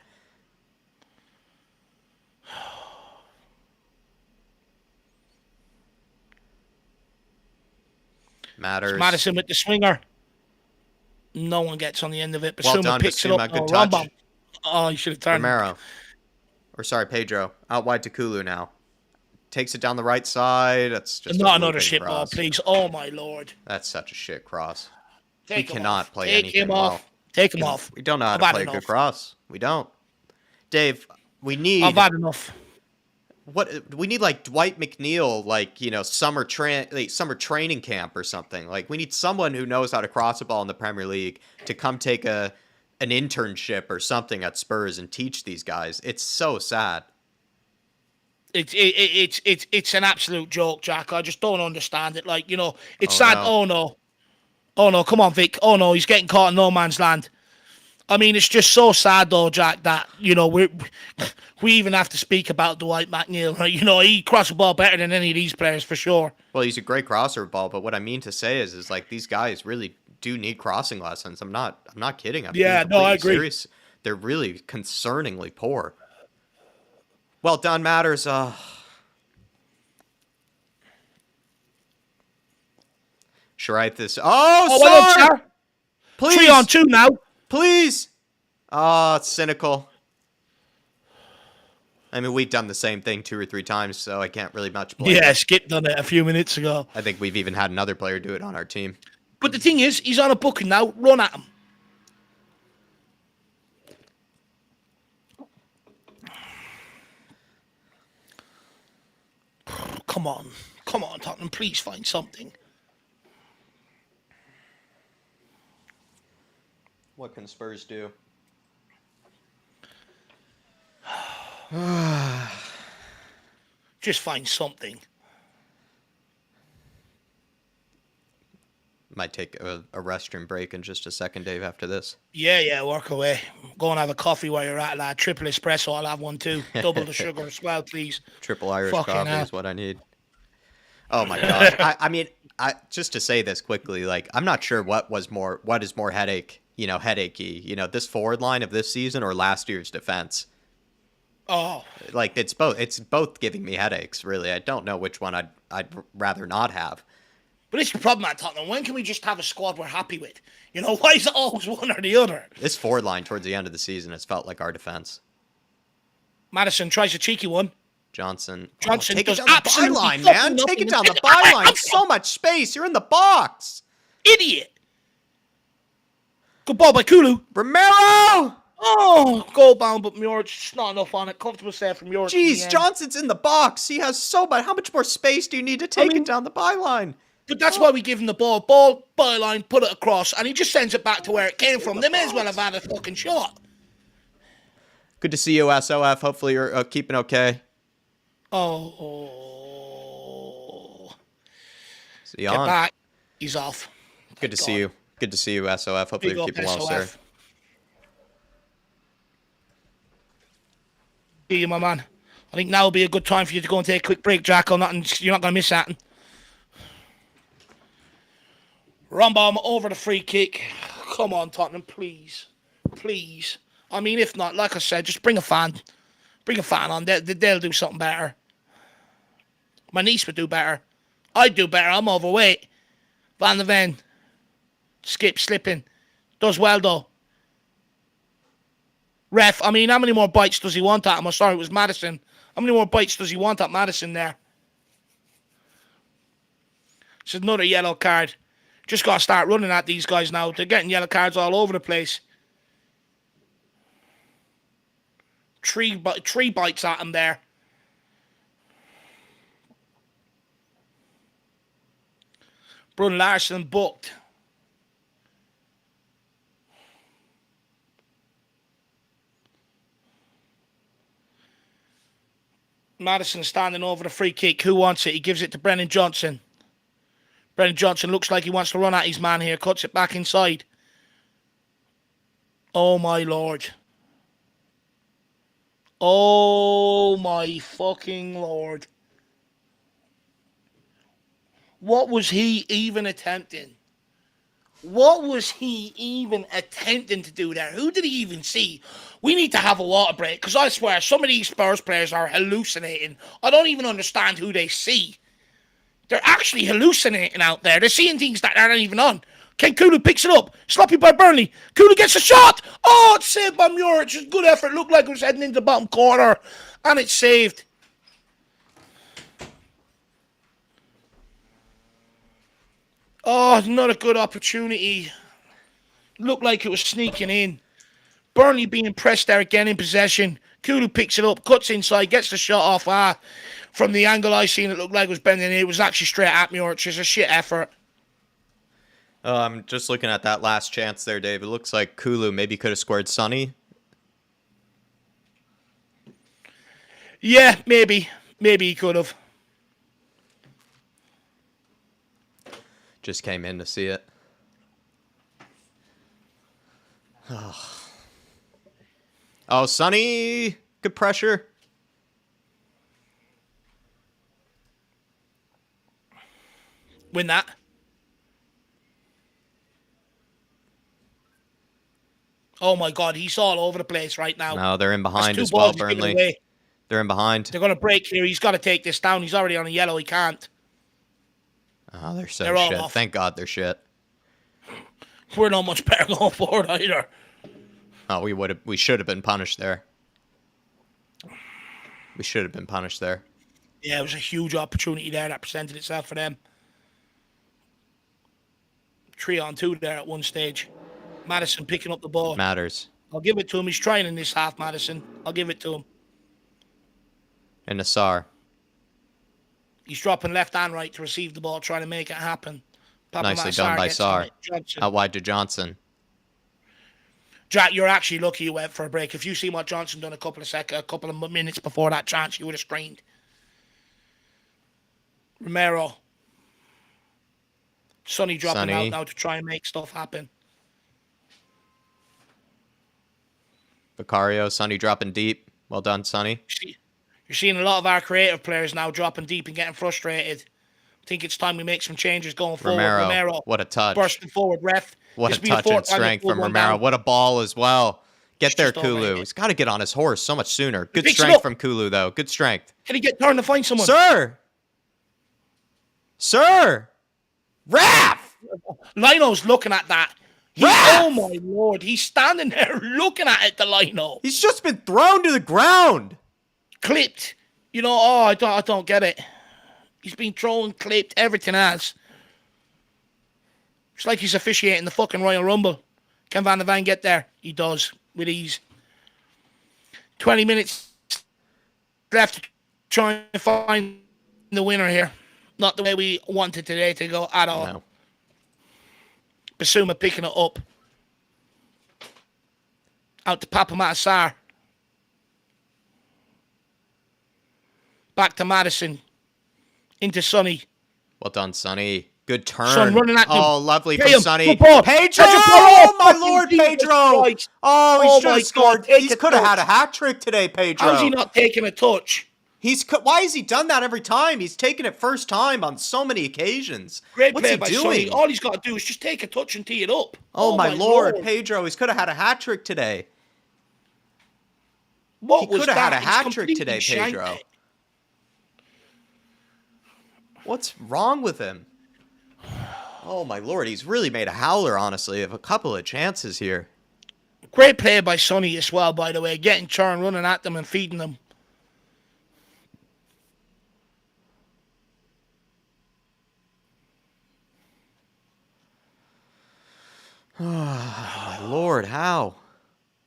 Matters. Madison with the swinger. No one gets on the end of it. Well Basuma done, picks Basuma. it up. Good touch. Oh, you should have turned. Romero. Pedro. Out wide to Kulu now. Takes it down the right side. That's just not another shit ball, please. Oh, my lord. That's such a shit cross. We cannot play anything well. Take him off. We don't know how to play a good cross. We don't. Dave, we need... I've had enough. We need like Dwight McNeil, summer training camp or something. Like, we need someone who knows how to cross a ball in the Premier League to come take an internship or something at Spurs and teach these guys. It's so sad. It's an absolute joke, Jack. I just don't understand it. It's sad. No. Oh no, come on, Vic. Oh no, he's getting caught in no man's land. I mean, it's just so sad, though, Jack, that, we even have to speak about Dwight McNeil. Right? He crosses the ball better than any of these players, for sure. Well, he's a great crosser of ball, but what I mean to say is like, these guys really do need crossing lessons. I'm not kidding. I agree. Serious. They're really concerningly poor. Well done, Matters. Right, this. Oh, sir! Please. 3-on-2 now. Please. Oh, it's cynical. I mean, we've done the same thing 2 or 3 times, so I can't really much blame. Yeah, Skip done it a few minutes ago. I think we've even had another player do it on our team. But the thing is, he's on a booking now. Run at him. Come on, Tottenham. Please find something. What can Spurs do? Just find something. Might take a restroom break in just a second, Dave, after this. Yeah, work away. Go and have a coffee while you're at that. Triple espresso, I'll have one too. Double the sugar as well, please. Triple Irish Fucking coffee hell. is what I need. Oh my gosh. I mean, just to say this quickly, like, I'm not sure what is more headachy, this forward line of this season or last year's defense. Oh, Like, it's both giving me headaches, really. I don't know which one I'd rather not have. but it's the problem at Tottenham. When can we just have a squad we're happy with? Why is it always one or the other? This forward line towards the end of the season has felt like our defense. Madison tries a cheeky one. Johnson Johnson take does it down the absolutely byline, fucking man. nothing. Take it down the byline. So much space. You're in the box. Idiot. Good ball by Kulu. Romero! Oh, goal bound, but Muric just not enough on it. Comfortable save from Muric. Jeez, Johnson's in the box. He has so much. How much more space do you need to take it down the byline? But that's why we give him the ball. Ball, byline, put it across, and he just sends it back to where it came from. They may as well have had a fucking shot. Good to see you, SOF. Hopefully you're keeping okay. Oh. See you Get on. back. He's off. Good to see you. Good to see you, SOF. Hopefully Big you're up, keeping well, sir. SOF. See you, my man. I think now will be a good time for you to go and take a quick break, Jack. You're not going to miss that. Rumbom over the free kick. Come on, Tottenham, please. Please. I mean, if not, like I said, just bring a fan. Bring a fan on. They'll do something better. My niece would do better. I'd do better. I'm overweight. Van de Ven. Slipping. Does well, though. Ref, I mean, how many more bites does he want at him? I'm sorry, it was Madison. How many more bites does he want at Madison there? It's another yellow card. Just got to start running at these guys now. They're getting yellow cards all over the place. Three bites at him there. Brun Larson booked. Madison standing over the free kick. Who wants it? He gives it to Brennan Johnson. Brennan Johnson looks like he wants to run at his man here. Cuts it back inside. Oh, my Lord. Oh, my fucking Lord. What was he even attempting? What was he even attempting to do there? Who did he even see? We need to have a water break, because I swear some of these Spurs players are hallucinating. I don't even understand who they see. They're actually hallucinating out there. They're seeing things that aren't even on. Ken Kulu picks it up. Sloppy by Burnley. Kulu gets a shot. Oh, it's saved by Muric. Just good effort. Looked like it was heading into the bottom corner. And it's saved. Oh, not a good opportunity. Looked like it was sneaking in. Burnley being pressed there again in possession. Kulu picks it up, cuts inside, gets the shot off. From the angle I seen, it looked like it was bending in. It was actually straight at Muric. It's a shit effort. I'm just looking at that last chance there, Dave. It looks like Kulu maybe could have scored Sonny. Yeah, maybe. Maybe he could have. Just came in to see it. Oh, Sonny. Good pressure. Win that. Oh my God, he's all over the place right now. No, they're in behind That's as two well, balls he's giving Burnley. away. They're in behind. They're going to break here. He's got to take this down. He's already on a yellow. He can't. Oh, they're so They're all shit. off. Thank God they're shit. We're not much better going forward either. Oh, we should have been punished there. We should have been punished there. Yeah, it was a huge opportunity there that presented itself for them. 3-on-2 there at one stage. Madison picking up the ball. Matters. I'll give it to him. He's trying in this half, Madison. I'll give it to him. And Nassar. He's dropping left and right to receive the ball, trying to make it happen. Nicely done by Sarr. Out wide to Johnson. Jack, you're actually lucky you went for a break. If you seen what Johnson done a couple of minutes before that chance, you would have screamed. Romero. Sonny dropping out now to try and make stuff happen. Vicario, Sonny dropping deep. Well done, Sonny. You're seeing a lot of our creative players now dropping deep and getting frustrated. I think it's time we make some changes going forward. Romero, what a touch. Bursting forward, ref. What a touch and strength from Romero. What a ball as well. Get there, Kulu. He's got to get on his horse so much sooner. Good strength from Kulu, though. Good strength. Can he get turned to find someone? Sir! Ref! Lino's looking at that. Oh, my Lord. He's standing there looking at it, the Lino. He's just been thrown to the ground. Clipped. You know, I don't get it. He's been thrown, clipped, everything else. It's like he's officiating the fucking Royal Rumble. Can Van der Ven get there? He does, with ease. 20 minutes left to try and find the winner here. Not the way we wanted today to go at all. No. Basuma picking it up. Out to Papa Matasar. Back to Madison. Into Sonny. Well done, Sonny. Good turn. Son running at them. Oh, lovely from Sonny. Pedro! Oh, my Lord, Pedro! Oh, he should have scored. He could have had a hat trick today, Pedro. How's he not taking a touch? Why has he done that every time? He's taken it first time on so many occasions. Great play by Sonny. All he's got to do is just take a touch and tee it up. Oh my Lord, Pedro. He could have had a hat trick today. He could have had a hat trick today, Pedro. What's wrong with him? Oh my Lord, he's really made a howler, honestly, of a couple of chances here. Great play by Sonny as well, by the way. Getting turn, running at them and feeding them. Oh my Lord, how?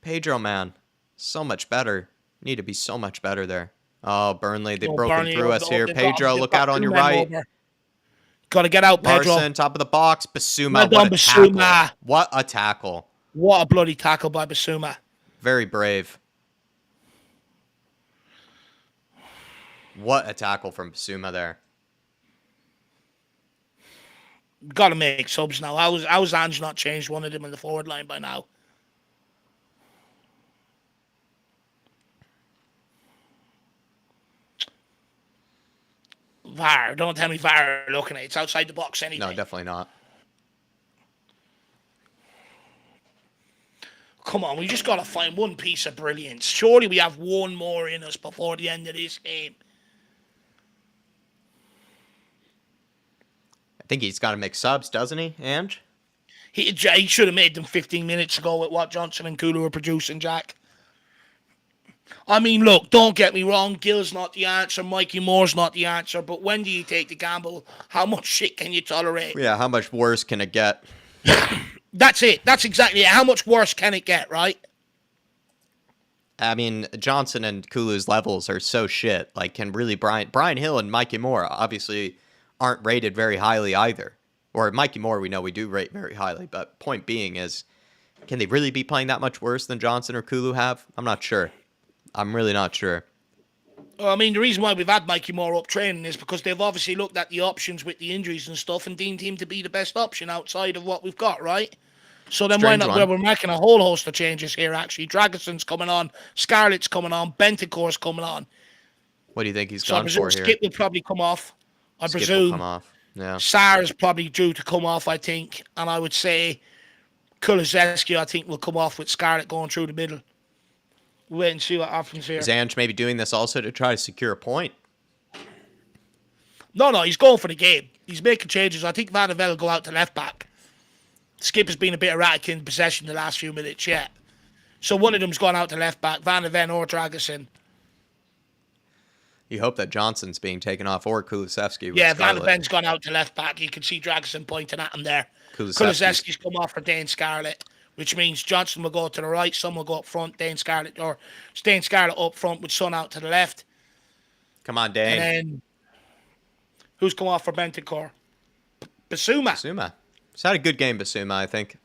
Pedro, man, so much better. Need to be so much better there. Oh, Burnley, they've broken through us here. Pedro, look out on your right. Got to get out, Pedro. Larson, top of the box. Basuma, what a tackle. What a tackle. What a bloody tackle by Basuma. Very brave. What a tackle from Basuma there. Got to make subs now. How's Ange not changed one of them in the forward line by now? VAR. Don't tell me VAR looking at it. It's outside the box anyway. No, definitely not. Come on, we just got to find one piece of brilliance. Surely we have one more in us before the end of this game. I think he's got to make subs, doesn't he, Ange? He should have made them 15 minutes ago with what Johnson and Kulu were producing, Jack. I mean, look, don't get me wrong. Gill's not the answer. Mikey Moore's not the answer. But when do you take the gamble? How much shit can you tolerate? Yeah, how much worse can it get? That's it. That's exactly it. How much worse can it get, right? I mean, Johnson and Kulu's levels are so shit. Like, can really Brian Hill and Mikey Moore obviously aren't rated very highly either. Or Mikey Moore, we know we do rate very highly. But point being is, can they really be playing that much worse than Johnson or Kulu have? I'm not sure. I'm really not sure. Well, I mean, the reason why we've had Mikey Moore up training is because they've obviously looked at the options with the injuries and stuff and deemed him to be the best option outside of what we've got, right? So then why not? Well, we're making a whole host of changes here, actually. Dragison's coming on. Scarlett's coming on. Bentancur's coming on. What do you think he's gone for here? Skip will probably come off. I Skip presume. will come off. Yeah. Sarr is probably due to come off, I think. And I would say Kulusevski, I think, will come off with Scarlett going through the middle. We'll wait and see what happens here. Is Ange maybe doing this also to try to secure a point? No, he's going for the game. He's making changes. I think Van der Ven will go out to left back. Skip has been a bit erratic in possession the last few minutes, yeah. So one of them's gone out to left back, Van der Ven or Dragusin. You hope that Johnson's being taken off or Kulusevski. Yeah, Van der Ven's gone out to left back. You can see Dragusin pointing at him there. Kulusevski's come off for Dane Scarlett, which means Johnson will go to the right, Son will go up front, Dane Scarlett up front with Son out to the left. Come on, Dane. And then who's come off for Bentancur? Basuma. He's had a good game, Basuma, I think.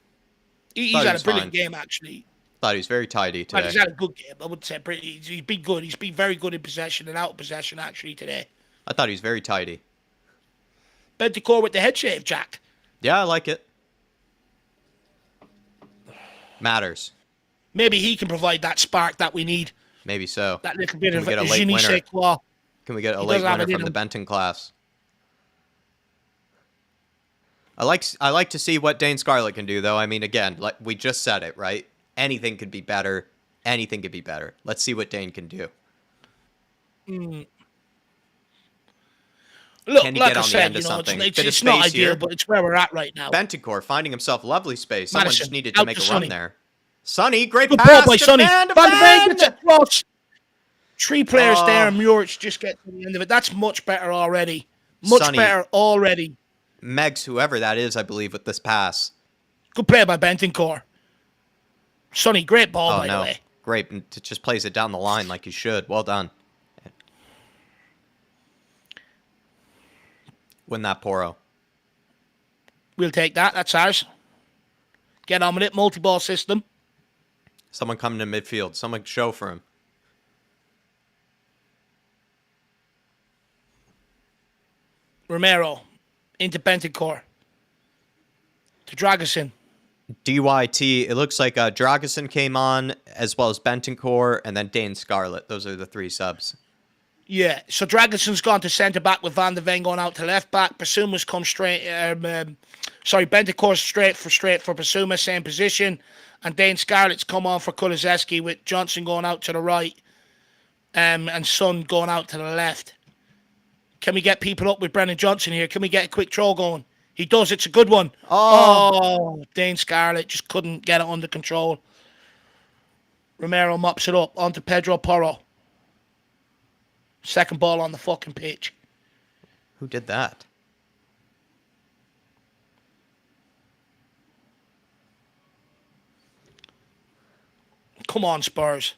He's had a brilliant game, actually. Thought he was very tidy Well, today. he's had a good game. I wouldn't say pretty. He's been good. He's been very good in possession and out of possession, actually, today. I thought he was very tidy. Bentancur with the head shave, Jack. Yeah, I like it. Matters. Maybe he can provide that spark that we need. Maybe so. That little bit Can of we get a late je ne winner? sais quoi. Can we get a He late does have winner it in from the him. Benton class? I like to see what Dane Scarlett can do, though. I mean, again, like we just said it, right? Anything could be better. Anything could be better. Let's see what Dane can do. Look, Can he like get I on the said, end of something? Bit of it's not space ideal, here. but it's where we're at right now. Bentancur finding himself lovely space. Someone Madison, just needed to out make to a Sonny. run there. Sonny, great Good pass. ball by Sonny. Defend, Van de Ven gets defend! across. 3 players there, Oh. and Muric just gets to the end of it. That's much better already. Much Sonny. better already. Megs, whoever that is, I believe, with this pass. Good play by Bentancur. Sonny, great ball, Oh, by the no. way. Great. And it just plays it down the line like he should. Well done. Win that, Porro. We'll take that. That's ours. Get on with it. Multi-ball system. Someone coming to midfield. Someone show for him. Romero into Bentancur. To Dragusin. DYT. It looks like Dragusin came on, as well as Bentancur, and then Dane Scarlett. Those are the 3 subs. Yeah, so Dragusin's gone to centre back with Van de Ven going out to left back. Basuma's come straight. Bentancur's straight for Basuma, same position, and Dane Scarlett's come on for Kulusevski with Johnson going out to the right, and Son going out to the left. Can we get people up with Brennan Johnson here? Can we get a quick throw going? He does. It's a good one. Oh, Dane Scarlett just couldn't get it under control. Romero mops it up onto Pedro Porro. Second ball on the fucking pitch. Who did that? Come on, Spurs.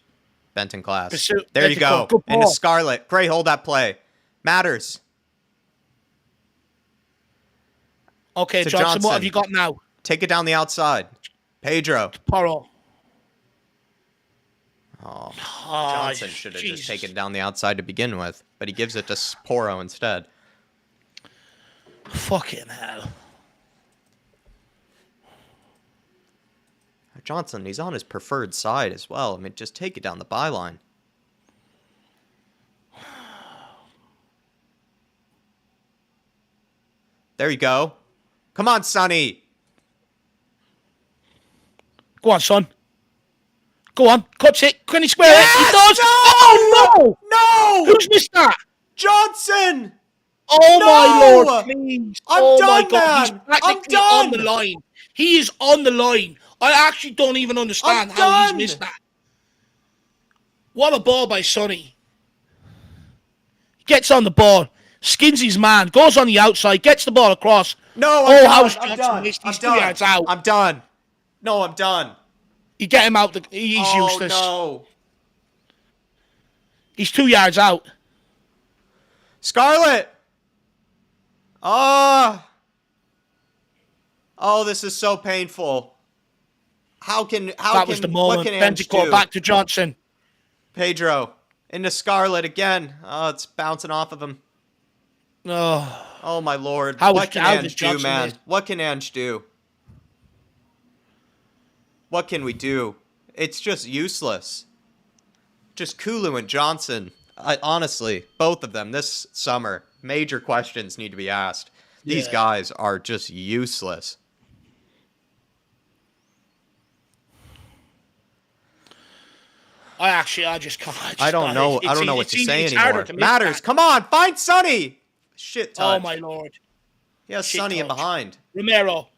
Benton class. Pursue- There you go. Good Into ball. Scarlett. Great hold that play. Matters. Okay, To Johnson, what Johnson. have you got now? Take it down the outside. Pedro. Porro. Oh, Oh, Johnson should have just taken it down the outside to begin with, but he gives it to Porro instead. Fucking hell. Johnson, he's on his preferred side as well. I mean, just take it down the byline. There you go. Come on, Sonny. Go on, son. Go on. Cuts it. Can he square it? He Yes! does. No! Oh, no! No! Who's missed that? Johnson! Oh, No! my Lord, please. I'm oh, done, my God. He's man. practically I'm on the done. line. He is on the line. I actually don't even understand I'm how he's done. missed that. What a ball by Sonny. Gets on the ball. Skins his man. Goes on the outside. Gets the ball across. No, Oh, I'm how's done. I'm Johnson done. missed? I'm He's 2 done. yards out. I'm done. No, I'm done. You get him out. He's useless. Oh, no. He's 2 yards out. Scarlett! Oh, this is so painful. That was the moment. What can Ange Bentancur do? back to Johnson. Pedro into Scarlett again. Oh, it's bouncing off of him. Oh, Oh my Lord! How What can did Ange do, Johnson man? miss? What can Ange do? What can we do? It's just useless. Just Kulu and Johnson. Honestly, both of them this summer, major questions need to be asked. These Yeah. guys are just useless. I just can't. I don't know. I don't know what to say anymore. To miss Matters. that. Come on, find Sonny. Shit touch. Oh my Lord. He has shit Sonny in touch. behind. Romero.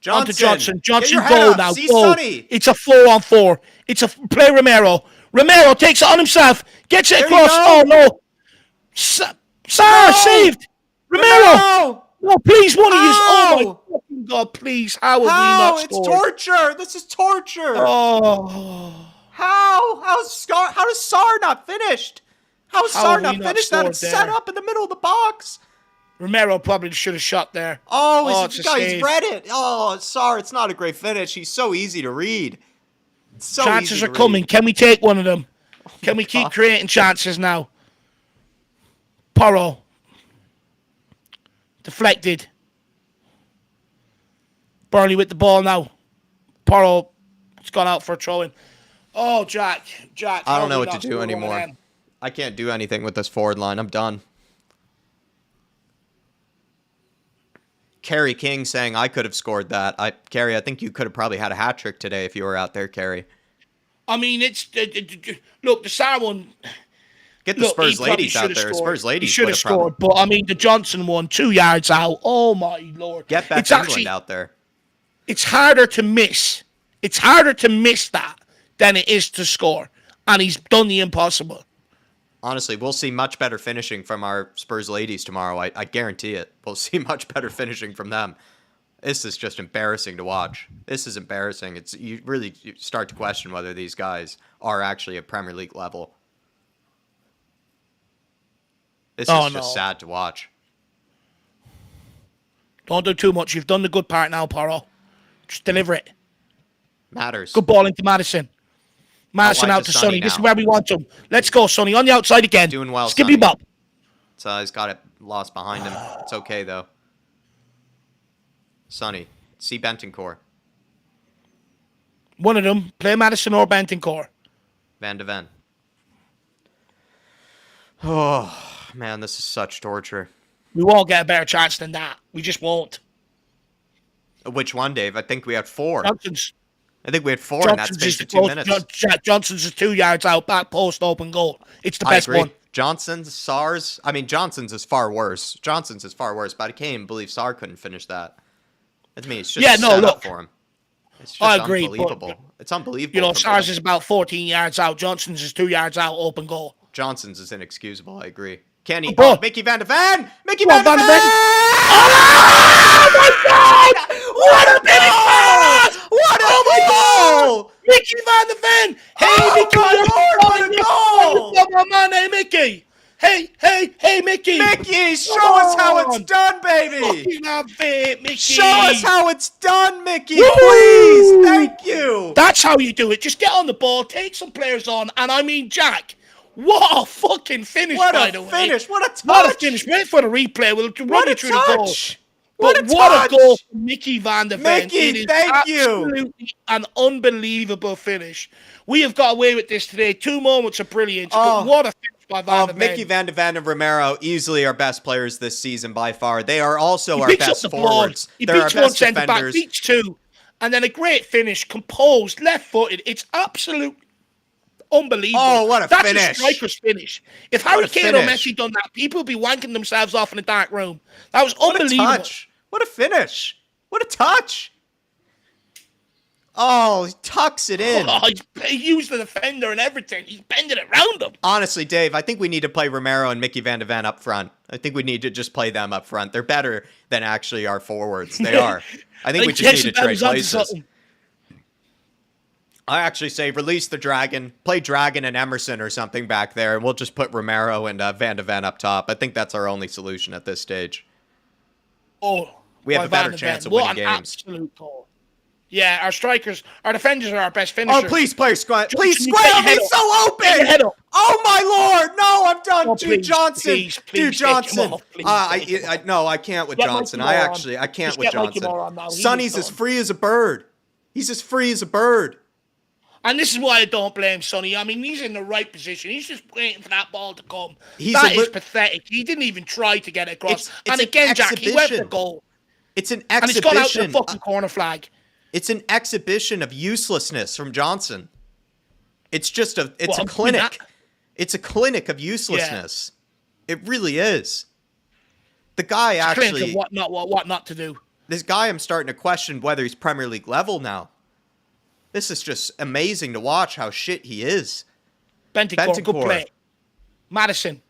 Johnson. Onto Johnson. Get Johnson, your head go up. now. See Go. Sonny. It's a 4-on-4. It's a play. Romero. Romero takes it on himself. Gets it There you across. go. Oh no. Sarah saved. Romero. No, please, one of you. Oh my fucking God, please. How have we not It's scored? torture. This is torture. Oh. How? How does Sar not finished? How is How Sar have not we not finished that? It's scored set there? up in the middle of the box. Romero probably should have shot there. Oh, it's a he's save. read it. Oh, Sar, it's not a great finish. He's so easy to read. So chances easy are to coming. read. Can we take one of them? Can we keep God. creating chances now? Porro. Deflected. Burnley with the ball now. Porro. It's gone out for a throw-in. Oh, Jack. I how don't know we what to not do scored one of anymore. them? I can't do anything with this forward line. I'm done. Kerry King saying I could have scored that. Kerry, I think you could have probably had a hat trick today if you were out there, Kerry. I mean, it's look, the Sarr one. Get the Look, Spurs he probably ladies out should have there. scored. Spurs ladies He should would have have probably. scored, but I mean, the Johnson one, 2 yards out. Oh my lord! Get Beth It's England actually, out there. it's harder to miss. It's harder to miss that than it is to score, and he's done the impossible. Honestly, we'll see much better finishing from our Spurs ladies tomorrow. I guarantee it. We'll see much better finishing from them. This is just embarrassing to watch. This is embarrassing. You really start to question whether these guys are actually at Premier League level. This is just sad to watch. Don't do too much. You've done the good part now, Porro. Just deliver it. Matters. Good ball into Madison. Madison out to Sonny. This is where we want him. Let's go, Sonny. On the outside again. Doing well, Skippy Sonny. bop. So he's got it lost behind him. It's okay, though. Sonny. See Bentoncourt. One of them. Play Madison or Bentoncourt. Van de Ven. Oh, man, this is such torture. We won't get a better chance than that. We just won't. Which one, Dave? I think we had 4. Johnson's. I think we had 4 in that space of 2 minutes. Johnson's is 2 yards out, back post, open goal. It's the best one. Johnson's, SARS. I mean, Johnson's is far worse. But I can't even believe Sarr couldn't finish that. I mean, it's just set up for him. It's just I agree, unbelievable. It's unbelievable. You know, SARS is about 14 yards out. Johnson's is 2 yards out, open goal. Johnson's is inexcusable. I agree. Kenny. Oh, Mickey Van de Ven! Mickey Van Van de de Ven! Ven! Oh my God! What a goal! What a goal! Mickey Van de Ven! Hey, Mickey! What a goal! Oh, my man, hey, Mickey! Hey, Mickey! Mickey, show us how it's done, baby! Mickey! Show us how it's done, Mickey! Woo! Please! Thank you! That's how you do it. Just get on the ball, take some players on, and I mean, Jack, what a fucking finish, by the way. What a finish! What a touch! What a finish. Wait for the replay. We'll run you through the goal. What a goal from Mickey Van de Ven. Mickey, thank you. Absolutely an unbelievable finish. We have got away with this today. 2 moments of brilliance. But what a finish by Van de Ven. Mickey Van de Ven and Romero, easily our best players this season by far. They are also our best forwards. He They're our beats one best centre back, defenders. beats 2. And then a great finish, composed, left-footed. It's absolute unbelievable. Oh, what a That's finish. That's a striker's finish. If Harry Kane or finish. Messi done that, people would be wanking themselves off in a dark room. That was What unbelievable. a touch. What a finish. What a touch. Oh, he tucks it in. Oh, he used the defender and everything. He's bending it around him. Honestly, Dave, I think we need to play Romero and Mickey Van de Ven up front. I think we need to just play them up front. They're better than actually our forwards. They are. I think we just need to trade places. I actually say release the Dragon, play Dragon and Emerson or something back there, and we'll just put Romero and Van de Ven up top. I think that's our only solution at this stage. Oh, we have a better chance of winning games. Absolute goal. Yeah, our defenders are our best finishers. Oh, please, player squat. Please, squat. He's so open. Oh, my Lord. No, I'm done. Oh, Dude, Johnson. Please, Dude, Johnson. No, I can't with Johnson. I can't with Johnson. Sonny's as free as a bird. He's as free as a bird. And this is why I don't blame Sonny. I mean, he's in the right position. He's just waiting for that ball to come. That is pathetic. He didn't even try to get across. And again, Jack, he went for goal. It's an exhibition. And he's gone out to the fucking corner flag. It's an exhibition of uselessness from Johnson. It's just a clinic. It's a clinic of uselessness. Yeah. It really is. The guy actually... What not to do. This guy, I'm starting to question whether he's Premier League level now. This is just amazing to watch how shit he is. Bentoncourt, good play. Madison.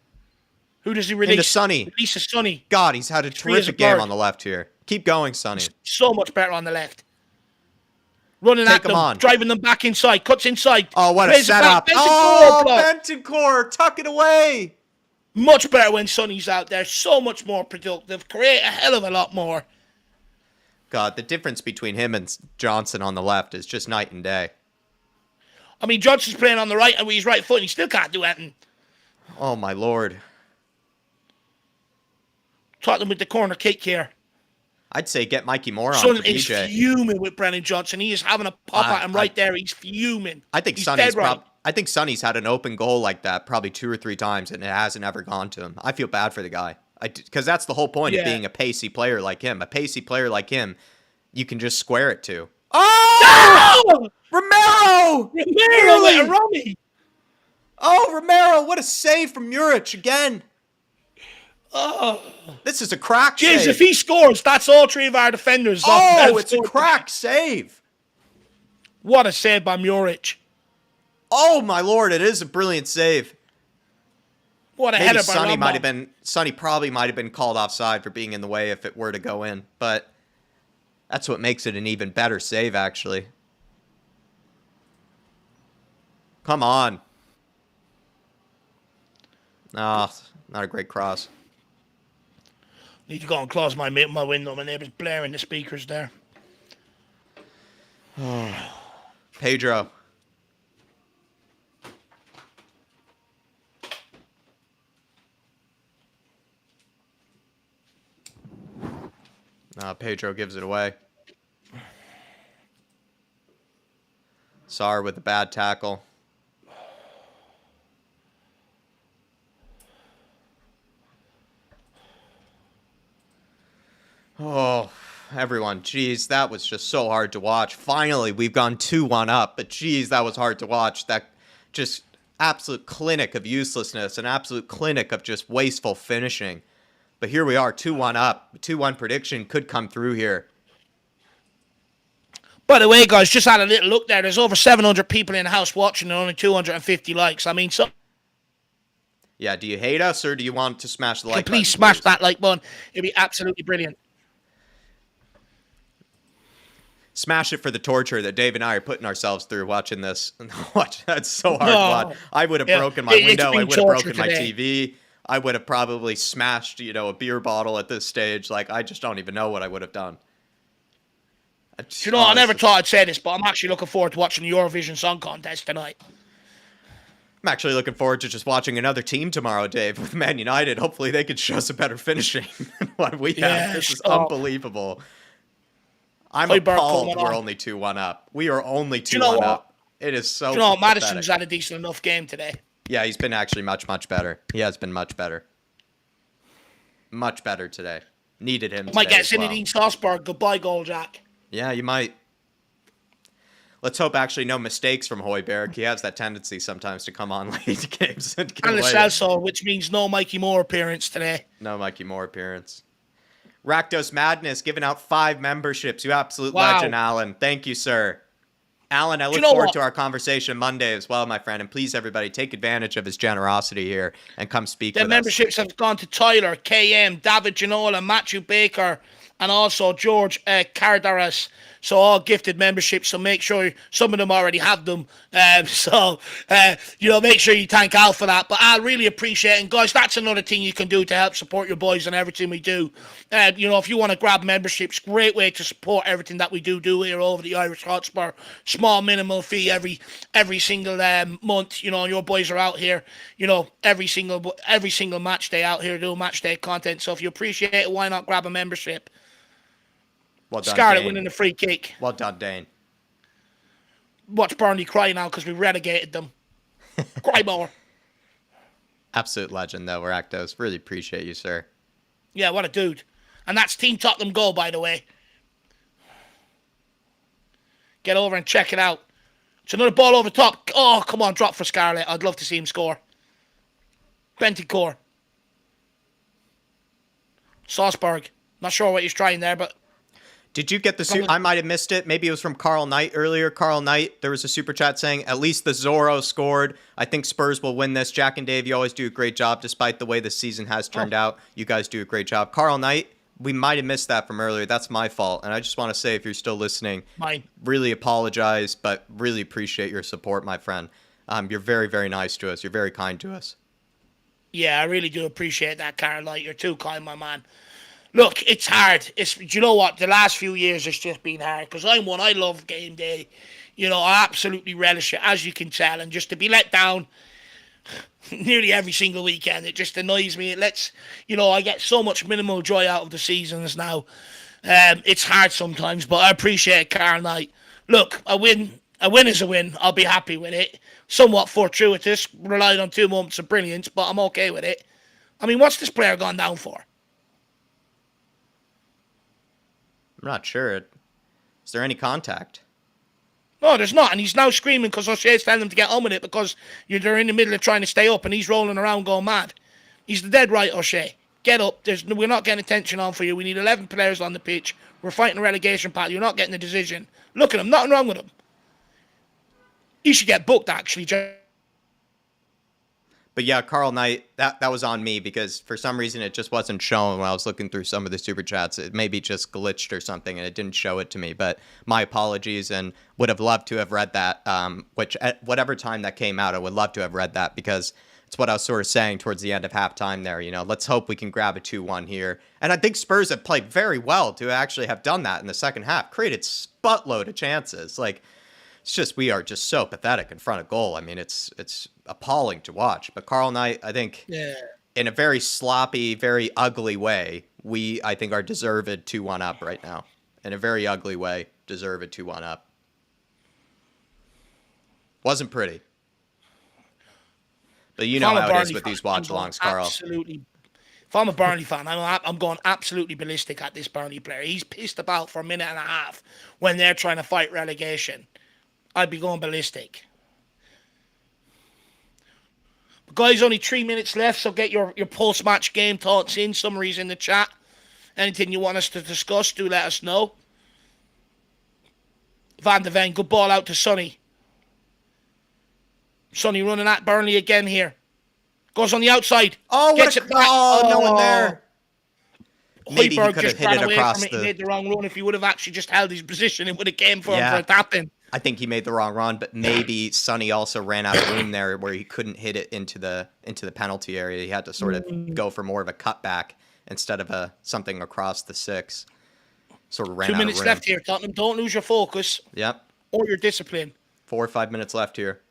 Who does he release? Into Sonny. Releases Sonny. God, he's had a terrific game on the left here. Keep going, Sonny. So much better on the left. Running at them, driving them back inside, cuts inside. Oh, what a setup. Bentoncourt, tuck it away. Much better when Sonny's out there. So much more productive. Create a hell of a lot more. God, the difference between him and Johnson on the left is just night and day. I mean, Johnson's playing on the right and with his right foot, and he still can't do anything. Oh, my Lord. Tottenham with the corner kick here. I'd say get Mikey Moore on Son for is BJ. fuming with Brennan Johnson. He is having a pop at him right there. He's fuming. I think He's Sonny's dead right. I think Sonny's had an open goal like that probably 2 or 3 times, and it hasn't ever gone to him. I feel bad for the guy. Because that's the whole point of being a pacey player like him. A pacey player like him, you can just square it to. Oh! No! Romero! Romero with a rummy. Oh, Romero, what a save from Muric again. Oh. This is a crack James, save. if he scores, that's all 3 of our defenders. Oh, it's a crack save. What a save by Muric. Oh, my Lord, it is a brilliant save. What a Maybe header by Sonny probably might have been called offside for being in the way if it were to go in. But that's what makes it an even better save, actually. Come on. No, not a great cross. Need to go and close my window. My neighbour's blaring the speakers there. Pedro. Pedro gives it away. Sarr with a bad tackle. Oh, everyone. Jeez, that was just so hard to watch. Finally, we've gone 2-1 up, but jeez, that was hard to watch. That just absolute clinic of uselessness, an absolute clinic of just wasteful finishing. But here we are, 2-1 up. 2-1 prediction could come through here. By the way, guys, just had a little look there. There's over 700 people in the house watching and only 250 likes. I mean, so... Yeah, do you hate us or do you want to smash the like button? Please smash that like button. It'd be absolutely brilliant. Smash it for the torture that Dave and I are putting ourselves through watching this. That's so hard to watch. I would have broken my window. I would have broken my TV. I would have probably smashed, a beer bottle at this stage. Like, I just don't even know what I would have done. I never thought I'd say this, but I'm actually looking forward to watching the Eurovision Song Contest tonight. I'm actually looking forward to just watching another team tomorrow, Dave, with Man United. Hopefully they can show some better finishing than what we have. This is unbelievable. I'm appalled we're only 2-1 up. We are only 2-1 up. It is so pathetic. Madison's had a decent enough game today. Yeah, he's been actually much, much better. He has been much better. Much better today. Needed him today. Might get Zinedine Salzburg. Goodbye, goal, Jack. Yeah, you might. Let's hope actually no mistakes from Højbjerg. He has that tendency sometimes to come on late to games. And the Celso, which means no Mikey Moore appearance today. No Mikey Moore appearance. Rakdos Madness giving out 5 memberships. You absolute legend, Alan. Thank you, sir. Alan, I look forward to our conversation Monday as well, my friend. And please, everybody, take advantage of his generosity here and come speak with us. The memberships have gone to Tyler, KM, David Ginola, Matthew Baker, and also George Cardaras. So all gifted memberships. So make sure some of them already have them. Make sure you thank Al for that. But I really appreciate it. And guys, that's another thing you can do to help support your boys and everything we do. If you want to grab memberships, great way to support everything that we do here over the Irish Hotspur. Small minimal fee every single month. Your boys are out here. Every single match day out here doing match day content. So if you appreciate it, why not grab a membership? Well done, Scarlett Dane. winning the free kick. Well done, Dane. Watch Burnley cry now because we relegated them. Cry more. Absolute legend, though, Rakdos. Really appreciate you, sir. Yeah, what a dude. And that's Team Tottenham goal, by the way. Get over and check it out. It's another ball over top. Oh, come on, drop for Scarlett. I'd love to see him score. Bentancur. Salzburg. Not sure what he's trying there, but... Did you get the I might have missed it. Maybe it was from Carl Knight earlier. Carl Knight, there was a super chat saying, at least the Zorro scored. I think Spurs will win this. Jack and Dave, you always do a great job despite the way the season has turned out. You guys do a great job. Carl Knight, we might have missed that from earlier. That's my fault. And I just want to say, if you're still listening, really apologize, but really appreciate your support, my friend. You're very, very nice to us. You're very kind to us. Yeah, I really do appreciate that, Carl Knight. You're too kind, my man. Look, it's hard. Do you know what? The last few years it's just been hard because I'm one. I love game day. I absolutely relish it, as you can tell, and just to be let down nearly every single weekend, it just annoys me. It lets, I get so much minimal joy out of the seasons now. It's hard sometimes, but I appreciate it, Carl Knight. Look, a win is a win. I'll be happy with it. Somewhat fortuitous, relied on 2 moments of brilliance, but I'm okay with it. I mean, what's this player gone down for? I'm not sure. Is there any contact? No, there's not, and he's now screaming because O'Shea's telling him to get on with it because they're in the middle of trying to stay up, and he's rolling around going mad. He's the dead right, O'Shea. Get up. We're not getting attention on for you. We need 11 players on the pitch. We're fighting a relegation battle. You're not getting a decision. Look at him. Nothing wrong with him. He should get booked, actually. But yeah, Carl Knight, that was on me because for some reason it just wasn't shown when I was looking through some of the super chats. It maybe just glitched or something and it didn't show it to me. But my apologies, and would have loved to have read that, which at whatever time that came out, I would love to have read that because it's what I was sort of saying towards the end of halftime there. Let's hope we can grab a 2-1 here. And I think Spurs have played very well to actually have done that in the second half. Created buttload of chances. It's just, we are just so pathetic in front of goal. I mean, it's appalling to watch. But Carl Knight, I think, in a very sloppy, very ugly way, I think, are deserved 2-1 up right now. In a very ugly way, deserved 2-1 up. Wasn't pretty. But you know how it is with these watch-alongs, Carl. Absolutely. If I'm a Burnley fan, I'm going absolutely ballistic at this Burnley player. He's pissed about for a minute and a half when they're trying to fight relegation. I'd be going ballistic. But guys, only 3 minutes left, so get your post-match game thoughts in, summaries in the chat. Anything you want us to discuss, do let us know. Van de Ven, good ball out to Sonny. Sonny running at Burnley again here. Goes on the outside. Oh, gets it back. Oh, no one there. Maybe he could have hit it across the... He made the wrong run. If he would have actually just held his position, it would have came for him for a tap-in. I think he made the wrong run, but maybe Sonny also ran out of room there where he couldn't hit it into the penalty area. He had to sort of go for more of a cutback instead of something across the 6. Sort of ran out of room. 2 minutes left here, Tottenham. Don't lose your focus. Yep. Or your discipline. 4 or 5 minutes left here.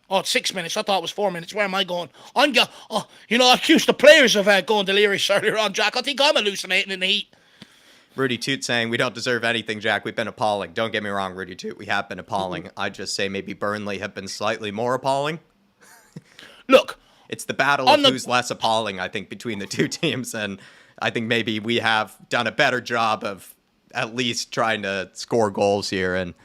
Oh, it's 6 minutes. I thought it was 4 minutes. Where am I going? I accused the players of going delirious earlier on, Jack. I think I'm hallucinating in the heat. Rudy Toot saying, we don't deserve anything, Jack. We've been appalling. Don't get me wrong, Rudy Toot. We have been appalling. I'd just say maybe Burnley have been slightly more appalling. Look. It's the battle of who's less appalling, I think, between the two teams. And I think maybe we have done a better job of at least trying to score goals here. And,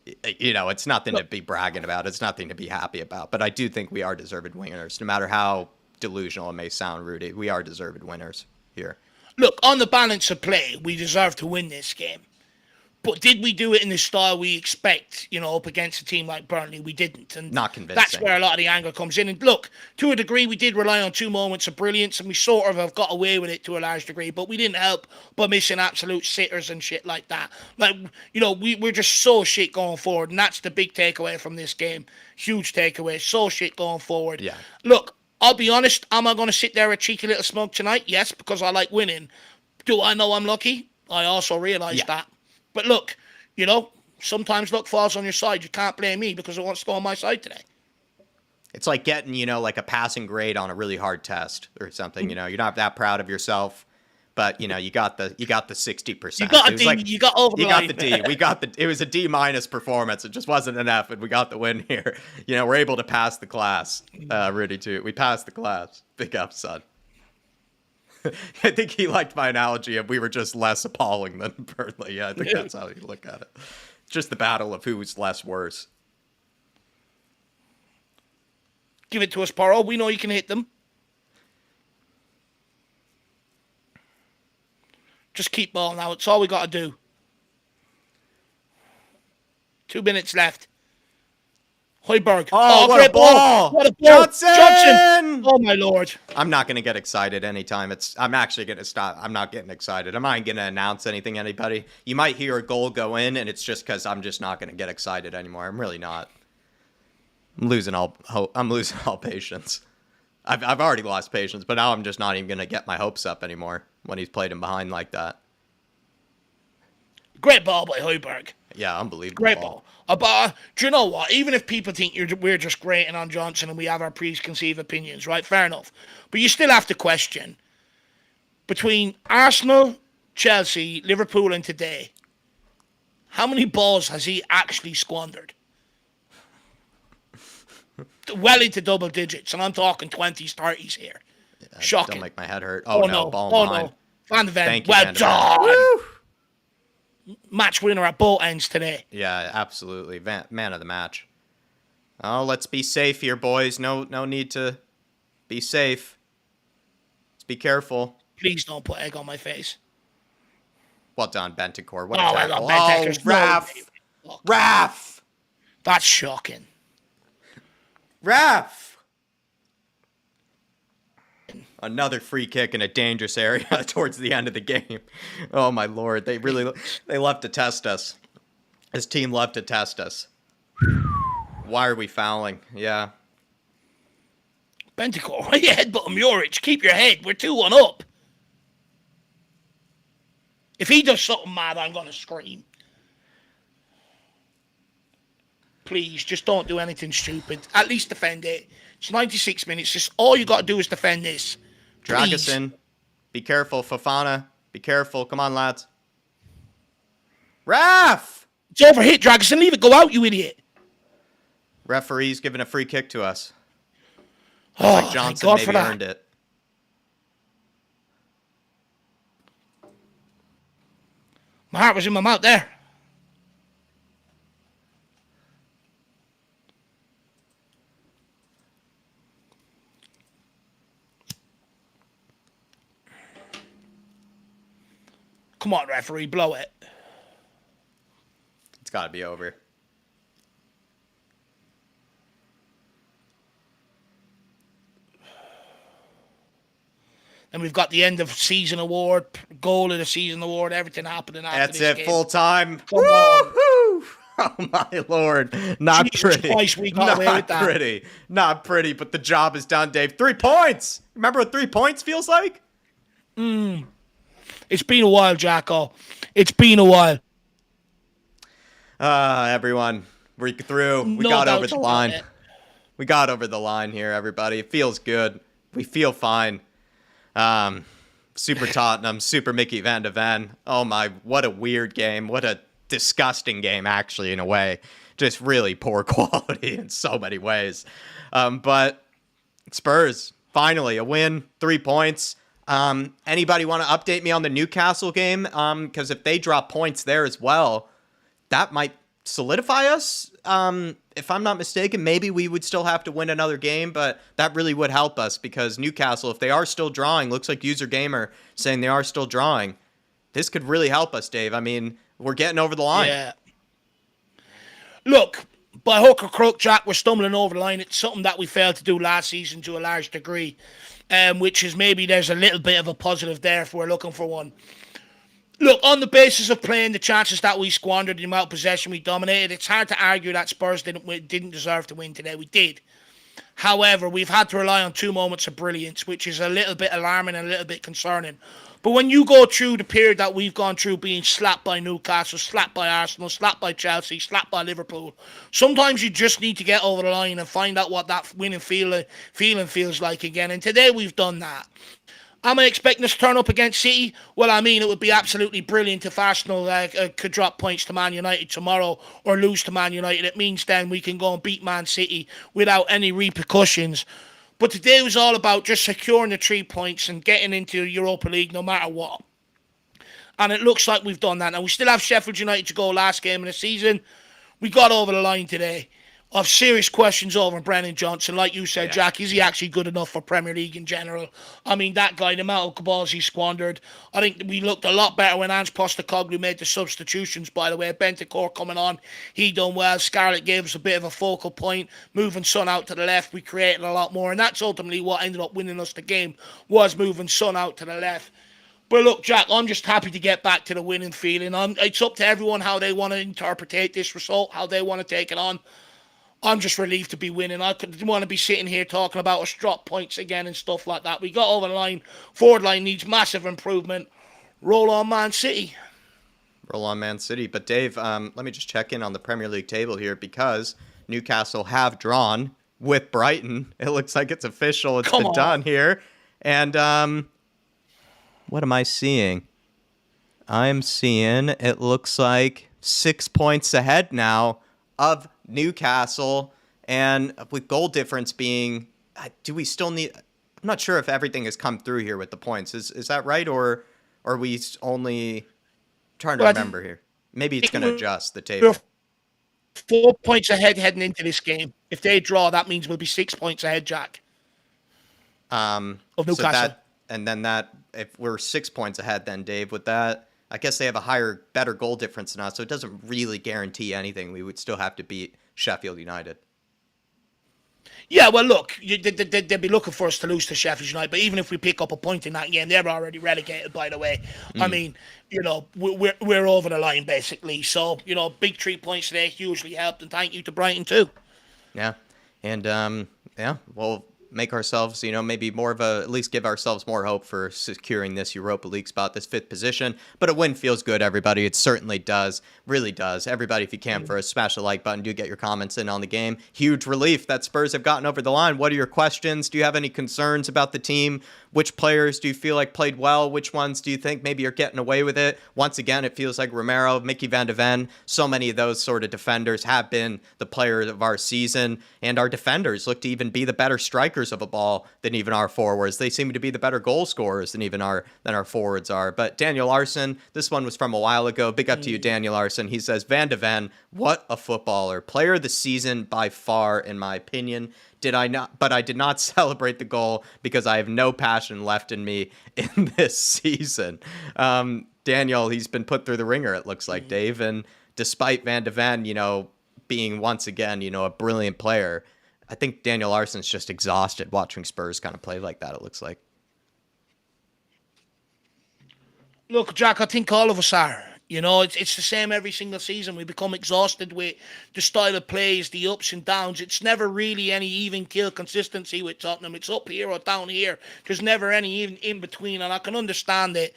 it's nothing to be bragging about. It's nothing to be happy about. But I do think we are deserved winners. No matter how delusional it may sound, Rudy, we are deserved winners here. Look, on the balance of play, we deserve to win this game. But did we do it in the style we expect, up against a team like Burnley? We didn't. And not convincing. That's where a lot of the anger comes in. And look, to a degree, we did rely on 2 moments of brilliance, and we sort of have got away with it to a large degree, but we didn't help by missing absolute sitters and shit like that. We're just so shit going forward, and that's the big takeaway from this game. Huge takeaway. So shit going forward. Yeah. Look, I'll be honest, am I going to sit there a cheeky little smug tonight? Yes, because I like winning. Do I know I'm lucky? I also realise that. But look, sometimes luck falls on your side. You can't blame me because it wants to go on my side today. It's like getting, like a passing grade on a really hard test or something. You're not that proud of yourself, but you got the 60%. You got a D. You got over the line. You got the D. It was a D- performance. It just wasn't enough, and we got the win here. We're able to pass the class, Rudy too. We passed the class. Big up, son. I think he liked my analogy of we were just less appalling than Burnley. Yeah, I think that's how you look at it. Just the battle of who's less worse. Give it to us, Porro. We know you can hit them. Just keep ball now. It's all we got to do. 2 minutes left. Højbjerg. Oh, what a ball! What a ball! Johnson! Oh, my Lord. I'm not going to get excited anytime. I'm actually going to stop. I'm not getting excited. I'm not going to announce anything, anybody. You might hear a goal go in, and it's just because I'm just not going to get excited anymore. I'm really not. I'm losing all hope. I'm losing all patience. I've already lost patience, but now I'm just not even going to get my hopes up anymore. when he's played him behind like that. Great ball by Højbjerg. Yeah, unbelievable. Great ball. But do you know what? Even if people think we're just grating on Johnson and we have our preconceived opinions, right? Fair enough. But you still have to question between Arsenal, Chelsea, Liverpool, and today, how many balls has he actually squandered? Well into double digits, and I'm talking 20s, 30s here. Shocking. Don't make my head hurt. Oh no, ball behind. No. Van de Ven, Thank you, well Van de Ven. done. Woo! Match winner at both ends today. Yeah, absolutely. Man of the match. Oh, let's be safe here, boys. No need to be safe. Let's be careful. Please don't put egg on my face. Well done, Bentancur. What a Oh, tackle. Raf. Raf. That's shocking. Raf. Another free kick in a dangerous area towards the end of the game. Oh my lord, they love to test us. His team loved to test us. Why are we fouling? Yeah. Bentancur, why you headbutt him, Juric? Keep your head. We're 2-1 up. If he does something mad, I'm going to scream. Please, just don't do anything stupid. At least defend it. It's 96 minutes. Just all you got to do is defend this. Dragusin, be careful. Fofana, be careful. Come on, lads. Raf! It's overhit, Dragusin. Leave it go out, you idiot. Referee's giving a free kick to us. Oh, Like Johnson God maybe for that. earned it. My heart was in my mouth there. Come on, referee, blow it. It's got to be over. And we've got the end of season award, goal of the season award, everything happening after That's this it, game. full time. Come on. Woo-hoo! Oh my lord, not Jesus pretty. Christ, we got away with that. Not pretty, not pretty. But the job is done, Dave. 3 points. Remember what 3 points feels like? It's been a while, Jacko. It's been a while. Everyone, we're through. We No got over doubts the about line. it. We got over the line here, everybody. It feels good. We feel fine. Super Tottenham, super Mickey Van de Ven. Oh my, what a weird game. What a disgusting game, actually, in a way. Just really poor quality in so many ways. But Spurs, finally, a win, 3 points. Anybody want to update me on the Newcastle game? Because if they drop points there as well, that might solidify us. If I'm not mistaken, maybe we would still have to win another game, but that really would help us because Newcastle, if they are still drawing, looks like User Gamer saying they are still drawing. This could really help us, Dave. I mean, we're getting over the line. Yeah. Look, by hook or crook, Jack, we're stumbling over the line. It's something that we failed to do last season to a large degree, which is maybe there's a little bit of a positive there if we're looking for one. Look, on the basis of playing the chances that we squandered, the amount of possession we dominated, it's hard to argue that Spurs didn't deserve to win today. We did. However, we've had to rely on 2 moments of brilliance, which is a little bit alarming and a little bit concerning. But when you go through the period that we've gone through, being slapped by Newcastle, slapped by Arsenal, slapped by Chelsea, slapped by Liverpool, sometimes you just need to get over the line and find out what that winning feeling feels like again. And today we've done that. Am I expecting us to turn up against City? Well, I mean, it would be absolutely brilliant if Arsenal could drop points to Man United tomorrow or lose to Man United. It means then we can go and beat Man City without any repercussions. But today was all about just securing the 3 points and getting into Europa League no matter what. And it looks like we've done that. Now, we still have Sheffield United to go last game of the season. We got over the line today. I have serious questions over Brennan Johnson. Like you said, Jack, is he actually good enough for Premier League in general? I mean, that guy, the amount of balls he squandered. I think we looked a lot better when Ange Postecoglou made the substitutions, by the way. Bentancur coming on, he done well. Scarlett gave us a bit of a focal point, moving Son out to the left. We created a lot more, and that's ultimately what ended up winning us the game, was moving Son out to the left. But look, Jack, I'm just happy to get back to the winning feeling. It's up to everyone how they want to interpret this result, how they want to take it on. I'm just relieved to be winning. I didn't want to be sitting here talking about us drop points again and stuff like that. We got over the line. Forward line needs massive improvement. Roll on Man City. Roll on Man City. But Dave, let me just check in on the Premier League table here because Newcastle have drawn with Brighton. It looks like it's official. It's been done here. And what am I seeing? I'm seeing it looks like 6 points ahead now of Newcastle. And with goal difference being, do we still need... I'm not sure if everything has come through here with the points. Is that right? Or are we only... trying to remember here. Maybe it's going to adjust the table. 4 points ahead heading into this game. If they draw, that means we'll be 6 points ahead, Jack. Of Newcastle. If we're 6 points ahead, then Dave, with that, I guess they have a better goal difference than us, so it doesn't really guarantee anything. We would still have to beat Sheffield United. Yeah, well, look, they'd be looking for us to lose to Sheffield United, but even if we pick up a point in that game, they're already relegated, by the way. I mean, we're over the line, basically. So, big 3 points today hugely helped, and thank you to Brighton, too. Yeah, and, we'll make ourselves, maybe at least give ourselves more hope for securing this Europa League spot, this 5th position. But a win feels good, everybody. It certainly does. Really does. Everybody, if you can, for us, smash the like button. Do get your comments in on the game. Huge relief that Spurs have gotten over the line. What are your questions? Do you have any concerns about the team? Which players do you feel like played well? Which ones do you think maybe are getting away with it? Once again, it feels like Romero, Mickey van de Ven, so many of those sort of defenders have been the players of our season. And our defenders look to even be the better strikers of a ball than even our forwards. They seem to be the better goal scorers than even our forwards are. But Daniel Larson, this one was from a while ago. Big up to you, Daniel Larson. He says, Van de Ven, what a footballer. Player of the season by far, in my opinion. But I did not celebrate the goal because I have no passion left in me in this season. Daniel, he's been put through the ringer, it looks like, Dave. And despite Van de Ven, being once again, a brilliant player, I think Daniel Larson's just exhausted watching Spurs kind of play like that, it looks like. Look, Jack, I think all of us are. It's the same every single season. We become exhausted with the style of plays, the ups and downs. It's never really any even kill consistency with Tottenham. It's up here or down here. There's never any even in between, and I can understand it.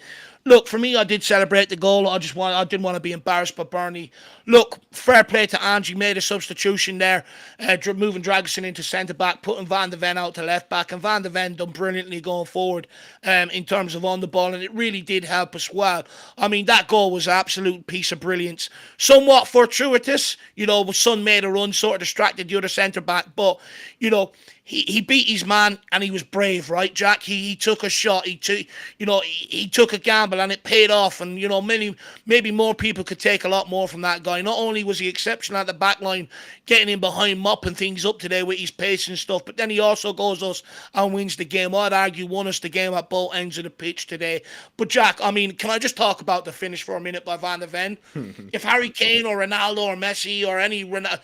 Look, for me, I did celebrate the goal. I didn't want to be embarrassed by Burnley. Look, fair play to Angie, made a substitution there, moving Dragosin into centre-back, putting Van de Ven out to left-back, and Van de Ven done brilliantly going forward in terms of on the ball, and it really did help us well. I mean, that goal was an absolute piece of brilliance. Somewhat fortuitous, Son made a run, sort of distracted the other centre-back, but, he beat his man and he was brave, right, Jack? He took a shot, he took a gamble and it paid off. And maybe more people could take a lot more from that guy. Not only was he exceptional at the back line, getting in behind, mopping things up today with his pace and stuff, but then he also goes us and wins the game. I'd argue won us the game at both ends of the pitch today. But Jack, I mean, can I just talk about the finish for a minute by Van de Ven? If Harry Kane or Ronaldo or Messi or any, the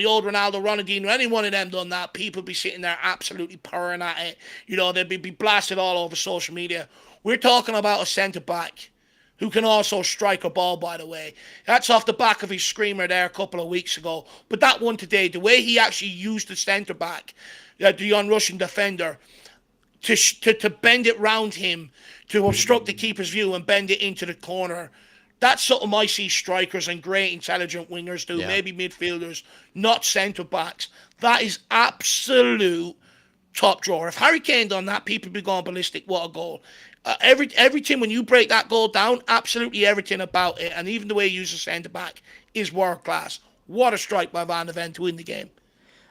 old Ronaldo, Ronaldinho, any one of them done that, people be sitting there absolutely purring at it. They'd be blasted all over social media. We're talking about a centre-back who can also strike a ball, by the way. That's off the back of his screamer there a couple of weeks ago. But that one today, the way he actually used the centre-back, the on-rushing defender, to bend it round him, to obstruct the keeper's view and bend it into the corner, that's something I see strikers and great intelligent wingers do, maybe midfielders, not centre-backs. That is absolute top drawer. If Harry Kane done that, people would be going ballistic. What a goal. Everything, when you break that goal down, absolutely everything about it, and even the way he uses centre-back, is world class. What a strike by Van de Ven to win the game.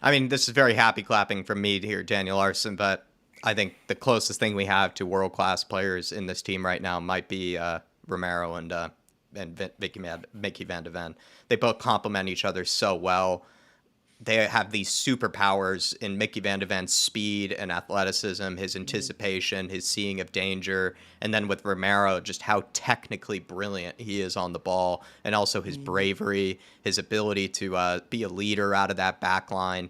I mean, this is very happy clapping from me here, Daniel Larson, but I think the closest thing we have to world-class players in this team right now might be Romero and Mickey van de Ven. They both complement each other so well. They have these superpowers in Mickey van de Ven's speed and athleticism, his anticipation, his seeing of danger, and then with Romero, just how technically brilliant he is on the ball, and also his bravery, his ability to be a leader out of that back line.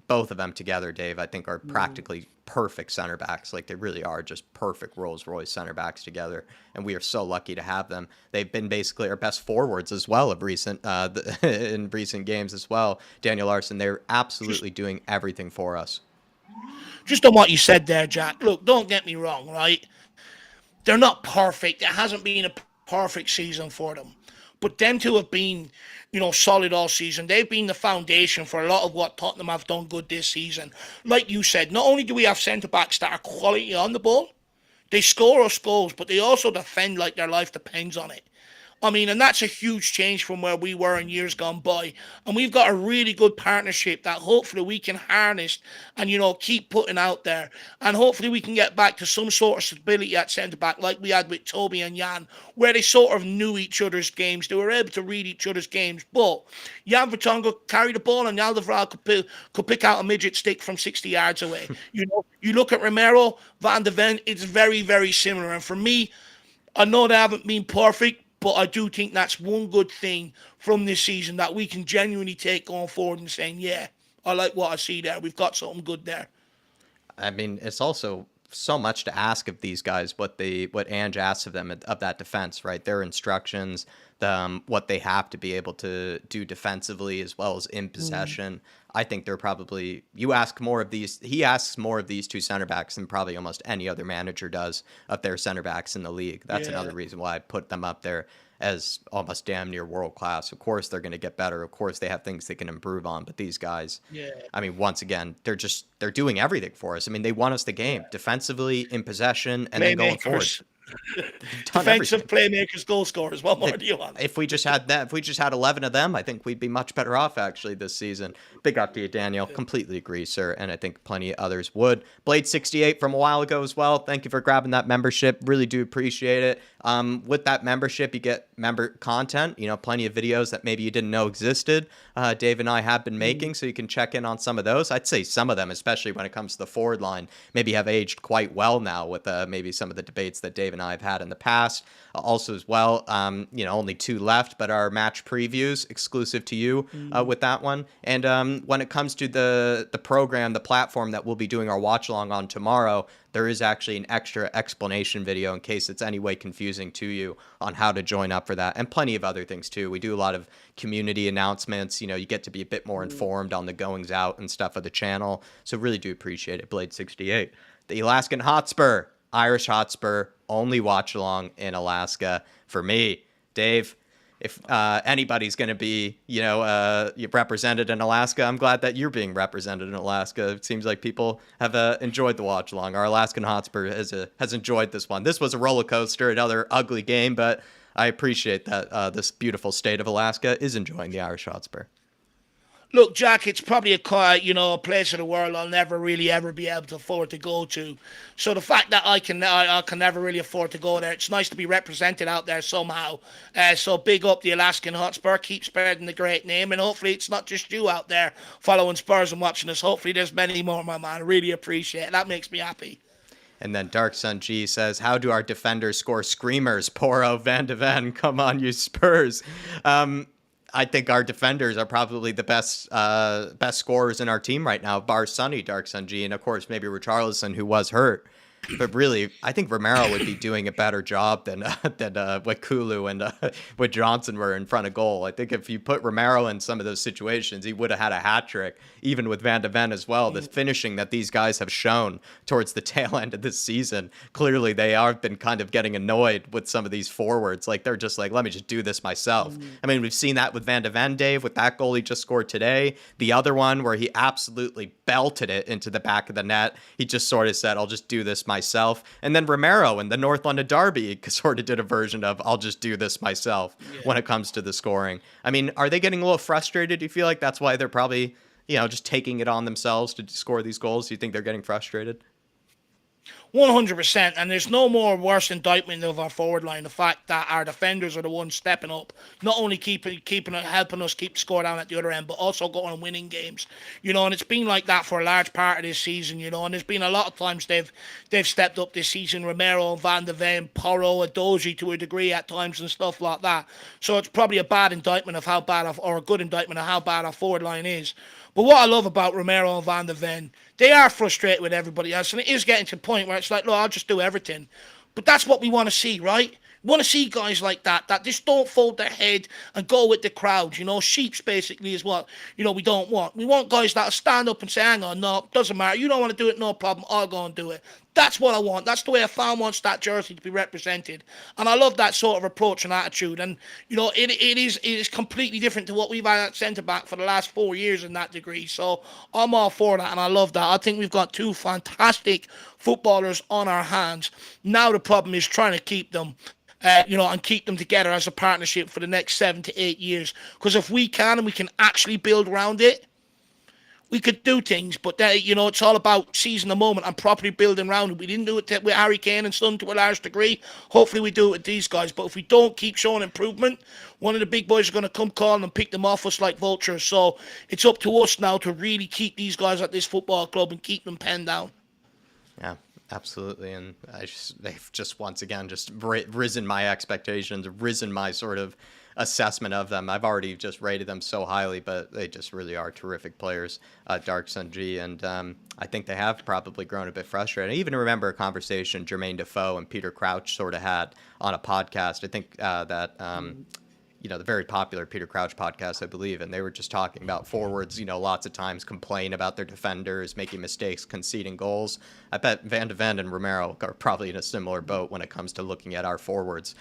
both of them together, Dave, I think are practically perfect center backs. Like they really are just perfect Rolls Royce center backs together, and we are so lucky to have them. They've been basically our best forwards as well of recent in recent games as well. Daniel Larson, they're absolutely doing everything for us. Just on what you said there, Jack. Look, don't get me wrong, right? They're not perfect. It hasn't been a perfect season for them. But them two have been, solid all season. They've been the foundation for a lot of what Tottenham have done good this season. Like you said, not only do we have centre backs that are quality on the ball, they score us goals, but they also defend like their life depends on it. I mean, and that's a huge change from where we were in years gone by. And we've got a really good partnership that hopefully we can harness and, keep putting out there. And hopefully we can get back to some sort of stability at centre back like we had with Toby and Jan, where they sort of knew each other's games. They were able to read each other's games. But Jan Vertonghen carry the ball and Alderweireld could pick out a midget stick from 60 yards away. You look at Romero, Van de Ven, it's very, very similar. And for me, I know they haven't been perfect, but I do think that's one good thing from this season that we can genuinely take going forward and saying, yeah, I like what I see there. We've got something good there. I mean, it's also so much to ask of these guys, what Ange asks of them of that defense, right? Their instructions, what they have to be able to do defensively as well as in possession. I think they're probably, he asks more of these two center backs than probably almost any other manager does of their center backs in the league. That's another reason why I put them up there as almost damn near world class. Of course, they're going to get better. Of course, they have things they can improve on. But these guys, I mean, once again, they're doing everything for us. I mean, they won us the game defensively, in possession, and then going forward. Defensive playmakers, goal scorers. What more do you want? If we just had 11 of them, I think we'd be much better off actually this season. Big up to you, Daniel. Completely agree, sir, and I think plenty of others would. Blade68 from a while ago as well. Thank you for grabbing that membership. Really do appreciate it. With that membership, you get member content. Plenty of videos that maybe you didn't know existed. Dave and I have been making, so you can check in on some of those. I'd say some of them, especially when it comes to the forward line, maybe have aged quite well now with maybe some of the debates that Dave and I have had in the past. Also as well, only 2 left, but our match previews exclusive to you with that one. And when it comes to the program, the platform that we'll be doing our watch along on tomorrow, there is actually an extra explanation video in case it's any way confusing to you on how to join up for that, and plenty of other things too. We do a lot of community announcements. You get to be a bit more informed on the goings out and stuff of the channel. So really do appreciate it. Blade68, the Alaskan Hotspur, Irish Hotspur, only watch along in Alaska for me, Dave. If anybody's going to be, represented in Alaska, I'm glad that you're being represented in Alaska. It seems like people have enjoyed the watch along. Our Alaskan Hotspur has enjoyed this one. This was a roller coaster, another ugly game, but I appreciate that this beautiful state of Alaska is enjoying the Irish Hotspur. Look, Jack, it's probably a place of the world I'll never really ever be able to afford to go to. So the fact that I can never really afford to go there, it's nice to be represented out there somehow. So big up the Alaskan Hotspur, keep spreading the great name, and hopefully it's not just you out there following Spurs and watching us. Hopefully there's many more, my man. I really appreciate it. That makes me happy. And then Dark Sun G says, how do our defenders score screamers? Porro, Van de Ven, come on, you Spurs. I think our defenders are probably the best scorers in our team right now, bar Sonny, Dark Sun G, and of course maybe Richarlison, who was hurt. But really, I think Romero would be doing a better job than what Kulu and what Johnson were in front of goal. I think if you put Romero in some of those situations, he would have had a hat trick, even with Van de Ven as well. The finishing that these guys have shown towards the tail end of this season, clearly they have been kind of getting annoyed with some of these forwards. Like they're just like, let me just do this myself. I mean, we've seen that with Van de Ven, Dave, with that goal he just scored today. The other one where he absolutely belted it into the back of the net. He just sort of said, I'll just do this myself. And then Romero in the North London Derby sort of did a version of, I'll just do this myself when it comes to the scoring. I mean, are they getting a little frustrated? Do you feel like that's why they're probably, just taking it on themselves to score these goals? Do you think they're getting frustrated? 100%, and there's no more worse indictment of our forward line, the fact that our defenders are the ones stepping up, not only helping us keep the score down at the other end, but also going and winning games, and it's been like that for a large part of this season, and there's been a lot of times they've stepped up this season, Romero, Van de Ven, Porro, Adoji to a degree at times and stuff like that, so it's probably a bad indictment of how bad, or a good indictment of how bad our forward line is. But what I love about Romero and Van der Ven, they are frustrated with everybody else, and it is getting to the point where it's like, look, I'll just do everything. But that's what we want to see, right? We want to see guys like that just don't fold their head and go with the crowd. Sheeps basically is what, we don't want. We want guys that'll stand up and say, hang on, no, doesn't matter. You don't want to do it, no problem. I'll go and do it. That's what I want. That's the way a fan wants that jersey to be represented. And I love that sort of approach and attitude. And, it is completely different to what we've had at centre-back for the last 4 years in that degree. So I'm all for that, and I love that. I think we've got two fantastic footballers on our hands. Now the problem is trying to keep them and keep them together as a partnership for the next 7 to 8 years. Because if we can and we can actually build around it, we could do things. But it's all about seizing the moment and properly building around it. We didn't do it with Harry Kane and Son to a large degree. Hopefully we do it with these guys. But if we don't keep showing improvement, one of the big boys are going to come calling and pick them off us like vultures. So it's up to us now to really keep these guys at this football club and keep them penned down. Yeah. Absolutely, and they've just once again just risen my expectations, risen my sort of assessment of them. I've already just rated them so highly, but they just really are terrific players, Dark Sun G, and I think they have probably grown a bit frustrated. I even remember a conversation Jermaine Defoe and Peter Crouch sort of had on a podcast. I think the very popular Peter Crouch podcast, I believe, and they were just talking about forwards, lots of times complain about their defenders, making mistakes, conceding goals. I bet Van de Ven and Romero are probably in a similar boat when it comes to looking at our forwards.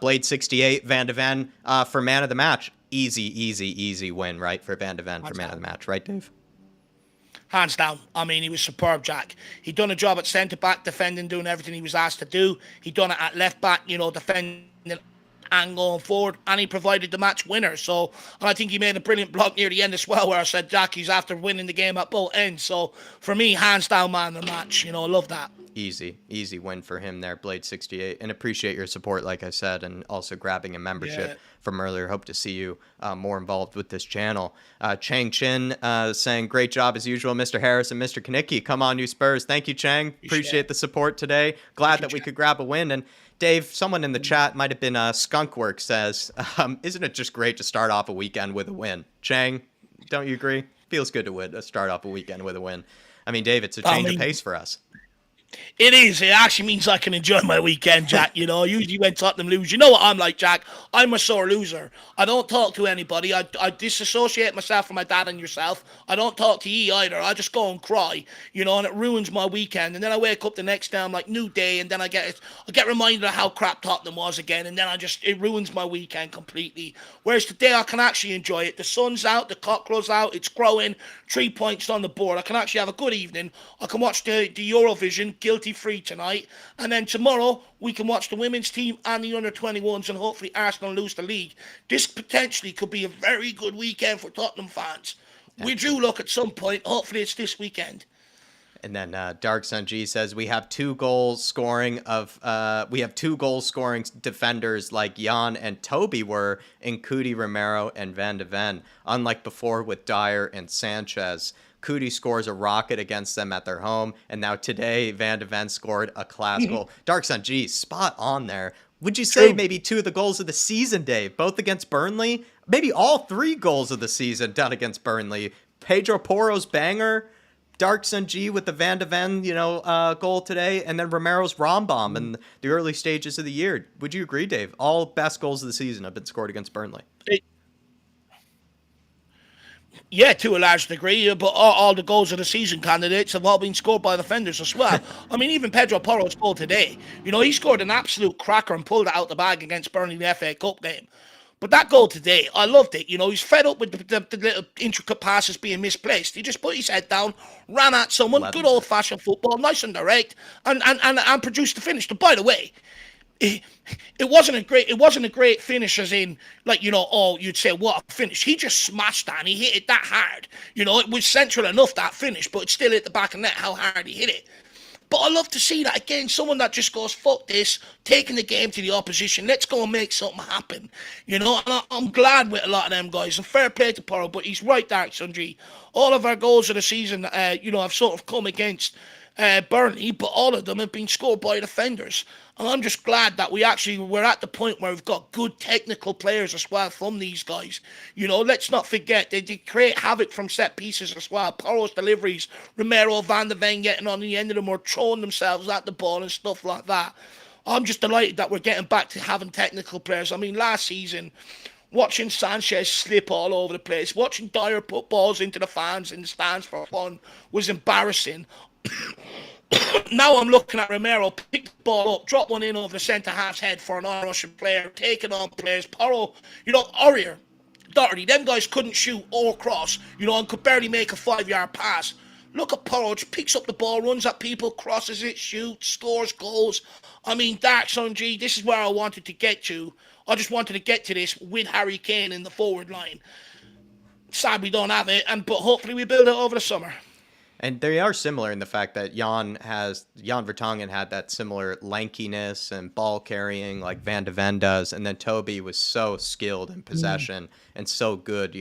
Blade 68, Van de Ven for man of the match. Easy win, right, for Van de Ven for man of the match, right, Dave? Hands down. I mean, he was superb, Jack. He done a job at centre-back, defending, doing everything he was asked to do. He done it at left-back, defending and going forward, and he provided the match winner. So, and I think he made a brilliant block near the end as well, where I said, Jack, he's after winning the game at both ends. So, for me, hands down, man, the match. I love that. Easy win for him there, Blade 68. And appreciate your support, like I said, and also grabbing a membership from earlier. Hope to see you more involved with this channel. Chang Chin saying, great job as usual, Mr. Harris and Mr. Kanicki. Come on, you Spurs. Thank you, Chang. Appreciate the support today. Glad that we could grab a win. And Dave, someone in the chat, might have been Skunkwork, says, isn't it just great to start off a weekend with a win? Chang, don't you agree? Feels good to start off a weekend with a win. I mean, Dave, it's a change of pace for us. It is. It actually means I can enjoy my weekend, Jack. Usually when Tottenham lose, you know what I'm like, Jack. I'm a sore loser. I don't talk to anybody. I disassociate myself from my dad and yourself. I don't talk to ye either. I just go and cry, and it ruins my weekend. And then I wake up the next day, I'm like, new day, and then I get reminded of how crap Tottenham was again, and then it ruins my weekend completely. Whereas today I can actually enjoy it. The sun's out, the cockerel's out, it's growing, 3 points on the board. I can actually have a good evening. I can watch the Eurovision guilty free tonight, and then tomorrow we can watch the women's team and the under-21s, and hopefully Arsenal lose the league. This potentially could be a very good weekend for Tottenham fans. We do look at some point. Hopefully it's this weekend. And then Dark Sun G says we have two goal scoring defenders like Jan and Toby were in Cudi, Romero, and Van de Ven, unlike before with Dyer and Sanchez. Cudi scores a rocket against them at their home, and now today Van de Ven scored a class goal. Dark Sun G, spot on there. Would you say maybe two of the goals of the season, Dave, both against Burnley? Maybe all three goals of the season done against Burnley. Pedro Porro's banger, Dark Sun G with the Van de Ven, goal today, and then Romero's Rombom in the early stages of the year. Would you agree, Dave? All best goals of the season have been scored against Burnley. Yeah, to a large degree, but all the goals of the season candidates have all been scored by defenders as well. I mean, even Pedro Porro's goal today, he scored an absolute cracker and pulled it out the bag against Burnley in the FA Cup game. But that goal today, I loved it. He's fed up with the little intricate passes being misplaced. He just put his head down, ran at someone, good old-fashioned football, nice and direct, and produced the finish. And by the way, it wasn't a great finish, as in, you'd say, what a finish. He just smashed that and he hit it that hard. It was central enough, that finish, but it still hit the back of the net, how hard he hit it. But I love to see that again, someone that just goes, fuck this, taking the game to the opposition, let's go and make something happen. And I'm glad with a lot of them guys, and fair play to Porro, but he's right there, Sundry. All of our goals of the season, have sort of come against Burnley, but all of them have been scored by defenders. And I'm just glad that we're at the point where we've got good technical players as well from these guys. Let's not forget they create havoc from set pieces as well. Porro's deliveries, Romero, Van de Ven getting on the end of them or throwing themselves at the ball and stuff like that. I'm just delighted that we're getting back to having technical players. I mean, last season, watching Sanchez slip all over the place, watching Dyer put balls into the fans in the stands for fun was embarrassing. Now I'm looking at Romero pick the ball up, drop one in over the centre half's head for an Russian player, taking on players. Porro, Aurier, Doherty, them guys couldn't shoot or cross, and could barely make a 5-yard pass. Look at Porro, just picks up the ball, runs at people, crosses it, shoots, scores goals. I mean, Dark Sun G, this is where I wanted to get to. I just wanted to get to this with Harry Kane in the forward line. Sad we don't have it, but hopefully we build it over the summer. And they are similar in the fact that Jan Vertonghen had that similar lankiness and ball carrying like Van de Ven does, and then Toby was so skilled in possession and so good,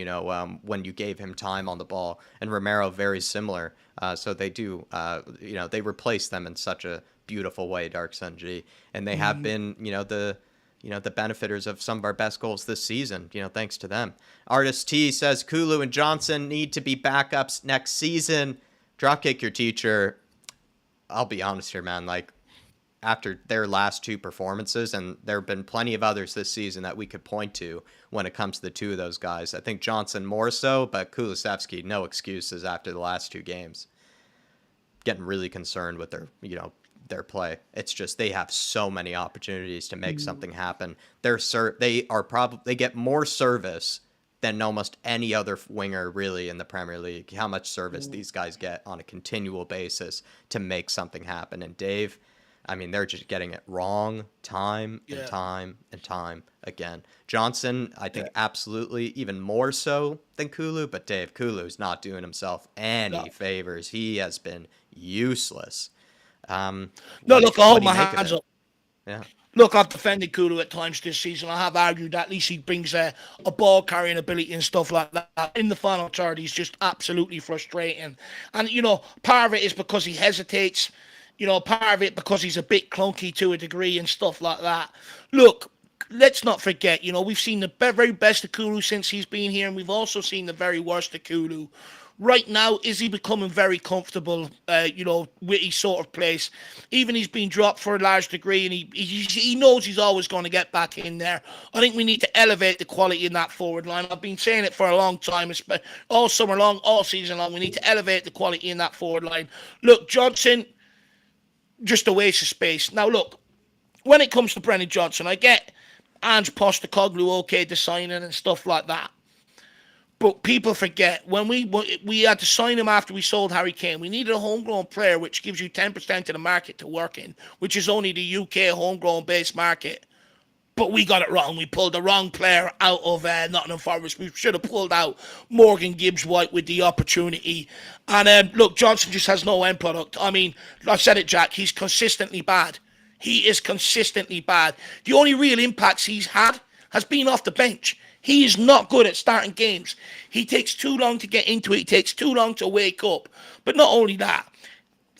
when you gave him time on the ball. And Romero very similar, so they do, they replace them in such a beautiful way, Dark Sun G, and they have been, the benefiters of some of our best goals this season, thanks to them. Artist T says Kulu and Johnson need to be backups next season. Dropkick your teacher. I'll be honest here, man. Like, after their last two performances, and there have been plenty of others this season that we could point to when it comes to the two of those guys. I think Johnson more so, but Kulusevski, no excuses after the last two games. Getting really concerned with their play. It's just they have so many opportunities to make something happen. They get more service than almost any other winger really in the Premier League. How much service these guys get on a continual basis to make something happen. And Dave, I mean, they're just getting it wrong time and time and time again. Johnson, I think absolutely even more so than Kulu, but Dave, Kulu's not doing himself any favors. He has been useless. Look, I'll hold my hands up. Yeah. Look, I've defended Kulu at times this season. I have argued that at least he brings a ball-carrying ability and stuff like that. In the final third, he's just absolutely frustrating. And, part of it is because he hesitates. Part of it because he's a bit clunky to a degree and stuff like that. Look, let's not forget, we've seen the very best of Kulu since he's been here, and we've also seen the very worst of Kulu. Right now, is he becoming very comfortable, with his sort of place? Even he's been dropped for a large degree, and he knows he's always going to get back in there. I think we need to elevate the quality in that forward line. I've been saying it for a long time, all summer long, all season long. We need to elevate the quality in that forward line. Look, Johnson, just a waste of space. Now, look, when it comes to Brennan Johnson, I get Ange Postecoglou okay to sign it and stuff like that. But people forget, when we had to sign him after we sold Harry Kane, we needed a homegrown player, which gives you 10% of the market to work in, which is only the UK homegrown-based market. But we got it wrong. We pulled the wrong player out of Nottingham Forest. We should have pulled out Morgan Gibbs-White with the opportunity. And look, Johnson just has no end product. I mean, I said it, Jack, he's consistently bad. He is consistently bad. The only real impacts he's had has been off the bench. He is not good at starting games. He takes too long to get into it. He takes too long to wake up. But not only that,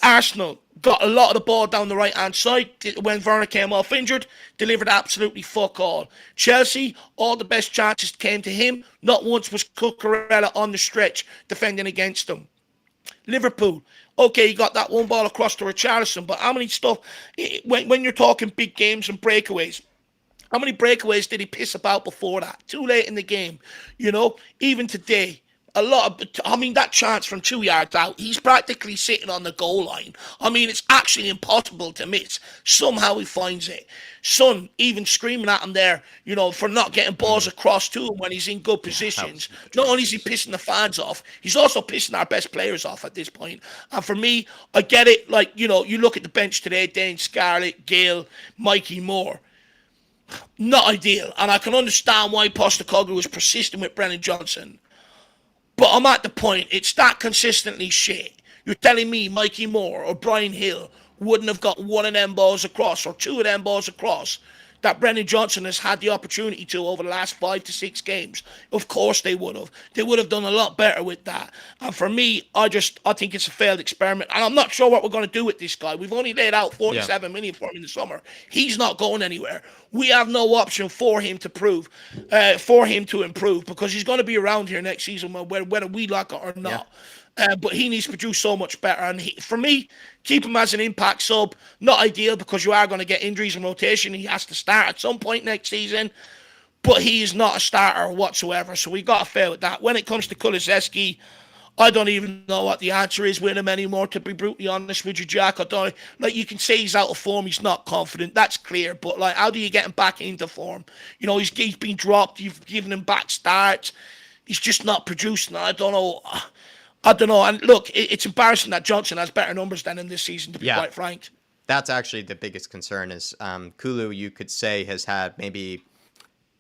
Arsenal got a lot of the ball down the right-hand side when Werner came off injured, delivered absolutely fuck all. Chelsea, all the best chances came to him. Not once was Cucurella on the stretch defending against them. Liverpool, okay, he got that one ball across to Richarlison, but how many stuff, when you're talking big games and breakaways, how many breakaways did he piss about before that? Too late in the game. Even today, that chance from 2 yards out, he's practically sitting on the goal line. I mean, it's actually impossible to miss. Somehow he finds it. Son even screaming at him there, for not getting balls across to him when he's in good positions. Not only is he pissing the fans off, he's also pissing our best players off at this point. And for me, I get it. Like, you look at the bench today, Dane Scarlett, Gale, Mikey Moore. Not ideal, and I can understand why Postecoglou was persistent with Brennan Johnson. But I'm at the point, it's that consistently shit. You're telling me Mikey Moore or Brian Hill wouldn't have got one of them balls across or two of them balls across that Brennan Johnson has had the opportunity to over the last 5 to 6 games? Of course they would have. They would have done a lot better with that. And for me, I think it's a failed experiment. And I'm not sure what we're going to do with this guy. We've only laid out 47 million for him in the summer. He's not going anywhere. We have no option for him to improve, because he's going to be around here next season, whether we like it or not. But he needs to produce so much better. And for me, keep him as an impact sub. Not ideal, because you are going to get injuries and rotation. He has to start at some point next season. But he is not a starter whatsoever. So we got to fail with that. When it comes to Kulusevski, I don't even know what the answer is with him anymore, to be brutally honest with you, Jack. You can say he's out of form, he's not confident, that's clear. But how do you get him back into form? He's been dropped, you've given him back starts. He's just not producing. I don't know. And look, it's embarrassing that Johnson has better numbers than him this season, to be quite frank. That's actually the biggest concern is Kulu, you could say, has had maybe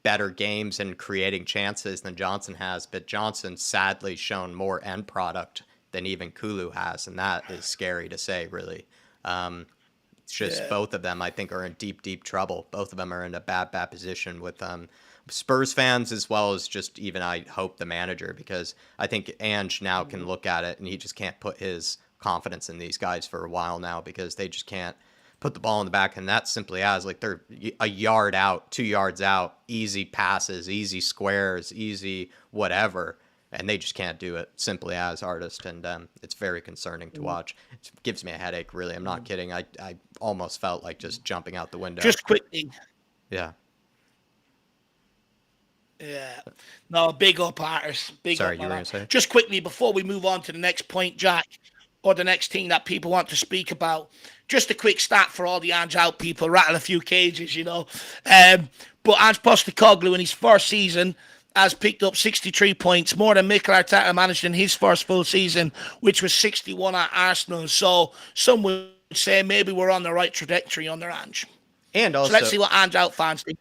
better games and creating chances than Johnson has, but Johnson's sadly shown more end product than even Kulu has, and that is scary to say, really. It's just both of them, I think, are in deep, deep trouble. Both of them are in a bad, bad position with Spurs fans, as well as just even, I hope, the manager, because I think Ange now can look at it and he just can't put his confidence in these guys for a while now, because they just can't put the ball in the back, and that's simply as they're a yard out, 2 yards out, easy passes, easy squares, easy whatever, and they just can't do it simply as artists, and it's very concerning to watch. It gives me a headache, really. I'm not kidding. I almost felt like just jumping out the window. Just quickly. Yeah. Yeah. No, big up, artists. Sorry, you were going to say? Just quickly, before we move on to the next point, Jack, or the next thing that people want to speak about, just a quick stat for all the Ange out people, rattle a few cages, But Ange Postecoglou in his first season has picked up 63 points, more than Mikel Arteta managed in his first full season, which was 61 at Arsenal. So some would say maybe we're on the right trajectory under Ange. And also, so let's see what Ange out fans think.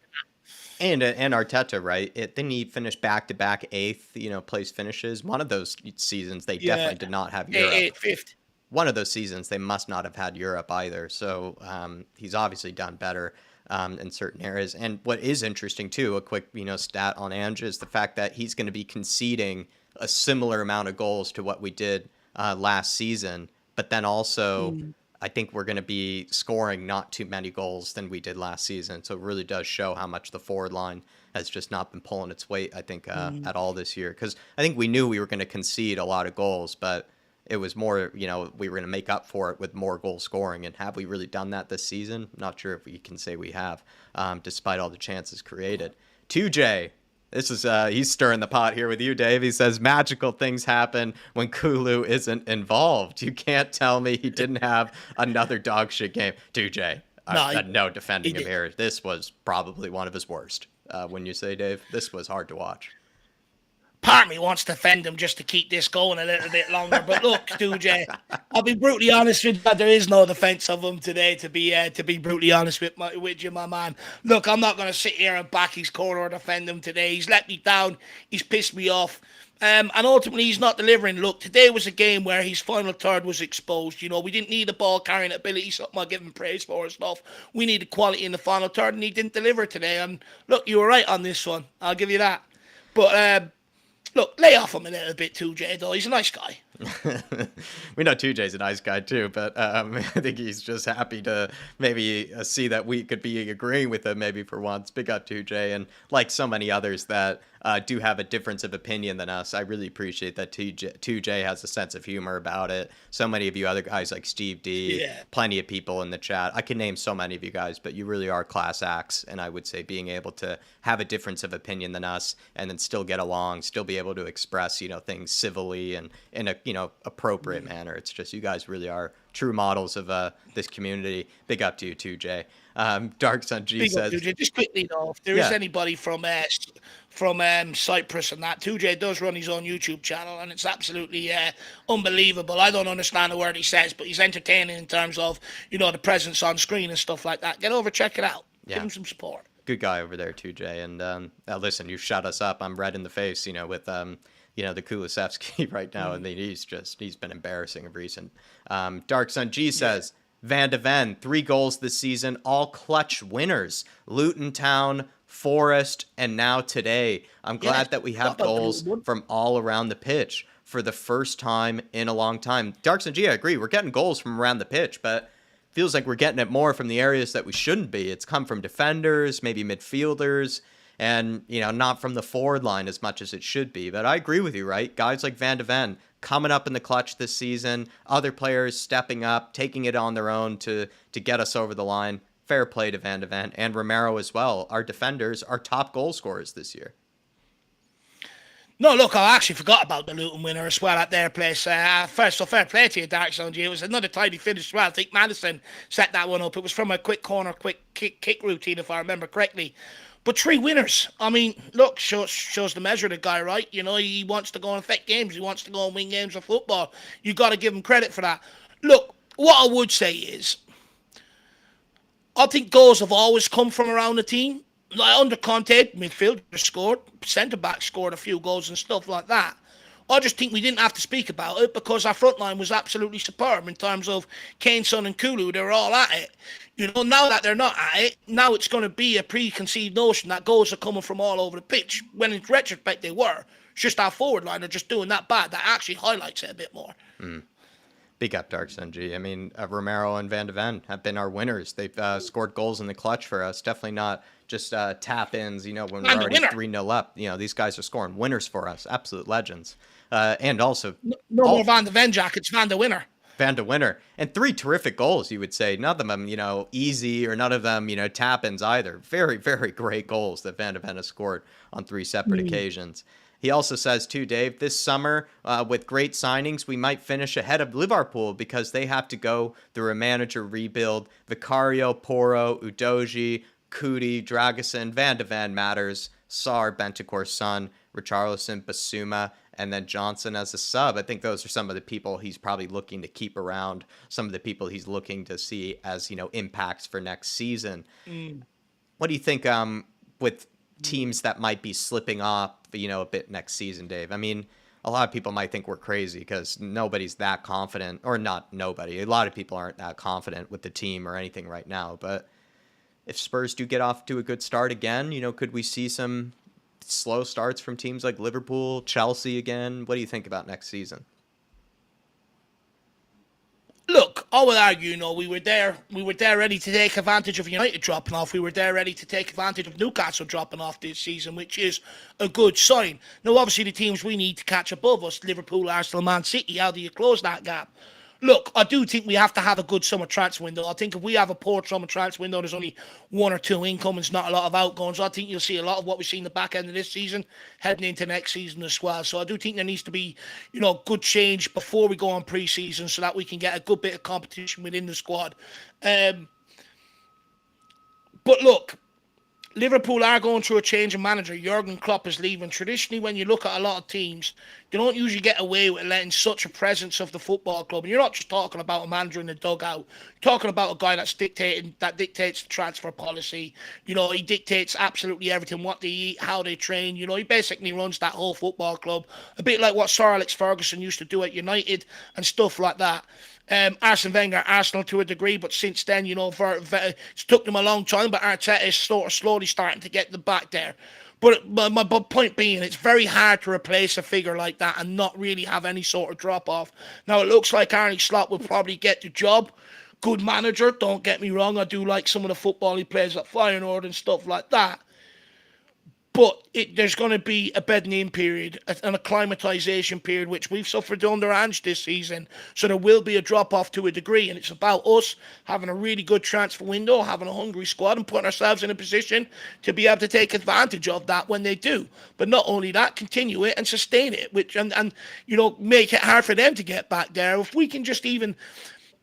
And Arteta, right? Didn't he finish back-to-back 8th, place finishes? One of those seasons, they definitely did not have Europe. 5th. One of those seasons, they must not have had Europe either. So he's obviously done better in certain areas. And what is interesting, too, a quick stat on Ange, is the fact that he's going to be conceding a similar amount of goals to what we did last season. But then also, I think we're going to be scoring not too many goals than we did last season. So it really does show how much the forward line has just not been pulling its weight, I think, at all this year. Because I think we knew we were going to concede a lot of goals, but it was more, we were going to make up for it with more goal scoring. And have we really done that this season? Not sure if we can say we have, despite all the chances created. 2J, this is, he's stirring the pot here with you, Dave. He says, magical things happen when Kulu isn't involved. You can't tell me he didn't have another dog shit game. 2J, no defending him here. This was probably one of his worst. When you say, Dave, this was hard to watch. Part of me wants to defend him just to keep this going a little bit longer. But look, Jay, I'll be brutally honest with you. There is no defense of him today, to be brutally honest with you, my man. Look, I'm not going to sit here and back his corner or defend him today. He's let me down. He's pissed me off. And ultimately, he's not delivering. Look, today was a game where his final third was exposed. We didn't need the ball carrying ability, something I give him praise for and stuff. We needed quality in the final third, and he didn't deliver today. And look, you were right on this one. I'll give you that. But look, lay off him a little bit, 2J, though. He's a nice guy. We know 2J's a nice guy, too, but I think he's just happy to maybe see that we could be agreeing with him maybe for once. Big up 2J. And like so many others that do have a difference of opinion than us, I really appreciate that 2J has a sense of humor about it. So many of you other guys like Steve D, plenty of people in the chat. I can name so many of you guys, but you really are class acts. And I would say being able to have a difference of opinion than us and then still get along, still be able to express, things civilly and in a, appropriate manner. It's just, you guys really are true models of this community. Big up to you too, Jay. Dark Sun G Big says, just quickly though, if there is anybody from Cyprus and that, 2J does run his own YouTube channel, and it's absolutely unbelievable. I don't understand a word he says, but he's entertaining in terms of the presence on screen and stuff like that. Get over, check it out. Give him some support. Good guy over there too, Jay. And listen, you shut us up. I'm red in the face, with the Kulusevski right now, and he's been embarrassing of recent. Dark Sun G says, Van de Ven, 3 goals this season, all clutch winners. Luton Town, Forest, and now today. I'm glad that we have goals from all around the pitch for the first time in a long time. Darks and G, I agree. We're getting goals from around the pitch, but feels like we're getting it more from the areas that we shouldn't be. It's come from defenders, maybe midfielders, and, not from the forward line as much as it should be. But I agree with you, right? Guys like Van de Ven coming up in the clutch this season, other players stepping up, taking it on their own to get us over the line. Fair play to Van de Ven and Romero as well. Our defenders are top goal scorers this year. No, look, I actually forgot about the Luton winner as well at their place. First, so fair play to you, Dark It was another tidy finish as well. I think Madison set that one up. It was from a quick corner, quick kick routine, if I remember correctly. But 3 winners. I mean, look, shows the measure of the guy, right? He wants to go and affect games. He wants to go and win games of football. You got to give him credit for that. Look, what I would say is, I think goals have always come from around the team. Like under Conte, midfielder scored, centre-back scored a few goals and stuff like that. I just think we didn't have to speak about it because our front line was absolutely superb in terms of Kane, Son and Kulu. They were all at it. Now that they're not at it, now it's going to be a preconceived notion that goals are coming from all over the pitch. When in retrospect they were. It's just our forward line are just doing that bad. That actually highlights it a bit more. Big up, Dark Sunji. I mean, Romero and Van de Ven have been our winners. They've scored goals in the clutch for us. Definitely not just tap-ins, when we're already 3-0 up. These guys are scoring winners for us. Absolute legends. And also... No more Van de Ven, Jack. It's Van de Winner. Van de Winner. And 3 terrific goals, you would say. None of them, easy or none of them, tap-ins either. Very, very great goals that Van de Ven has scored on 3 separate occasions. He also says, too, Dave, this summer, with great signings, we might finish ahead of Liverpool because they have to go through a manager rebuild. Vicario, Porro, Udogie, Kuti, Dragusin, Van de Ven matters, Sarr, Bentancur's son, Richarlison, Basuma, and then Johnson as a sub. I think those are some of the people he's probably looking to keep around, some of the people he's looking to see as, impacts for next season. What do you think with teams that might be slipping off, a bit next season, Dave? I mean, a lot of people might think we're crazy because nobody's that confident, or not nobody. A lot of people aren't that confident with the team or anything right now. But if Spurs do get off to a good start again, could we see some slow starts from teams like Liverpool, Chelsea again? What do you think about next season? Look, I would argue, we were there ready to take advantage of United dropping off. We were there ready to take advantage of Newcastle dropping off this season, which is a good sign. Now, obviously, the teams we need to catch above us, Liverpool, Arsenal, Man City, how do you close that gap? Look, I do think we have to have a good summer transfer window. I think if we have a poor summer transfer window, there's only 1 or 2 incomings, not a lot of outgoings. I think you'll see a lot of what we see in the back end of this season heading into next season as well. So I do think there needs to be, good change before we go on pre-season so that we can get a good bit of competition within the squad. But look, Liverpool are going through a change of manager. Jurgen Klopp is leaving. Traditionally, when you look at a lot of teams, they don't usually get away with letting such a presence of the football club. And you're not just talking about a manager in the dugout. You're talking about a guy that dictates the transfer policy. He dictates absolutely everything, what they eat, how they train. He basically runs that whole football club. A bit like what Sir Alex Ferguson used to do at United and stuff like that. Arsene Wenger, Arsenal to a degree, but since then, it's took them a long time, but Arteta is sort of slowly starting to get them back there. But my point being, it's very hard to replace a figure like that and not really have any sort of drop-off. Now, it looks like Arne Slot will probably get the job. Good manager, don't get me wrong. I do like some of the football he plays at Feyenoord and stuff like that. But there's going to be a bedding in period, an acclimatization period, which we've suffered under Ange this season. So there will be a drop-off to a degree, and it's about us having a really good transfer window, having a hungry squad, and putting ourselves in a position to be able to take advantage of that when they do. But not only that, continue it and sustain it, and make it hard for them to get back there. If we can just even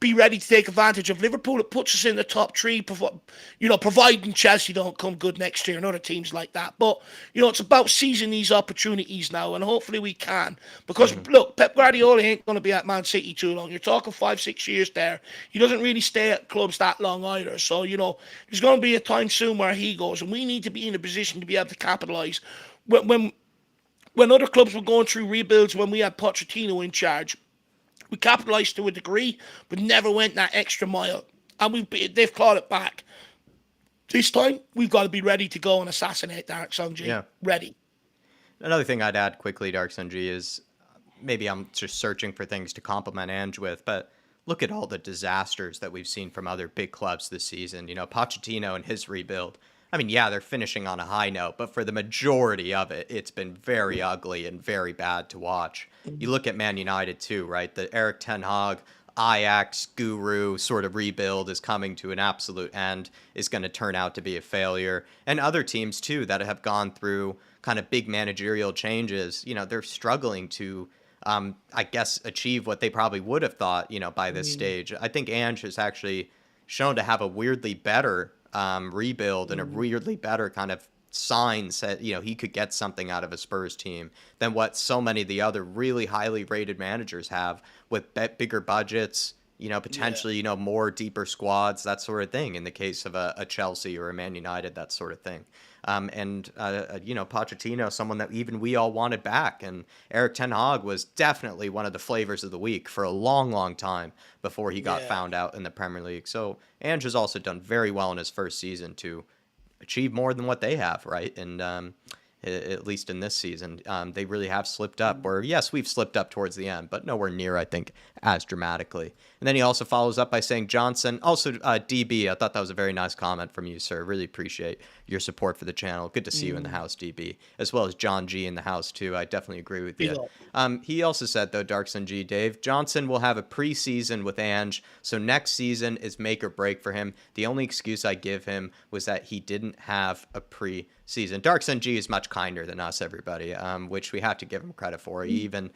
be ready to take advantage of Liverpool, it puts us in the top 3, providing Chelsea don't come good next year and other teams like that. But, it's about seizing these opportunities now, and hopefully we can. Because, look, Pep Guardiola ain't going to be at Man City too long. You're talking 5-6 years there. He doesn't really stay at clubs that long either. So, there's going to be a time soon where he goes, and we need to be in a position to be able to capitalise. When other clubs were going through rebuilds, when we had Pochettino in charge, We capitalised to a degree, but never went that extra mile. And they've clawed it back. This time, we've got to be ready to go and assassinate Dark Sunji. Yeah. Ready. Another thing I'd add quickly, Dark Sunji, is maybe I'm just searching for things to compliment Ange with, but look at all the disasters that we've seen from other big clubs this season. You know, Pochettino and his rebuild. I mean, yeah, they're finishing on a high note, but for the majority of it, it's been very ugly and very bad to watch. You look at Man United too, right? The Eric Ten Hag, Ajax guru sort of rebuild is coming to an absolute end, is going to turn out to be a failure. And other teams too that have gone through kind of big managerial changes, you know, they're struggling to I guess, achieve what they probably would have thought, you know, by this stage. I think Ange has actually shown to have a weirdly better rebuild and a weirdly better kind of signs that, you know, he could get something out of a Spurs team than what so many of the other really highly rated managers have with bigger budgets, you know, potentially, you know, more deeper squads, that sort of thing in the case of a Chelsea or a Man United, that sort of thing. You know, Pochettino, someone that even we all wanted back. And Eric Ten Hag was definitely one of the flavors of the week for a long, long time before he got found out in the Premier League. So Ange has also done very well in his first season to achieve more than what they have, right? And at least in this season, they really have slipped up. Where, yes, we've slipped up towards the end, but nowhere near, I think, as dramatically. And then he also follows up by saying Johnson, also DB, I thought that was a very nice comment from you, sir. Really appreciate your support for the channel. Good to see you in the house, DB, as well as John G in the house, too. I definitely agree with you. He also said, though, Darkson G, Dave, Johnson will have a preseason with Ange, so next season is make or break for him. The only excuse I give him was that he didn't have a preseason. Darkson G is much kinder than us, everybody, which we have to give him credit for. He even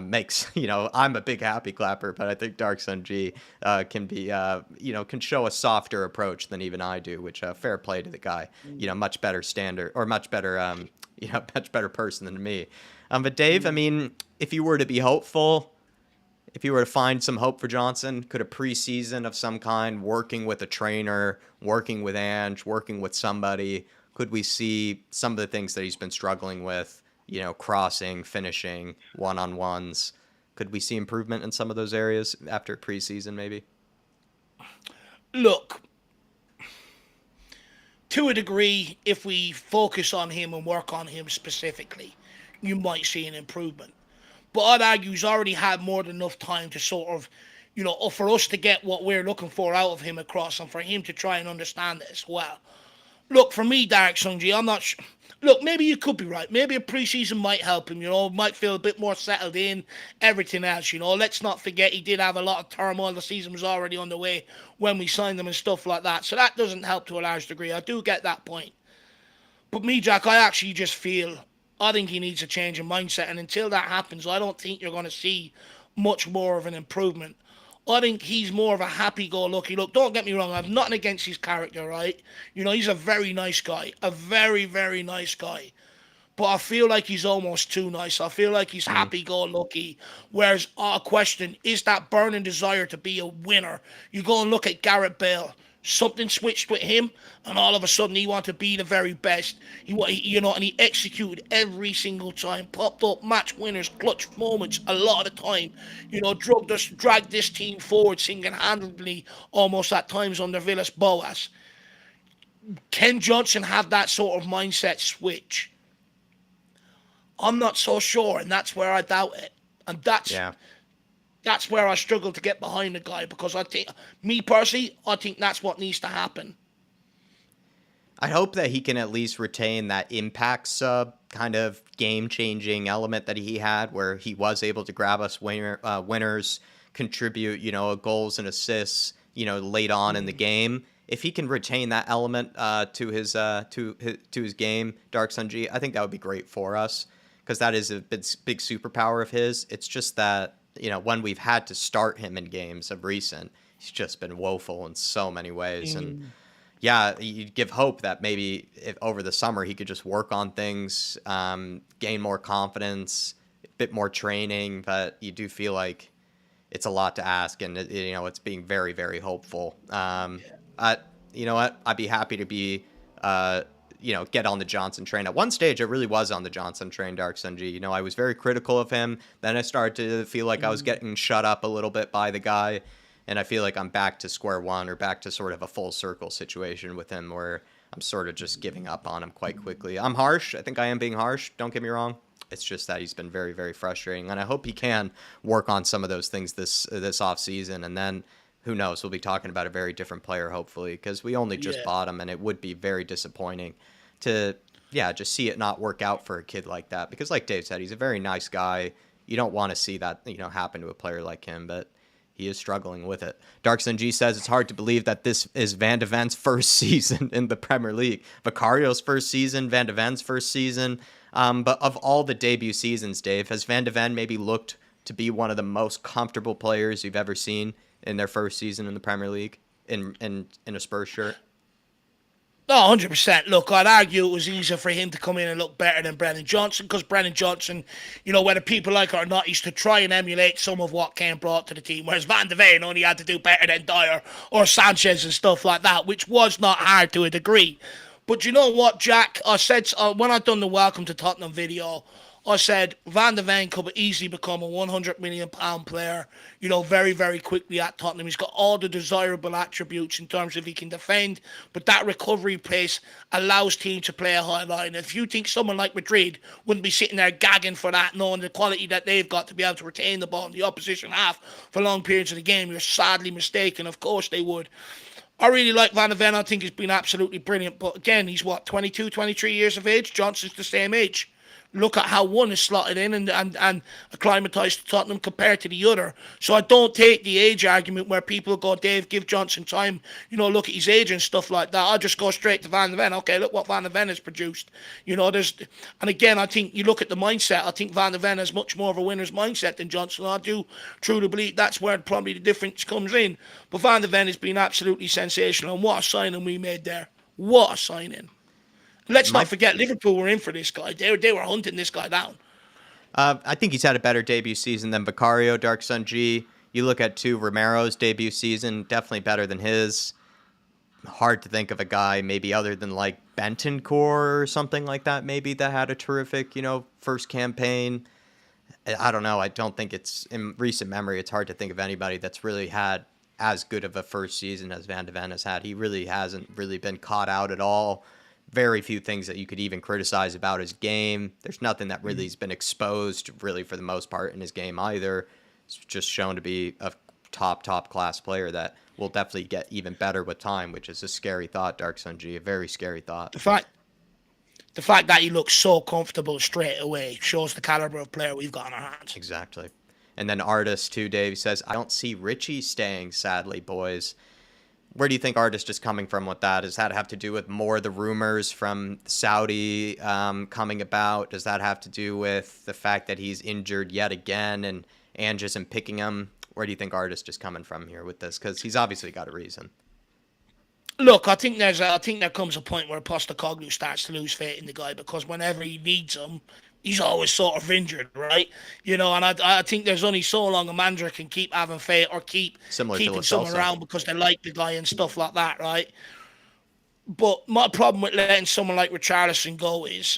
makes, you know, I'm a big happy clapper, but I think Darkson G can be, you know, can show a softer approach than even I do, which fair play to the guy. You know, much better standard, or much better, you know, much better person than me. But Dave, I mean, if you were to be hopeful, if you were to find some hope for Johnson, could a preseason of some kind, working with a trainer, working with Ange, working with somebody, could we see some of the things that he's been struggling with, you know, crossing, finishing, one-on-ones? Could we see improvement in some of those areas after preseason, maybe? Look, to a degree, if we focus on him and work on him specifically, you might see an improvement. But I'd argue he's already had more than enough time to sort of, you know, for us to get what we're looking for out of him across and for him to try and understand it as well. Look, for me, Derek Sungji, I'm not sure. Look, maybe you could be right. Maybe a preseason might help him, you know, might feel a bit more settled in, everything else, you know. Let's not forget he did have a lot of turmoil. The season was already underway when we signed him and stuff like that. So that doesn't help to a large degree. I do get that point. But me, Jack, I actually just feel, I think he needs a change in mindset. And until that happens, I don't think you're going to see much more of an improvement. I think he's more of a happy-go-lucky. Look, don't get me wrong. I have nothing against his character, right? You know, he's a very nice guy. A very, very nice guy. But I feel like he's almost too nice. I feel like he's happy-go-lucky. Whereas, I question, is that burning desire to be a winner? You go and look at Gareth Bale. Something switched with him, and all of a sudden he wanted to be the very best. You know, and he executed every single time, popped up match winners, clutch moments a lot of the time. You know, dragged this team forward single-handedly, almost at times under Villas Boas. Can Johnson have that sort of mindset switch? I'm not so sure, and that's where I doubt it. And that's where I struggle to get behind the guy, because I think, me personally, I think that's what needs to happen. I hope that he can at least retain that impact sub kind of game-changing element that he had, where he was able to grab us winners, contribute, you know, goals and assists, you know, late on in the game. If he can retain that element to his game, Dark Sunji, I think that would be great for us, because that is a big superpower of his. It's just that, you know, when we've had to start him in games of recent, he's just been woeful in so many ways. And yeah, you'd give hope that maybe if over the summer he could just work on things, gain more confidence, a bit more training. But you do feel like it's a lot to ask, and you know, it's being very, very hopeful. You know what? I'd be happy to be get on the Johnson train. At one stage, I really was on the Johnson train, Dark Sunji. I was very critical of him. Then I started to feel like I was getting shut up a little bit by the guy. And I feel like I'm back to square one, or back to sort of a full circle situation with him where I'm sort of just giving up on him quite quickly. I'm harsh. I think I am being harsh. Don't get me wrong. It's just that he's been very, very frustrating. And I hope he can work on some of those things this off season. And then who knows? We'll be talking about a very different player, hopefully, because we only just bought him, and it would be very disappointing to, just see it not work out for a kid like that. Because like Dave said, he's a very nice guy. You don't want to see that, happen to a player like him, but he is struggling with it. Darkson G says it's hard to believe that this is Van de Ven's first season in the Premier League. Vicario's first season, Van de Ven's first season. But of all the debut seasons, Dave, has Van de Ven maybe looked to be one of the most comfortable players you've ever seen in their first season in the Premier League in a Spurs shirt? No, 100%. Look, I'd argue it was easier for him to come in and look better than Brennan Johnson, because Brennan Johnson, whether people like it or not, used to try and emulate some of what Kane brought to the team, whereas Van de Ven only had to do better than Dyer or Sanchez and stuff like that, which was not hard to a degree. But you know what, Jack? I said when I done the Welcome to Tottenham video, I said Van de Ven could easily become a £100 million player, very, very quickly at Tottenham. He's got all the desirable attributes in terms of he can defend, but that recovery pace allows teams to play a high line. If you think someone like Madrid wouldn't be sitting there gagging for that, knowing the quality that they've got to be able to retain the ball in the opposition half for long periods of the game, you're sadly mistaken. Of course they would. I really like Van de Ven. I think he's been absolutely brilliant. But again, he's 22, 23 years of age? Johnson's the same age. Look at how one is slotted in and acclimatised to Tottenham compared to the other. So I don't take the age argument where people go, Dave, give Johnson time, look at his age and stuff like that. I just go straight to Van de Ven. Okay, look what Van de Ven has produced. And again, I think you look at the mindset. I think Van de Ven has much more of a winner's mindset than Johnson. I do truly believe that's where probably the difference comes in. But Van de Ven has been absolutely sensational. And what a signing we made there. What a signing. Let's not forget, Liverpool were in for this guy. They were hunting this guy down. I think he's had a better debut season than Vicario, Dark Sun G. You look at Romero's debut season, definitely better than his. Hard to think of a guy maybe other than like Bentancur or something like that, maybe, that had a terrific, first campaign. I don't know. I don't think it's, in recent memory, it's hard to think of anybody that's really had as good of a first season as Van de Ven has had. He really hasn't really been caught out at all. Very few things that you could even criticize about his game. There's nothing that really has been exposed, really, for the most part, in his game either. It's just shown to be a top class player that will definitely get even better with time, which is a scary thought, Dark Sun G, a very scary thought. The fact that he looks so comfortable straight away shows the caliber of player we've got in our hands. Exactly. And then Artist, too, Dave, says, I don't see Richie staying, sadly, boys. Where do you think Artist is coming from with that? Does that have to do with more of the rumors from Saudi coming about? Does that have to do with the fact that he's injured yet again and Ange isn't picking him? Where do you think Artist is coming from here with this? Because he's obviously got a reason. Look, I think there comes a point where Postecoglou starts to lose faith in the guy, because whenever he needs him, he's always sort of injured, right? And I think there's only so long a manager can keep having faith or keeping someone around because they like the guy and stuff like that, right? But my problem with letting someone like Richarlison go is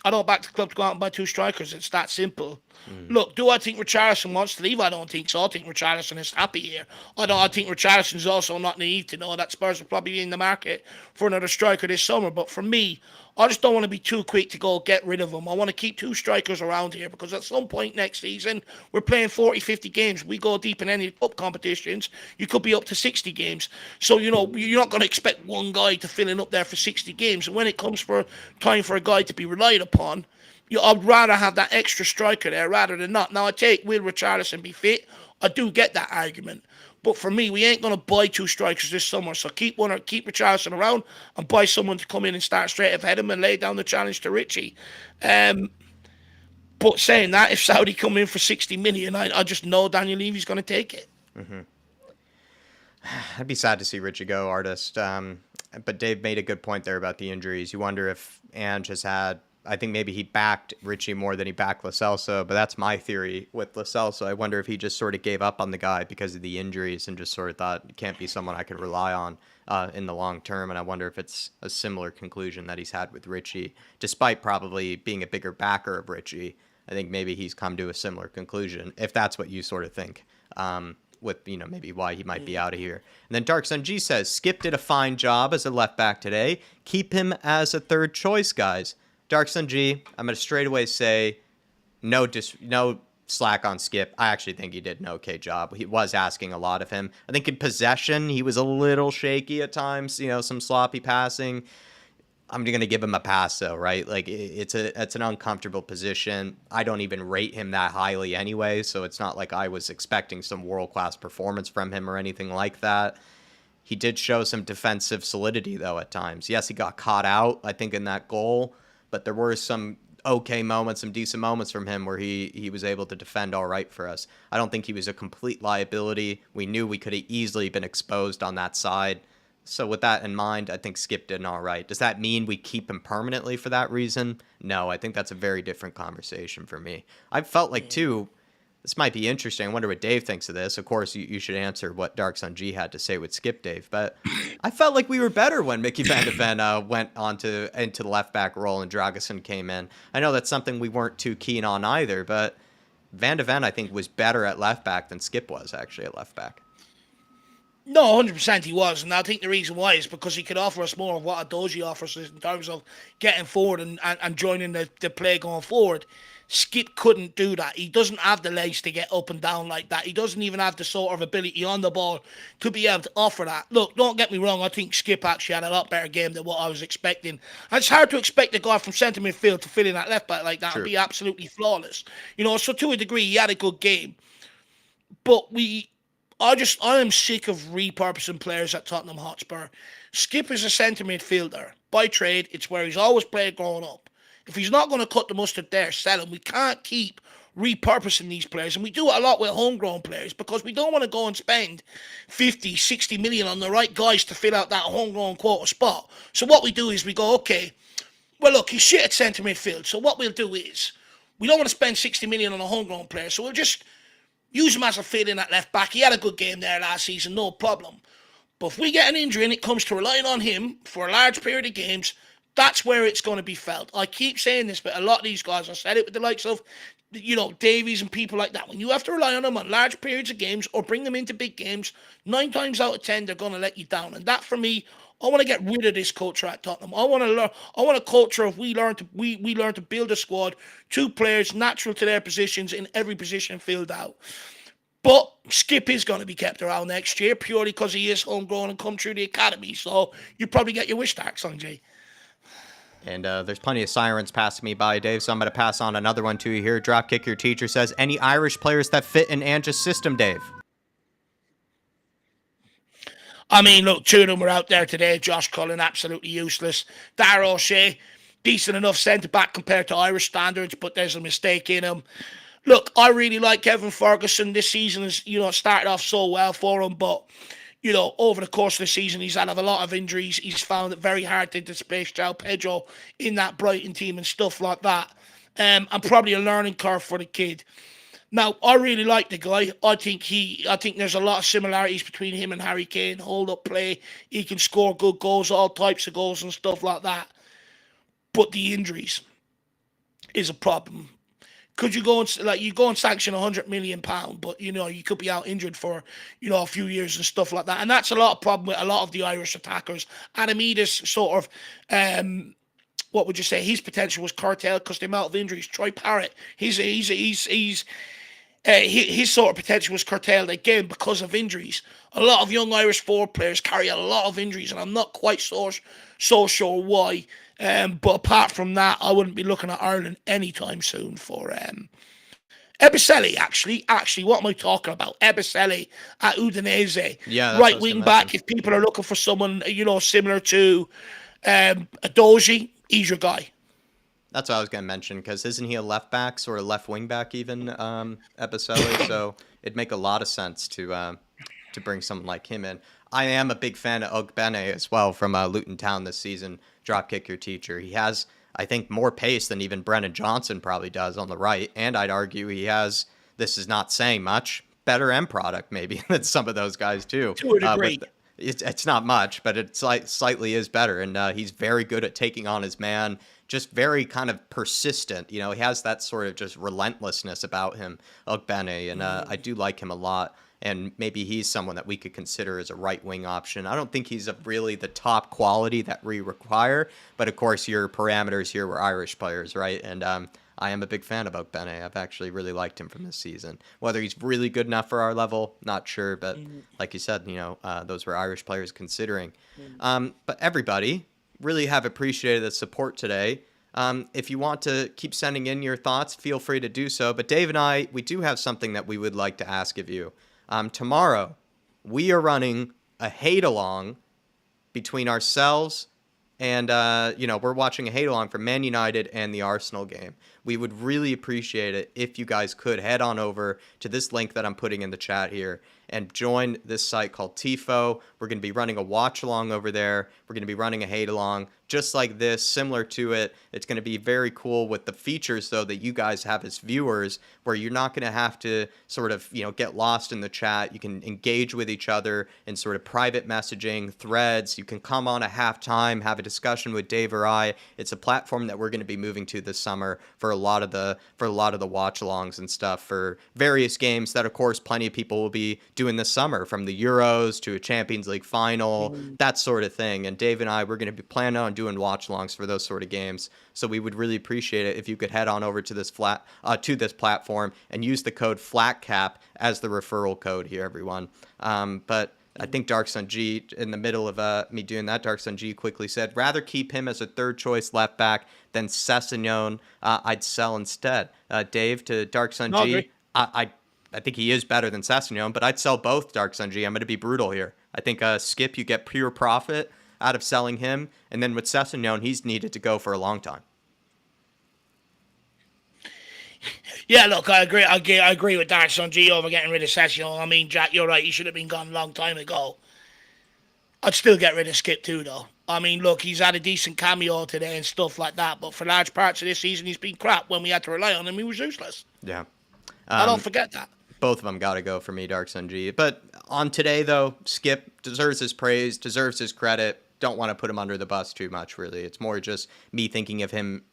I don't back the club to go out and buy two strikers. It's that simple. Look, do I think Richarlison wants to leave? I don't think so. I think Richarlison is happy here. I think Richarlison is also not naive to know that Spurs will probably be in the market for another striker this summer. But for me, I just don't want to be too quick to go get rid of him. I want to keep two strikers around here, because at some point next season, we're playing 40, 50 games. We go deep in any cup competitions, you could be up to 60 games. So, you're not going to expect one guy to fill in up there for 60 games. And when it comes for time for a guy to be relied upon, I'd rather have that extra striker there rather than not. Now, will Richarlison be fit? I do get that argument. But for me, we ain't going to buy two strikers this summer. So keep Richarlison around and buy someone to come in and start straight ahead of him and lay down the challenge to Richie. But saying that, if Saudi come in for 60 million, I just know Daniel Levy's going to take it. Mm-hmm. I'd be sad to see Richie go, Artist. But Dave made a good point there about the injuries. You wonder if Ange has had I think maybe he backed Richie more than he backed Lo Celso, but that's my theory with Lo Celso. I wonder if he just sort of gave up on the guy because of the injuries and just sort of thought, it can't be someone I could rely on in the long term. And I wonder if it's a similar conclusion that he's had with Richie, despite probably being a bigger backer of Richie. I think maybe he's come to a similar conclusion, if that's what you sort of think. With, maybe why he might be out of here. And then Dark Sun G says, Skip did a fine job as a left back today. Keep him as a third choice, guys. Dark Sun G, I'm going to straight away say no slack on Skip. I actually think he did an okay job. He was asking a lot of him. I think in possession, he was a little shaky at times, some sloppy passing. I'm going to give him a pass, though, right? Like, it's an uncomfortable position. I don't even rate him that highly anyway, so it's not like I was expecting some world-class performance from him or anything like that. He did show some defensive solidity, though, at times. Yes, he got caught out, I think, in that goal, but there were some okay moments, some decent moments from him where he was able to defend all right for us. I don't think he was a complete liability. We knew we could have easily been exposed on that side. So with that in mind, I think Skip did all right. Does that mean we keep him permanently for that reason? No, I think that's a very different conversation for me. I felt like, too, this might be interesting. I wonder what Dave thinks of this. Of course, you should answer what Dark Sun G had to say with Skip, Dave. But I felt like we were better when Mickey Van de Ven went into the left-back role and Dragusin came in. I know that's something we weren't too keen on either, but Van de Ven, I think, was better at left-back than Skip was, actually, at left-back. No, 100% he was, and I think the reason why is because he could offer us more of what Adoji offers us in terms of getting forward and joining the play going forward. Skip couldn't do that. He doesn't have the legs to get up and down like that. He doesn't even have the sort of ability on the ball to be able to offer that. Look, don't get me wrong, I think Skip actually had a lot better game than what I was expecting. And it's hard to expect a guy from centre midfield to fill in that left back like that and be absolutely flawless. So to a degree, he had a good game. But I am sick of repurposing players at Tottenham Hotspur. Skip is a centre midfielder. By trade, it's where he's always played growing up. If he's not going to cut the mustard there, sell him. We can't keep repurposing these players. And we do it a lot with homegrown players because we don't want to go and spend 50, 60 million on the right guys to fill out that homegrown quota spot. So what we do is we go, okay, well, look, he's shit at centre midfield. So what we'll do is we don't want to spend 60 million on a homegrown player. So we'll just use him as a fill in at left back. He had a good game there last season, no problem. But if we get an injury and it comes to relying on him for a large period of games, that's where it's going to be felt. I keep saying this, but a lot of these guys, I said it with the likes of, Davies and people like that. When you have to rely on them on large periods of games or bring them into big games, 9 times out of 10, they're going to let you down. And that, for me, I want to get rid of this culture at Tottenham. I want a culture of we learn to build a squad, 2 players natural to their positions in every position filled out. But Skip is going to be kept around next year purely because he is homegrown and come through the academy. So you probably get your wish, Dark Sanjay. And there's plenty of sirens passing me by, Dave, so I'm going to pass on another one to you here. Dropkick Your Teacher says, any Irish players that fit in Ange's system, Dave? I mean, look, 2 of them were out there today. Josh Cullen, absolutely useless. Darragh O'Shea, decent enough centre-back compared to Irish standards, but there's a mistake in him. Look, I really like Kevin Ferguson. This season has, started off so well for him, but, over the course of the season, he's had a lot of injuries. He's found it very hard to displace João Pedro in that Brighton team and stuff like that. And probably a learning curve for the kid. Now, I really like the guy. I think there's a lot of similarities between him and Harry Kane. Hold up play. He can score good goals, all types of goals and stuff like that. But the injuries is a problem. Could you go and sanction £100 million, but you could be out injured for a few years and stuff like that, and that's a lot of problem with a lot of the Irish attackers. Adamides sort of, what would you say? His potential was curtailed because the amount of injuries. Troy Parrott, his sort of potential was curtailed again because of injuries. A lot of young Irish forward players carry a lot of injuries, and I'm not quite so sure why. But apart from that, I wouldn't be looking at Ireland anytime soon for Ebicelli. Actually, what am I talking about? Ebicelli at Udinese, right wing back. If people are looking for someone similar to Adoji, he's your guy. That's what I was going to mention, because isn't he a left back or a left wing back even, Ebicelli? So it'd make a lot of sense to bring someone like him in. I am a big fan of Ogbene as well from Luton Town this season. Dropkick Your Teacher. He has I think, more pace than even Brennan Johnson probably does on the right. And I'd argue he has, this is not saying much, better end product maybe than some of those guys too. To a degree. It's not much, but it's slightly is better. And he's very good at taking on his man, just very kind of persistent. You know, he has that sort of just relentlessness about him, Ogbene, and I do like him a lot. And maybe he's someone that we could consider as a right wing option. I don't think he's really the top quality that we require, but of course your parameters here were Irish players, right? And I am a big fan of Ogbene. I've actually really liked him from this season. Whether he's really good enough for our level, not sure, but like you said, you know, those were Irish players considering. But everybody really have appreciated the support today. If you want to keep sending in your thoughts, feel free to do so. But Dave and I, we do have something that we would like to ask of you. Tomorrow, we are running a hate-along between ourselves and, we're watching a hate-along for Man United and the Arsenal game. We would really appreciate it if you guys could head on over to this link that I'm putting in the chat here and join this site called TIFO. We're going to be running a watch-along over there. We're going to be running a hate-along just like this, similar to it. It's going to be very cool with the features, though, that you guys have as viewers, where you're not going to have to sort of, get lost in the chat. You can engage with each other in sort of private messaging, threads. You can come on at halftime, have a discussion with Dave or I. It's a platform that we're going to be moving to this summer for a lot of the watch-alongs and stuff for various games that, of course, plenty of people will be doing this summer, from the Euros to a Champions League final, that sort of thing. And Dave and I, we're going to be planning on doing watch-alongs for those sort of games. So we would really appreciate it if you could head on over to this platform and use the code FLATCAP as the referral code here, everyone. But I think Dark Sun G, in the middle of me doing that, Dark Sun G quickly said, rather keep him as a third choice left back than Sessegnon. I'd sell instead. Dave, to Dark Sun G, I think he is better than Sessegnon, but I'd sell both, Dark Sun G. I'm going to be brutal here. I think Skip, you get pure profit out of selling him, and then with Sessegnon, he's needed to go for a long time. Yeah, look, I agree. I agree with Dark Sun G over getting rid of Sessegnon. I mean, Jack, you're right. He should have been gone a long time ago. I'd still get rid of Skip too, though. I mean, look, he's had a decent cameo today and stuff like that, but for large parts of this season, he's been crap. When we had to rely on him, he was useless. Yeah. I don't forget that. Both of them got to go for me, Dark Sun G. But on today, though, Skip deserves his praise, deserves his credit. Don't want to put him under the bus too much, really. It's more just me thinking of him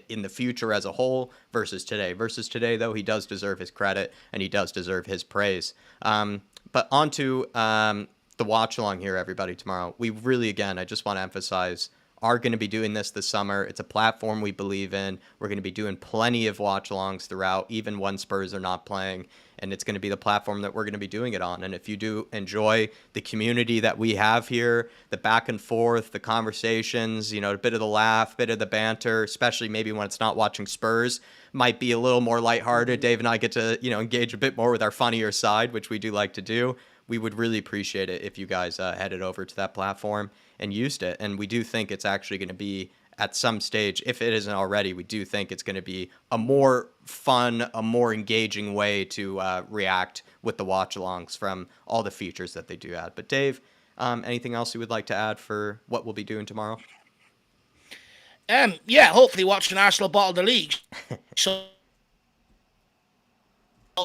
in the future as a whole versus today. Versus today, though, he does deserve his credit and he does deserve his praise. But on to the watch-along here, everybody, tomorrow. We really, again, I just want to emphasize, are going to be doing this summer. It's a platform we believe in. We're going to be doing plenty of watch-alongs throughout, even when Spurs are not playing. And it's going to be the platform that we're going to be doing it on. And if you do enjoy the community that we have here, the back and forth, the conversations, a bit of the laugh, a bit of the banter, especially maybe when it's not watching Spurs, might be a little more lighthearted. Dave and I get to, engage a bit more with our funnier side, which we do like to do. We would really appreciate it if you guys headed over to that platform and used it. And we do think it's actually going to be, at some stage, if it isn't already, we do think it's going to be a more fun, a more engaging way to react with the watch-alongs from all the features that they do add. But Dave, anything else you would like to add for what we'll be doing tomorrow? Yeah, hopefully watching Arsenal bottle the league. So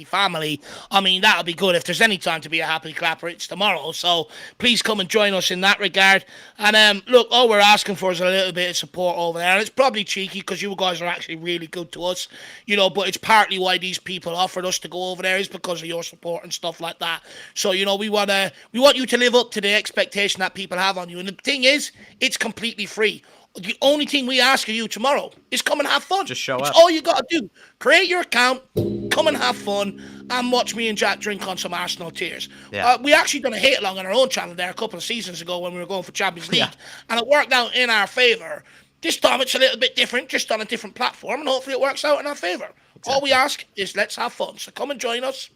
family, I mean, that'll be good. If there's any time to be a happy clapper, it's tomorrow. So please come and join us in that regard. And look, all we're asking for is a little bit of support over there. And it's probably cheeky because you guys are actually really good to us, but it's partly why these people offered us to go over there is because of your support and stuff like that. So, we want you to live up to the expectation that people have on you. And the thing is, it's completely free. The only thing we ask of you tomorrow is come and have fun. Just show up. It's all you got to do. Create your account, come and have fun, and watch me and Jack drink on some Arsenal tears. Yeah. We actually done a hate-along on our own channel there a couple of seasons ago when we were going for Champions League, and it worked out in our favour. This time it's a little bit different, just on a different platform, and hopefully it works out in our favour. Exactly. All we ask is let's have fun. So come and join us.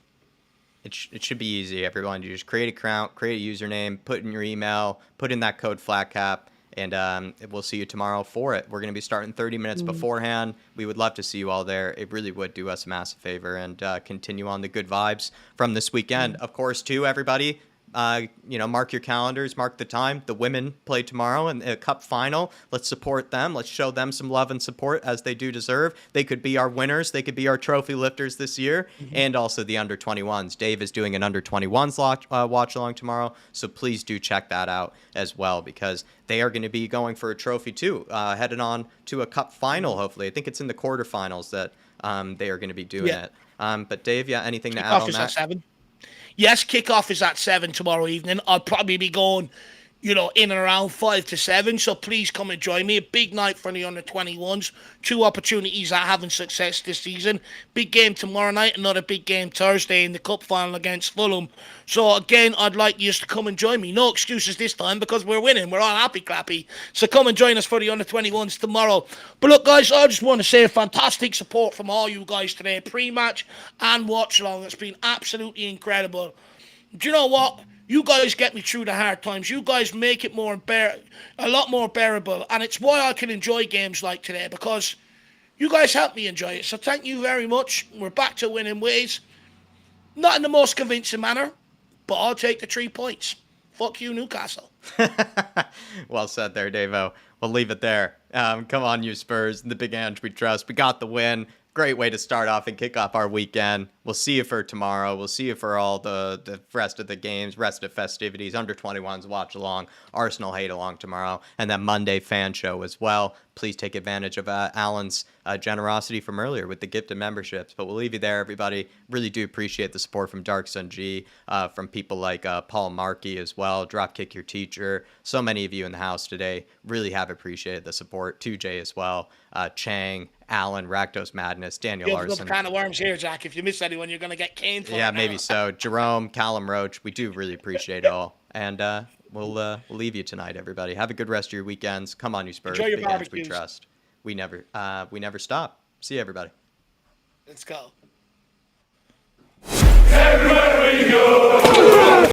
It should be easy, everyone. You just create an account, create a username, put in your email, put in that code FLATCAP, and we'll see you tomorrow for it. We're going to be starting 30 minutes beforehand. We would love to see you all there. It really would do us a massive favor and continue on the good vibes from this weekend. Of course, too, everybody, mark your calendars, mark the time. The women play tomorrow in the cup final. Let's support them. Let's show them some love and support as they do deserve. They could be our winners. They could be our trophy lifters this year, and also the under 21s. Dave is doing an under 21s watch along tomorrow, so please do check that out as well, because they are going to be going for a trophy too, headed on to a cup final. Hopefully, I think it's in the quarterfinals that they are going to be doing it. But Dave, anything to add on that? At 7. Yes, kickoff is at 7 tomorrow evening. I'll probably be going, in and around 5 to 7. So please come and join me. A big night for the under-21s. 2 opportunities at having success this season. Big game tomorrow night. Another big game Thursday in the cup final against Fulham. So again, I'd like you to come and join me. No excuses this time because we're winning. We're all happy clappy. So come and join us for the under-21s tomorrow. But look, guys, I just want to say fantastic support from all you guys today. Pre-match and watch-along. It's been absolutely incredible. Do you know what? You guys get me through the hard times. You guys make it a lot more bearable. And it's why I can enjoy games like today, because you guys help me enjoy it. So thank you very much. We're back to winning ways. Not in the most convincing manner, but I'll take the 3 points. Fuck you, Newcastle. Well said there, Davo. We'll leave it there. Come on, you Spurs. The big Ange we trust. We got the win. Great way to start off and kick off our weekend. We'll see you for tomorrow. We'll see you for all the rest of the games, rest of festivities, under 21s watch along, Arsenal hate along tomorrow, and that Monday fan show as well. Please take advantage of Alan's generosity from earlier with the gifted memberships. But we'll leave you there, everybody. Really do appreciate the support from Dark Sun G, from people like Paul Markey as well, Dropkick Your Teacher. So many of you in the house today. Really have appreciated the support. 2J as well, Chang, Alan, Rakdos Madness, Daniel Larson. Kind of worms here, Jack. If you miss anyone, you're going to get caned for it. Yeah, maybe so. Jerome, Callum Roach, we do really appreciate it all. And we'll leave you tonight, everybody. Have a good rest of your weekends. Come on, you Spurs. Enjoy your Big Ange we barbecues. trust. We never stop. See you, everybody. Let's go.